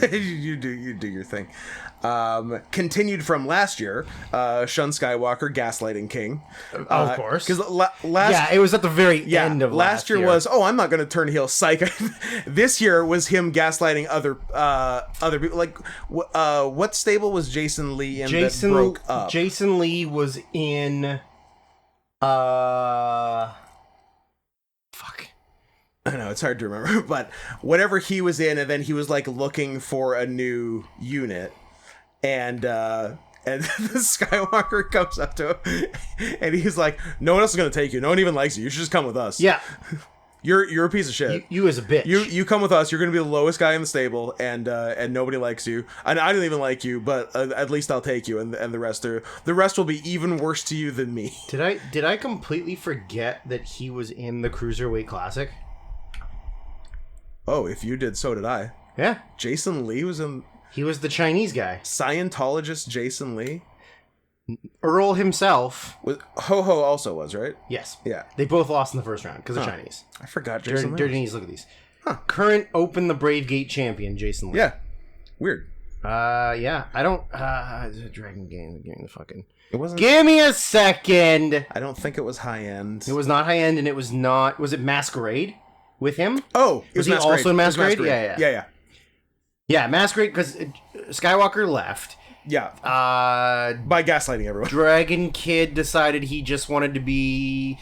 you do your thing. Continued from last year, Shun Skywalker, Gaslighting King. Of course. Because it was at the very end of last year. Was, I'm not going to turn heel, psych. This year was him gaslighting other people. Like, what stable was Jason Lee in that broke up? Jason Lee was in... Fuck. I know, it's hard to remember, but whatever he was in, and then he was, like, looking for a new unit. And the Skywalker comes up to him, and he's like, no one else is going to take you. No one even likes you. You should just come with us. Yeah. You're a piece of shit. You as a bitch. You come with us. You're going to be the lowest guy in the stable, and nobody likes you. And I didn't even like you, but at least I'll take you, and the rest will be even worse to you than me. Did I completely forget that he was in the Cruiserweight Classic? Oh, if you did, so did I. Yeah. Jason Lee was in... He was the Chinese guy. Scientologist Jason Lee? Earl himself. Ho-Ho also was, right? Yes. Yeah. They both lost in the first round because of Chinese. I forgot Jason Lee. Dirty Knees, look at these. Huh. Current Open the Brave Gate champion, Jason Lee. Yeah. Weird. Yeah. I don't... Dragon Game. Give me the fucking... It wasn't... Give me a second! I don't think it was high-end. It was not high-end, and it was not... Was it Masquerade with him? Oh! Was he also in Masquerade? Yeah. Yeah. Yeah, masquerade because Skywalker left. Yeah. By gaslighting everyone. Dragon Kid decided he just wanted to be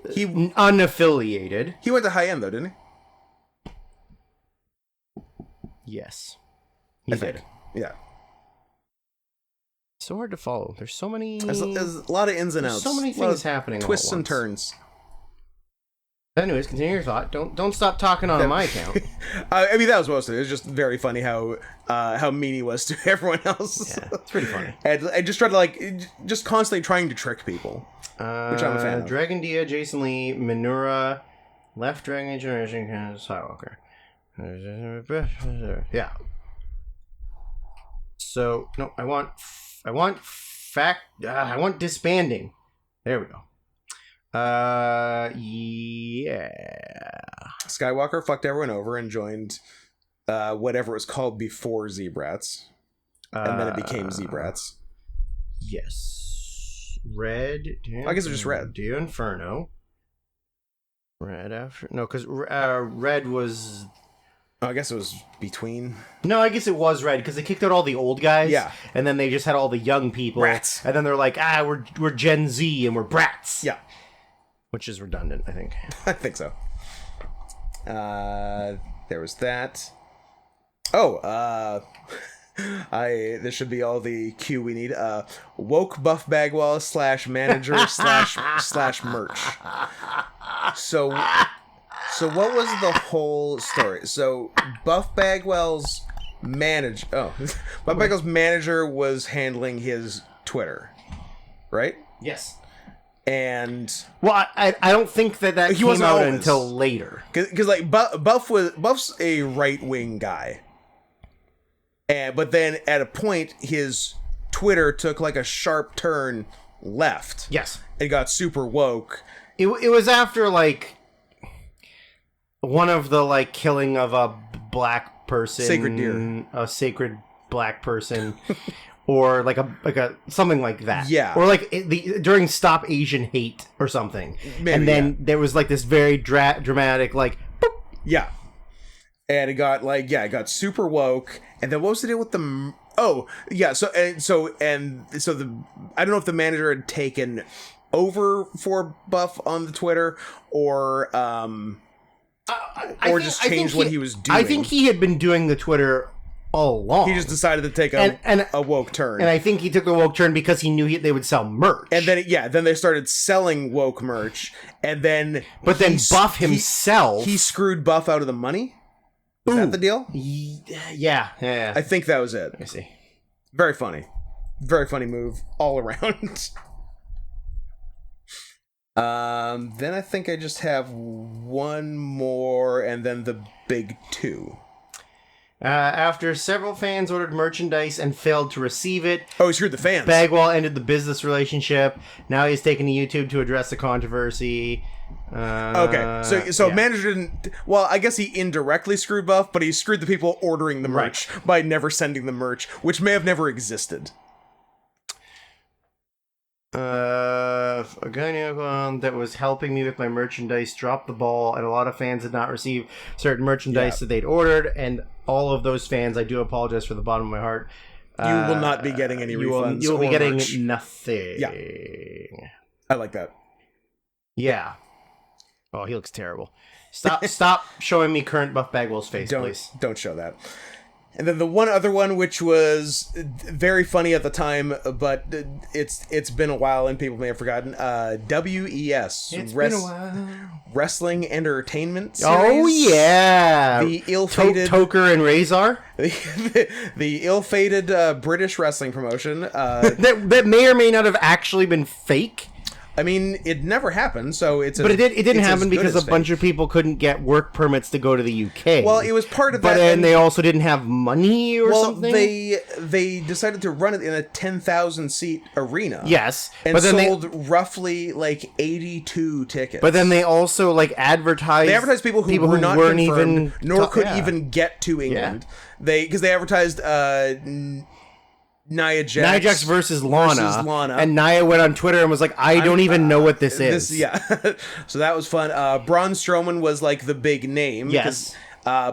unaffiliated. He went to high end though, didn't he? Yes. He did. Yeah. So hard to follow. There's so many. There's a lot of ins and outs. So many things happening. Twists and turns. Anyways, continue your thought. Don't stop talking on my account. I mean, that was most of it. It was just very funny how mean he was to everyone else. Yeah, it's pretty funny. And just tried to just constantly trying to trick people, which I'm a fan of. Dragon Dia, Jason Lee, Minura, Left Dragon Generation, Skywalker. Yeah. So no, I want disbanding. There we go. Yeah. Skywalker fucked everyone over and joined whatever it was called before Z-Brats. And then it became Z-Brats. Yes. Red. I guess it was just Red. Dio Inferno. Red after... No, because Red was... Oh, I guess it was between... No, I guess it was Red, because they kicked out all the old guys. Yeah. And then they just had all the young people. Brats. And then they're like, we're Gen Z and we're brats. Yeah. Which is redundant, I think. I think so. There was that. Oh, this should be all the cue we need. Woke Buff Bagwell / manager / merch. So what was the whole story? So Buff Bagwell's Bagwell's manager was handling his Twitter, right? Yes. And I don't think that came out until later. Because Buff's a right-wing guy. But then at a point his Twitter took like a sharp turn left. Yes. It got super woke. It was after like one of the killing of a black person, sacred deer, a sacred black person. Or like a something like that. Yeah. Or during Stop Asian Hate or something. Maybe, and then there was this very dramatic boop. Yeah. And it got it got super woke. And then what was the deal with the I don't know if the manager had taken over for Buff on the Twitter or just changed what he was doing. I think he had been doing the Twitter all along. He just decided to take a woke turn. And I think he took the woke turn because he knew they would sell merch. And then they started selling woke merch. And then... But then Buff himself... He screwed Buff out of the money? Is that the deal? Yeah. I think that was it. I see. Very funny. Very funny move all around. Then I think I just have one more and then the big two. After several fans ordered merchandise and failed to receive it... Oh, he screwed the fans. Bagwell ended the business relationship. Now he's taken to YouTube to address the controversy. Okay, so manager didn't... Well, I guess he indirectly screwed Buff, but he screwed the people ordering the merch by never sending the merch, which may have never existed. A guy that was helping me with my merchandise dropped the ball, and a lot of fans did not receive certain merchandise that they'd ordered, and all of those fans, I do apologize from the bottom of my heart. You will not be getting any refunds. You will be getting merch. nothing. Yeah. I like that. Yeah. Oh, he looks terrible. Stop showing me current Buff Bagwell's face, please. Don't show that. And then the one other one, which was very funny at the time, but it's been a while and people may have forgotten. WES. It's been a while. Wrestling Entertainment Series. Oh, yeah. The ill-fated... Toker and Razor. The ill-fated British wrestling promotion. That may or may not have actually been fake. I mean, it never happened, so it's... But it didn't happen because a bunch of people couldn't get work permits to go to the UK. Well, it was part of that... But then they also didn't have money or something? Well, they decided to run it in a 10,000-seat arena. Yes. And but then sold roughly, 82 tickets. But then they also, advertised... They advertised people who were not weren't confirmed, nor could even get to England. Yeah. Because they advertised... Nia Jax versus Lana. And Nia went on Twitter and was like, I don't even know what this is. So that was fun. Braun Strowman was the big name. Yes.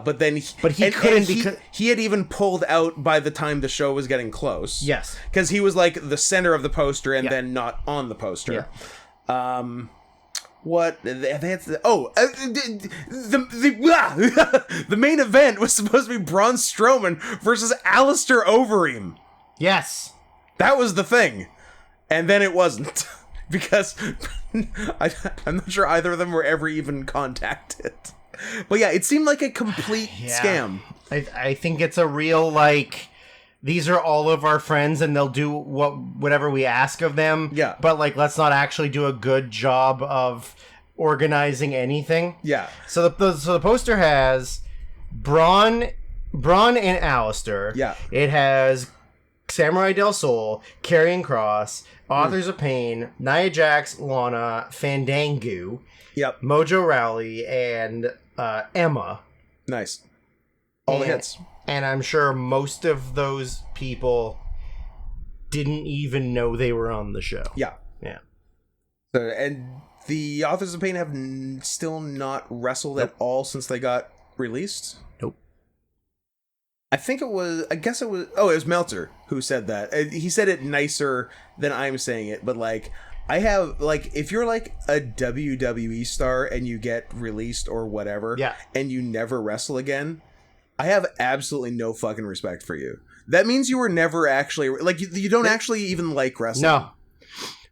But then he couldn't because he had even pulled out by the time the show was getting close. Yes. Because he was like the center of the poster and then not on the poster. Yeah. What they had to, the main event was supposed to be Braun Strowman versus Alistair Overeem. Yes. That was the thing. And then it wasn't. Because I'm not sure either of them were ever even contacted. But yeah, it seemed like a complete scam. I think it's a real, like, these are all of our friends and they'll do whatever we ask of them. Yeah. But, like, let's not actually do a good job of organizing anything. Yeah. So the poster has Braun and Alistair. Yeah. It has Samurai Del Sol, Karrion Kross, Authors of Pain, Nia Jax, Lana, Fandango, Yep. Mojo Rawley, and Emma. Nice. All the hits. And I'm sure most of those people didn't even know they were on the show. Yeah. Yeah. So, and the Authors of Pain have still not wrestled at all since they got released? Nope. I guess it was Meltzer who said that. He said it nicer than I'm saying it, but like, I have, like, if you're like a WWE star and you get released or whatever, and you never wrestle again, I have absolutely no fucking respect for you. That means you were never actually, like, you don't actually even like wrestling.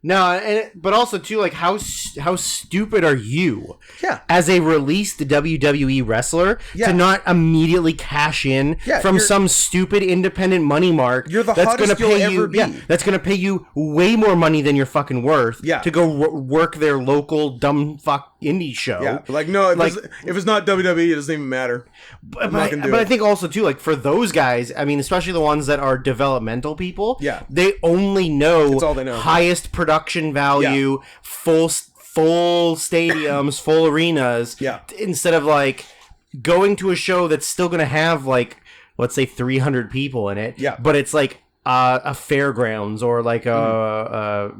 No, but also too, like, how stupid are you? Yeah. As a released WWE wrestler to not immediately cash in from some stupid independent money mark. You're the hottest you'll ever be. That's gonna pay you way more money than you're fucking worth. To go work their local dumb fuck indie show. Yeah. Like, no, if it's not WWE, it doesn't even matter. But I think also too, like, for those guys, I mean, especially the ones that are developmental people, they only know, that's all they know. Highest production value, full stadiums, full arenas, instead of like going to a show that's still gonna have, like, let's say 300 people in it, but it's like a fairgrounds or like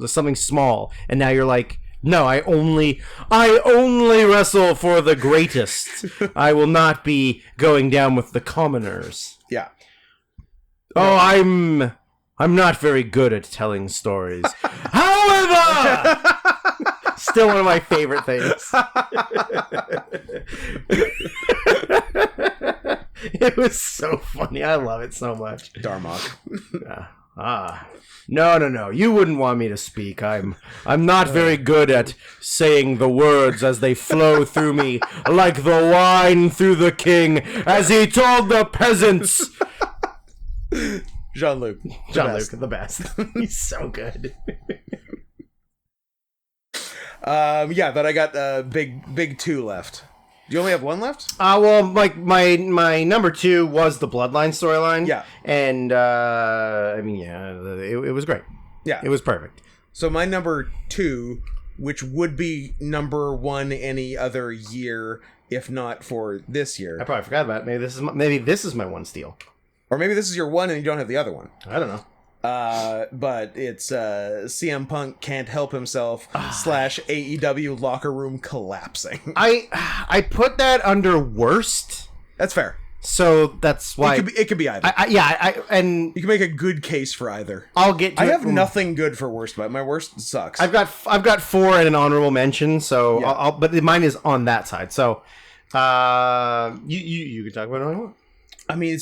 something small, and now you're like, no, I only wrestle for the greatest. I will not be going down with the commoners. Yeah. Oh, I'm not very good at telling stories. However, still one of my favorite things. It was so funny. I love it so much. Darmok. No. You wouldn't want me to speak. I'm not very good at saying the words as they flow through me, like the wine through the king, as he told the peasants. Jean-Luc, the best. He's so good. But I got big two left. Do you only have one left? Well, like, my number two was the Bloodline storyline. Yeah. And, I mean, it was great. Yeah. It was perfect. So my number two, which would be number one any other year, if not for this year. I probably forgot about it. Maybe this is my one steal. Or maybe this is your one and you don't have the other one. I don't know. But it's CM Punk can't help himself / AEW locker room collapsing. I put that under worst. That's fair. So that's why it could be either. And you can make a good case for either. I'll get to I have nothing good for worst, but my worst sucks. I've got 4 and an honorable mention, so but mine is on that side. So you can talk about it all you want. I mean,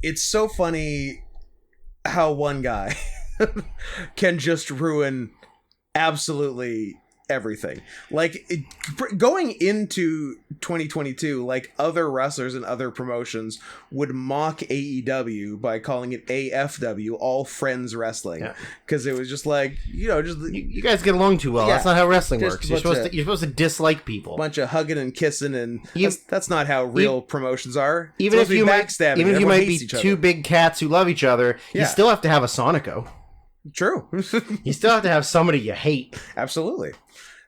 it's so funny how one guy can just ruin absolutely everything. Like, going into 2022, like, other wrestlers and other promotions would mock AEW by calling it AFW, All Friends Wrestling, because it was just like, you guys get along too well. That's not how wrestling works. You're supposed to dislike people. Bunch of hugging and kissing, and that's not how real promotions are. Even if you might be two big cats who love each other, you still have to have a Sonico. True. You still have to have somebody you hate. Absolutely.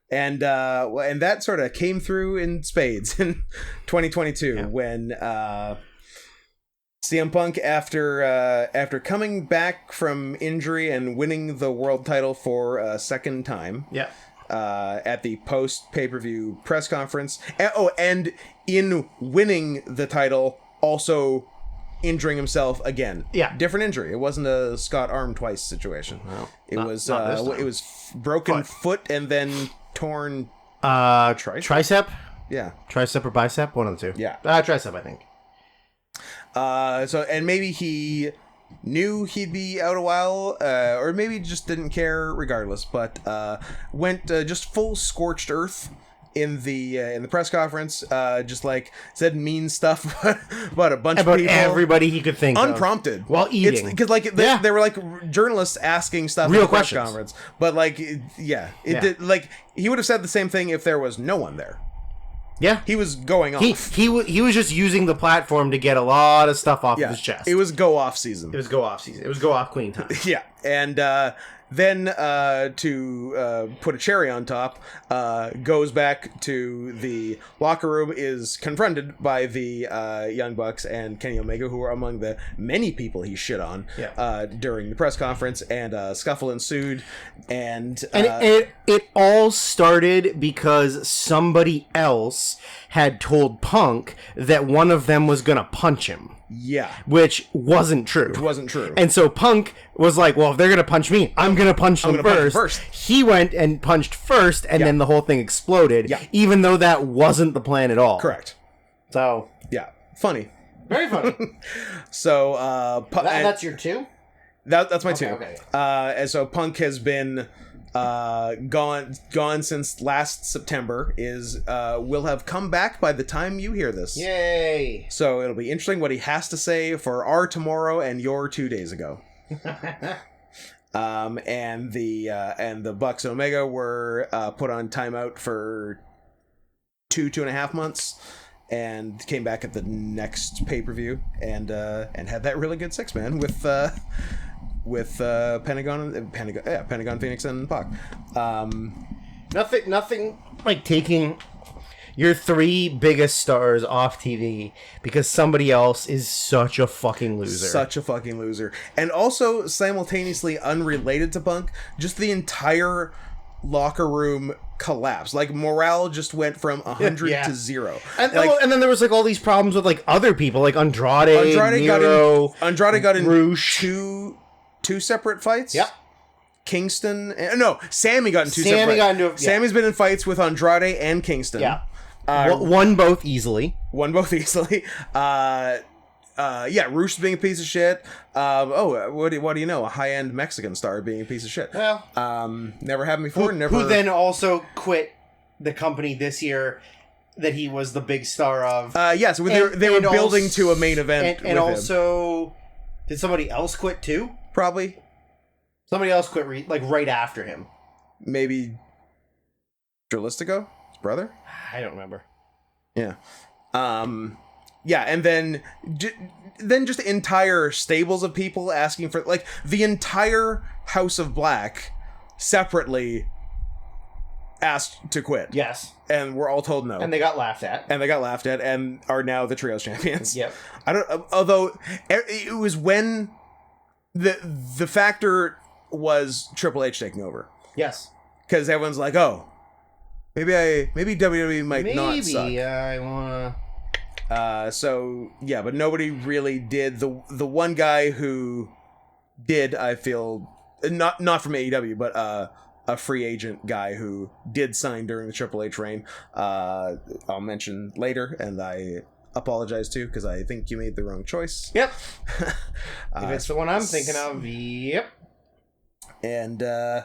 And that sort of came through in spades in 2022 when CM Punk, after coming back from injury and winning the world title for a second time, at the post pay-per-view press conference. And in winning the title, also injuring himself again. Yeah. Different injury. It wasn't a Scott Arm twice situation. Well, it was broken foot and then torn tricep? Yeah. Tricep or bicep? One of the two. Yeah. Tricep, I think. And maybe he knew he'd be out a while, or maybe just didn't care regardless, but went just full scorched earth in the press conference, just like said mean stuff about a bunch of people, everybody he could think unprompted of, while eating, because like they were like journalists asking stuff real in the press questions. conference, but like did, like he would have said the same thing if there was no one there. Yeah, he was going off. He was just using the platform to get a lot of stuff off of his chest. It was go off season. It was go off queen time. Yeah, and then to put a cherry on top, goes back to the locker room, is confronted by the Young Bucks and Kenny Omega, who are among the many people he shit on during the press conference, and scuffle ensued, and it all started because somebody else had told Punk that one of them was gonna punch him. Yeah. Which wasn't true. And so Punk was like, well, if they're going to punch me, I'm going to punch them first. He went and punched first, and then the whole thing exploded, even though that wasn't the plan at all. Correct. So... yeah. Funny. Very funny. So... that's your two? That's my two. Okay. And so Punk has been... gone since last September, will have come back by the time you hear this. Yay! So it'll be interesting what he has to say for our tomorrow and your 2 days ago. And the Bucks and Omega were put on timeout for 2.5 months, and came back at the next pay-per-view and had that really good 6-man with Pentagon, Phoenix, and Pac. Nothing like taking your three biggest stars off TV because somebody else is such a fucking loser. And also, simultaneously unrelated to Punk, just the entire locker room collapse. Like, morale just went from 100 to 0. And then there was like all these problems with like other people, like Andrade Miro, got in Roosh. Two separate fights. Yep. Kingston. No, Sammy got in two separate fights. Sammy's been in fights with Andrade and Kingston. Yeah. Won both easily. Roosh being a piece of shit. What do you know? A high-end Mexican star being a piece of shit. Well, never happened before. Who then also quit the company this year that he was the big star of. So they were building to a main event. And also, did somebody else quit too? Probably. Somebody else quit right after him. Maybe Dralistico, his brother? I don't remember. Yeah. And then just entire stables of people asking for, like, the entire House of Black separately asked to quit. Yes. And we're all told no. And they got laughed at. And are now the Trios champions. Yep. Although it was when the factor was Triple H taking over. Yes. Because everyone's like, oh, maybe WWE might not suck. Maybe I wanna. But nobody really did. The one guy who did, I feel, not from AEW, but a free agent guy who did sign during the Triple H reign, I'll mention later, and I apologize too, because I think you made the wrong choice. Yep. If it's the one I'm thinking of, yep. And so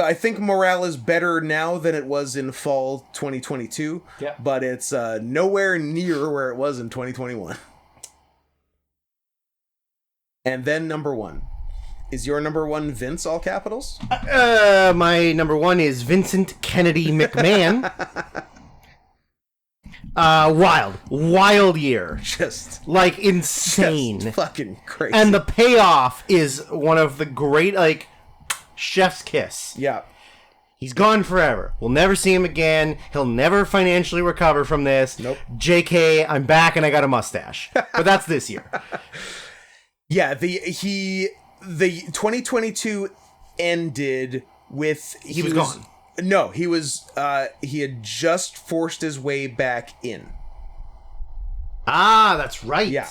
I think morale is better now than it was in fall 2022. Yep. But it's nowhere near where it was in 2021. And then number one. Is your number one Vince, all capitals? My number one is Vincent Kennedy McMahon. Wild year. Just like insane. Just fucking crazy. And the payoff is one of the great, like, chef's kiss. Yeah. He's gone forever. We'll never see him again. He'll never financially recover from this. Nope. JK, I'm back and I got a mustache. But that's this year. Yeah, the 2022 ended with he was gone. No, he was. He had just forced his way back in. Ah, that's right. Yeah.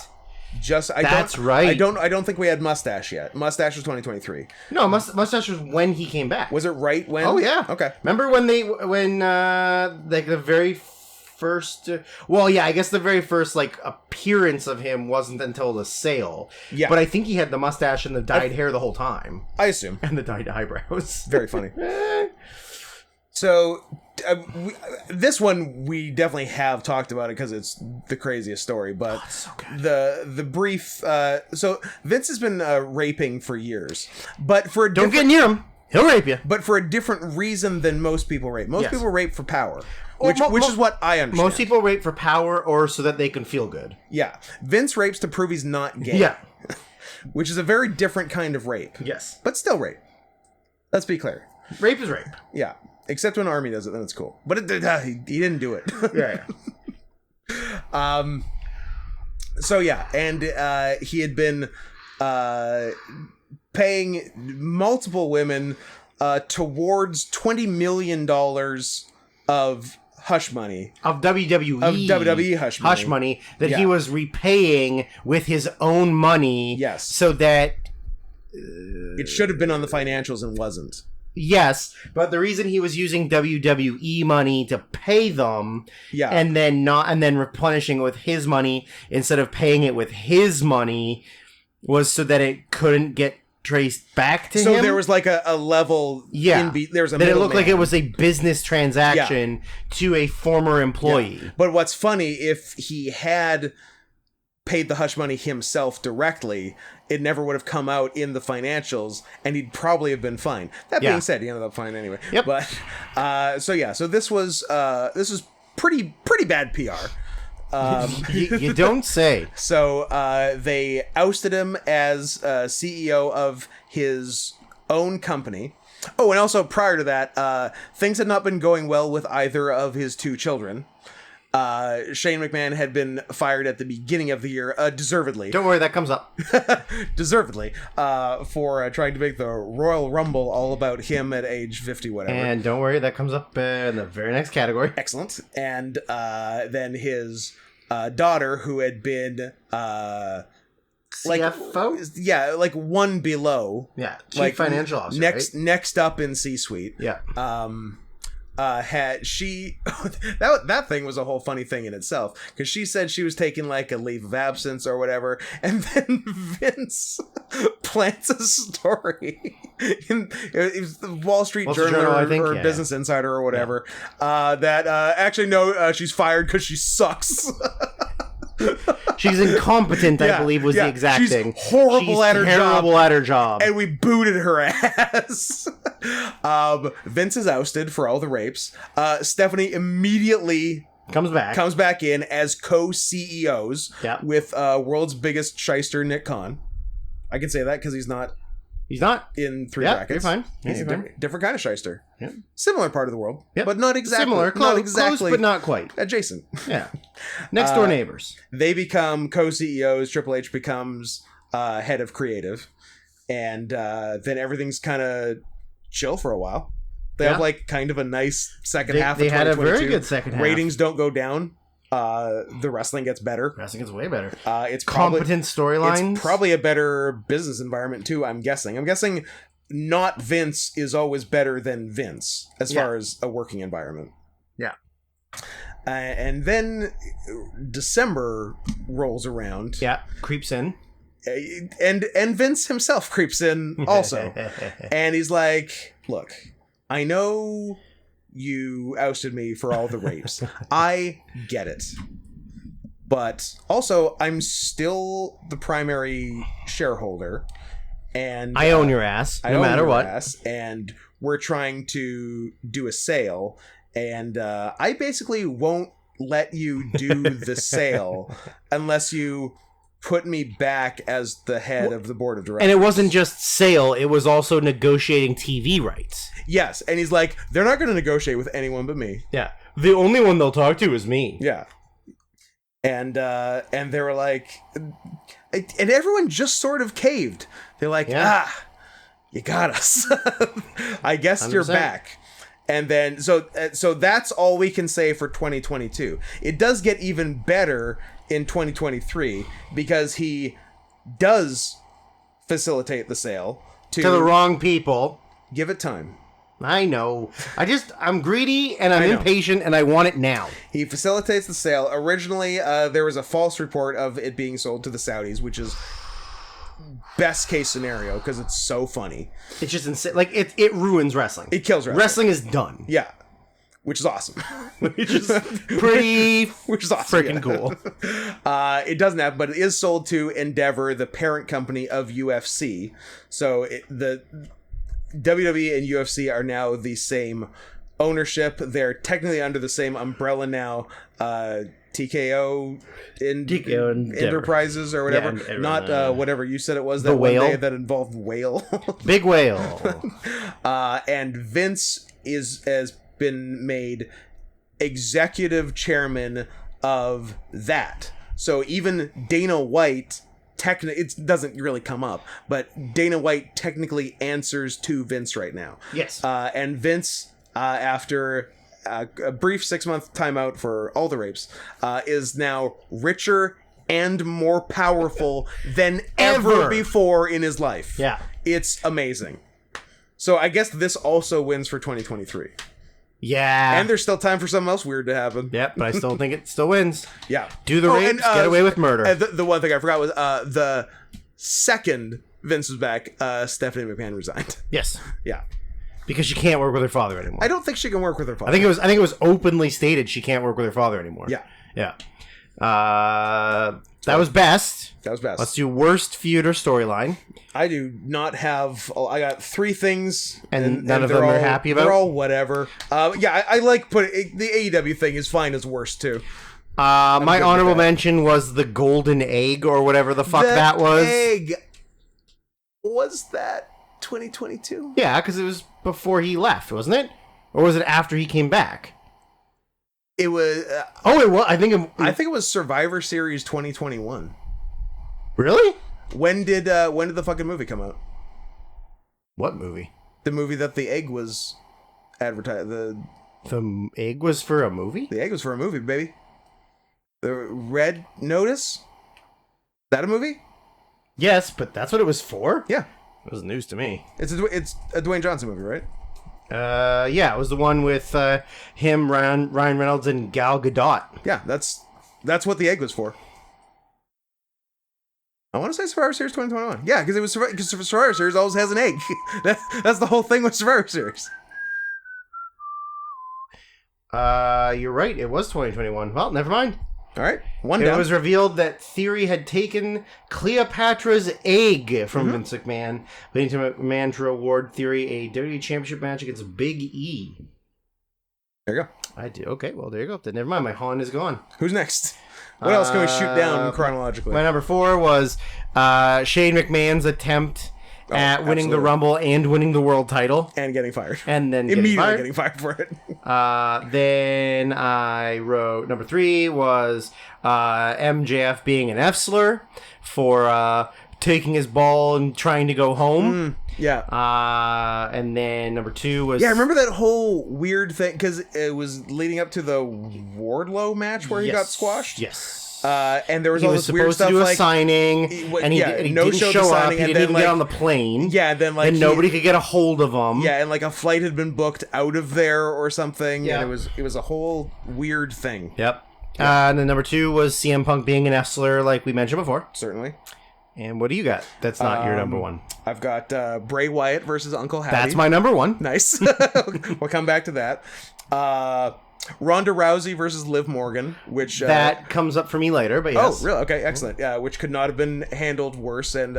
That's right. I don't think we had Mustache yet. Mustache was 2023. No, Mustache was when he came back. Was it right when? Oh yeah. Okay. Remember when like the very first? Well, yeah, I guess the very first like appearance of him wasn't until the sale. Yeah. But I think he had the mustache and the dyed hair the whole time, I assume. and the dyed eyebrows. Very funny. So, this one we definitely have talked about it because it's the craziest story. But so the brief. So Vince has been raping for years, but for a Don't get near him. He'll rape you. but for a different reason than most people rape. Most Yes. people rape for power, Well, which is what I understand. Most people rape for power or so that they can feel good. Yeah, Vince rapes to prove he's not gay. Yeah. Which is a very different kind of rape. Yes. But still rape. Let's be clear. Rape is rape. Yeah. Except when Army does it, then it's cool. But he didn't do it. Yeah. So yeah, and he had been paying multiple women towards $20 million of hush money. Of WWE. Of WWE hush money. that Yeah. he was repaying with his own money. Yes. So that, It should have been on the financials and wasn't. yes, but the reason he was using WWE money to pay them, Yeah. and then replenishing it with his money instead of paying it with his money was so that it couldn't get traced back to him. So there was like a level. Yeah. There was a that it looked middleman. like it was a business transaction to a former employee. Yeah. But what's funny, if he had paid the hush money himself directly, it never would have come out in the financials, and he'd probably have been fine. That being said, he ended up fine anyway. Yep. But so this was pretty bad PR. You don't say. So they ousted him as CEO of his own company. Oh, and also prior to that, things had not been going well with either of his two children. Shane McMahon had been fired at the beginning of the year, deservedly. Don't worry, that comes up. Deservedly, for trying to make the Royal Rumble all about him at age 50, whatever. And don't worry, that comes up in the very next category. Excellent. And then his daughter, who had been CFO? yeah, like one below, Yeah, chief like financial officer. next up in C-suite. Yeah. Had she that thing was a whole funny thing in itself, because she said she was taking like a leave of absence or whatever, and then Vince plants a story in it was the Wall Street Journal, I think, or yeah. Business Insider or whatever, that actually no, she's fired because she sucks. She's incompetent, I believe, was the exact she's thing. Horrible at her terrible job. at her job. And we booted her ass. Vince is ousted for all the rapes. Stephanie immediately comes back in as co-CEOs with world's biggest shyster, Nick Khan. I can say that because he's not in three brackets. You're fine. He's You're a fine. different kind of shyster. Yeah. Similar part of the world, Yep. but not exactly. Similar, not exactly, close, but not quite. adjacent. Yeah. Next door neighbors. They become co-CEOs. Triple H becomes head of creative, and then everything's kind of chill for a while. They have like kind of a nice second half. They of had a 2022. very good second half. Ratings don't go down. The wrestling gets better. Wrestling gets way better. It's probably, competent storylines. It's probably a better business environment too. I'm guessing not Vince is always better than Vince as far as a working environment. Yeah. And then December rolls around. Yeah, creeps in. And Vince himself creeps in also. And he's like, look, I know you ousted me for all the rapes. I get it. But also, I'm still the primary shareholder. And I own your ass, no matter what. And we're trying to do a sale. And I basically won't let you do the sale unless you put me back as the head of the board of directors. And it wasn't just sale, it was also negotiating TV rights. Yes, and he's like, they're not going to negotiate with anyone but me. Yeah. The only one they'll talk to is me. Yeah. And they were like, and everyone just sort of caved. They're like, you got us. I guess 100%. You're back. And then, so that's all we can say for 2022. It does get even better in 2023 because he does facilitate the sale To the wrong people. Give it time. I know. I'm greedy and I'm impatient and I want it now. He facilitates the sale. Originally, there was a false report of it being sold to the Saudis, which is best case scenario because it's so funny. It's just insane. Like, it ruins wrestling. It kills wrestling. Wrestling is done. Yeah. Which is awesome. Which is pretty which is awesome, freaking cool. It doesn't have, but it is sold to Endeavor, the parent company of UFC. So the WWE and UFC are now the same ownership. They're technically under the same umbrella now. TKO Enterprises or whatever. Yeah, not whatever you said it was. That the one whale day that involved whale. Big whale. And Vince has been made executive chairman of that. So even Dana White, it doesn't really come up, but Dana White technically answers to Vince right now. Yes. And Vince, after a brief 6-month timeout for all the rapes, is now richer and more powerful than ever before in his life. Yeah. It's amazing. So I guess this also wins for 2023. Yeah. And there's still time for something else weird to happen. Yep, but I still think it still wins. Yeah. Do the rapes, get away with murder. The one thing I forgot was the second Vince was back, Stephanie McMahon resigned. Yes. Yeah. Because she can't work with her father anymore. I don't think she can work with her father. I think it was openly stated she can't work with her father anymore. Yeah. Yeah. That was best. That was best. Let's do worst feud or storyline. I do not have. I got 3 things, and none of them are happy about. They're all whatever. Yeah, I like putting the AEW thing is fine as worst too. My honorable mention was the golden egg or whatever the fuck that was. Egg. Was that 2022? Yeah, because it was before he left, wasn't it? Or was it after he came back? It was. It was. I think it was Survivor Series 2021. Really? When did the fucking movie come out? What movie? The movie that the egg was advertised. The egg was for a movie? The egg was for a movie, baby. The Red Notice? Is that a movie? Yes, but that's what it was for? Yeah. It was news to me. It's a Dwayne Johnson movie, right? Yeah, it was the one with him, Ryan Reynolds, and Gal Gadot. Yeah, that's what the egg was for. I want to say Survivor Series 2021. Yeah, because Survivor Series always has an egg. That's the whole thing with Survivor Series. You're right. It was 2021. Well, never mind. All right, It was revealed that Theory had taken Cleopatra's egg from Vince McMahon, leading to McMahon to award Theory a WWE Championship match against Big E. There you go. I did. Okay, well, there you go. Then never mind. My Han is gone. Who's next? What else can we shoot down chronologically? My number 4 was Shane McMahon's attempt at winning the Rumble and winning the world title. And getting fired. And then immediately getting fired for it. Then I wrote number 3 was MJF being an F-slur for taking his ball and trying to go home. Yeah. And then number 2 was... Yeah, I remember that whole weird thing, because it was leading up to the Wardlow match where he got squashed. Yes. And there was all this weird stuff he was like... supposed to do a signing, and he didn't show up, he didn't even get on the plane. Yeah, then like... And nobody could get a hold of him. Yeah, and like a flight had been booked out of there or something, yeah. And it was a whole weird thing. Yep. And then number 2 was CM Punk being an F-slur, like we mentioned before. Certainly. And what do you got? That's not your number 1. I've got Bray Wyatt versus Uncle Howdy. That's my number 1. Nice. We'll come back to that. Ronda Rousey versus Liv Morgan, which... that comes up for me later, but yes. Oh, really? Okay, excellent. Which could not have been handled worse, and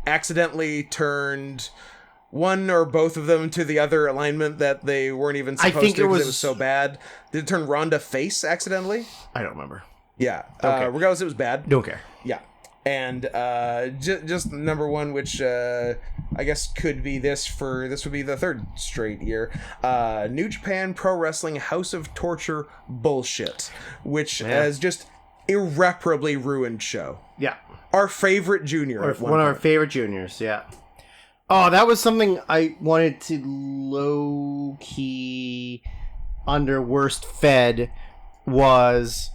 accidentally turned one or both of them to the other alignment that they weren't even supposed to because it was so bad. Did it turn Ronda face accidentally? I don't remember. Yeah. Regardless, it was bad. Don't care. Yeah. And just number 1, which I guess could be this would be the 3rd straight year. New Japan Pro Wrestling House of Torture bullshit, which has just irreparably ruined show. Yeah. Our favorite junior. One of our favorite juniors, yeah. Oh, that was something I wanted to low key under worst fed was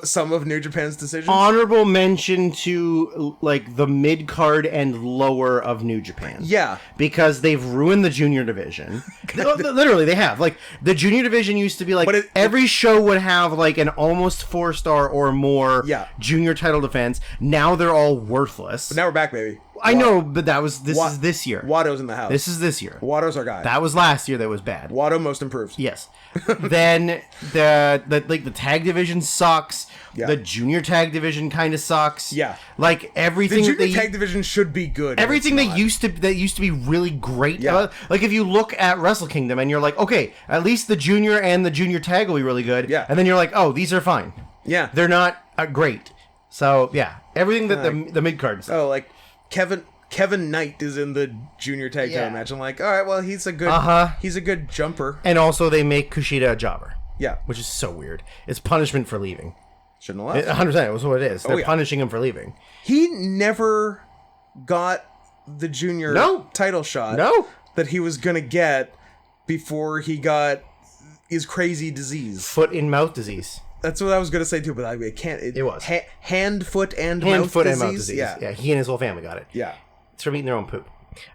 Some of New Japan's decisions. honorable mention to like the mid card and lower of New Japan. Yeah, because they've ruined the junior division. Literally, they have. Like the junior division used to be like every show would have like an almost 4-star or more junior title defense. Now they're all worthless. But now we're back, baby. I know, but this is this year. Watto's in the house. This is this year. Watto's our guy. That was last year. That was bad. Watto most improved. Yes. Then the tag division sucks. Yeah. The junior tag division kind of sucks. Yeah. Like everything. The junior tag division should be good. Everything that used to be really great. Yeah. Like if you look at Wrestle Kingdom and you're like, okay, at least the junior and the junior tag will be really good. Yeah. And then you're like, oh, these are fine. Yeah. They're not great. So yeah, everything that the mid cards. Oh, like Kevin Knight is in the junior tag title match. I'm like, all right, well, he's a good jumper. And also they make Kushida a jobber. Yeah. Which is so weird. It's punishment for leaving. Shouldn't have left. 100%. It was what it is. They're punishing him for leaving. He never got the junior title shot that he was going to get before he got his crazy disease. Foot in mouth disease. That's what I was going to say too, but I can't. It was. Hand, foot, and mouth disease. Yeah, he and his whole family got it. Yeah. It's from eating their own poop.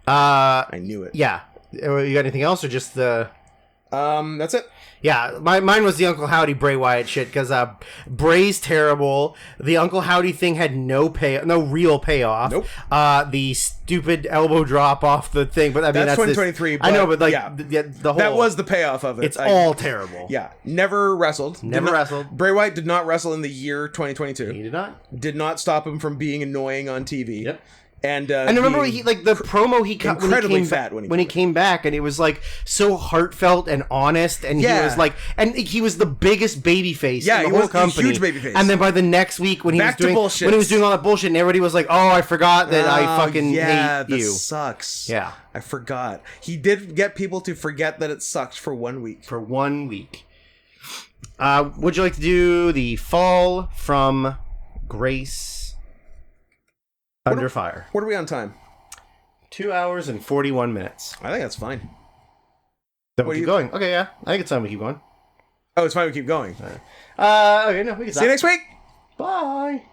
I knew it. Yeah. You got anything else or just the... That's it. Yeah, mine was the Uncle Howdy Bray Wyatt shit because Bray's terrible. The Uncle Howdy thing had no real payoff. Nope. The stupid elbow drop off the thing, but I mean that's 2023. I know, but like the whole that was the payoff of it. It's all terrible. Yeah, never wrestled. Wrestled. Bray Wyatt did not wrestle in the year 2022. He did not. Did not stop him from being annoying on TV. Yep. And remember he like the promo he cut incredibly fat when he came back, and it was like so heartfelt and honest, and he was like, and he was the biggest baby face in the whole company, huge baby face. And then by the next week when he was doing all that bullshit, and everybody was like, oh, I forgot that I fucking hate you. That sucks. Yeah, I forgot. He did get people to forget that it sucked for 1 week. For 1 week. Would you like to do the fall from grace? Under fire. What are we on time? 2 hours and 41 minutes. I think that's fine. Then we keep going. Okay, yeah. I think it's time we keep going. Oh, it's fine we keep going. Okay, no, we can stop. See you next week. Bye.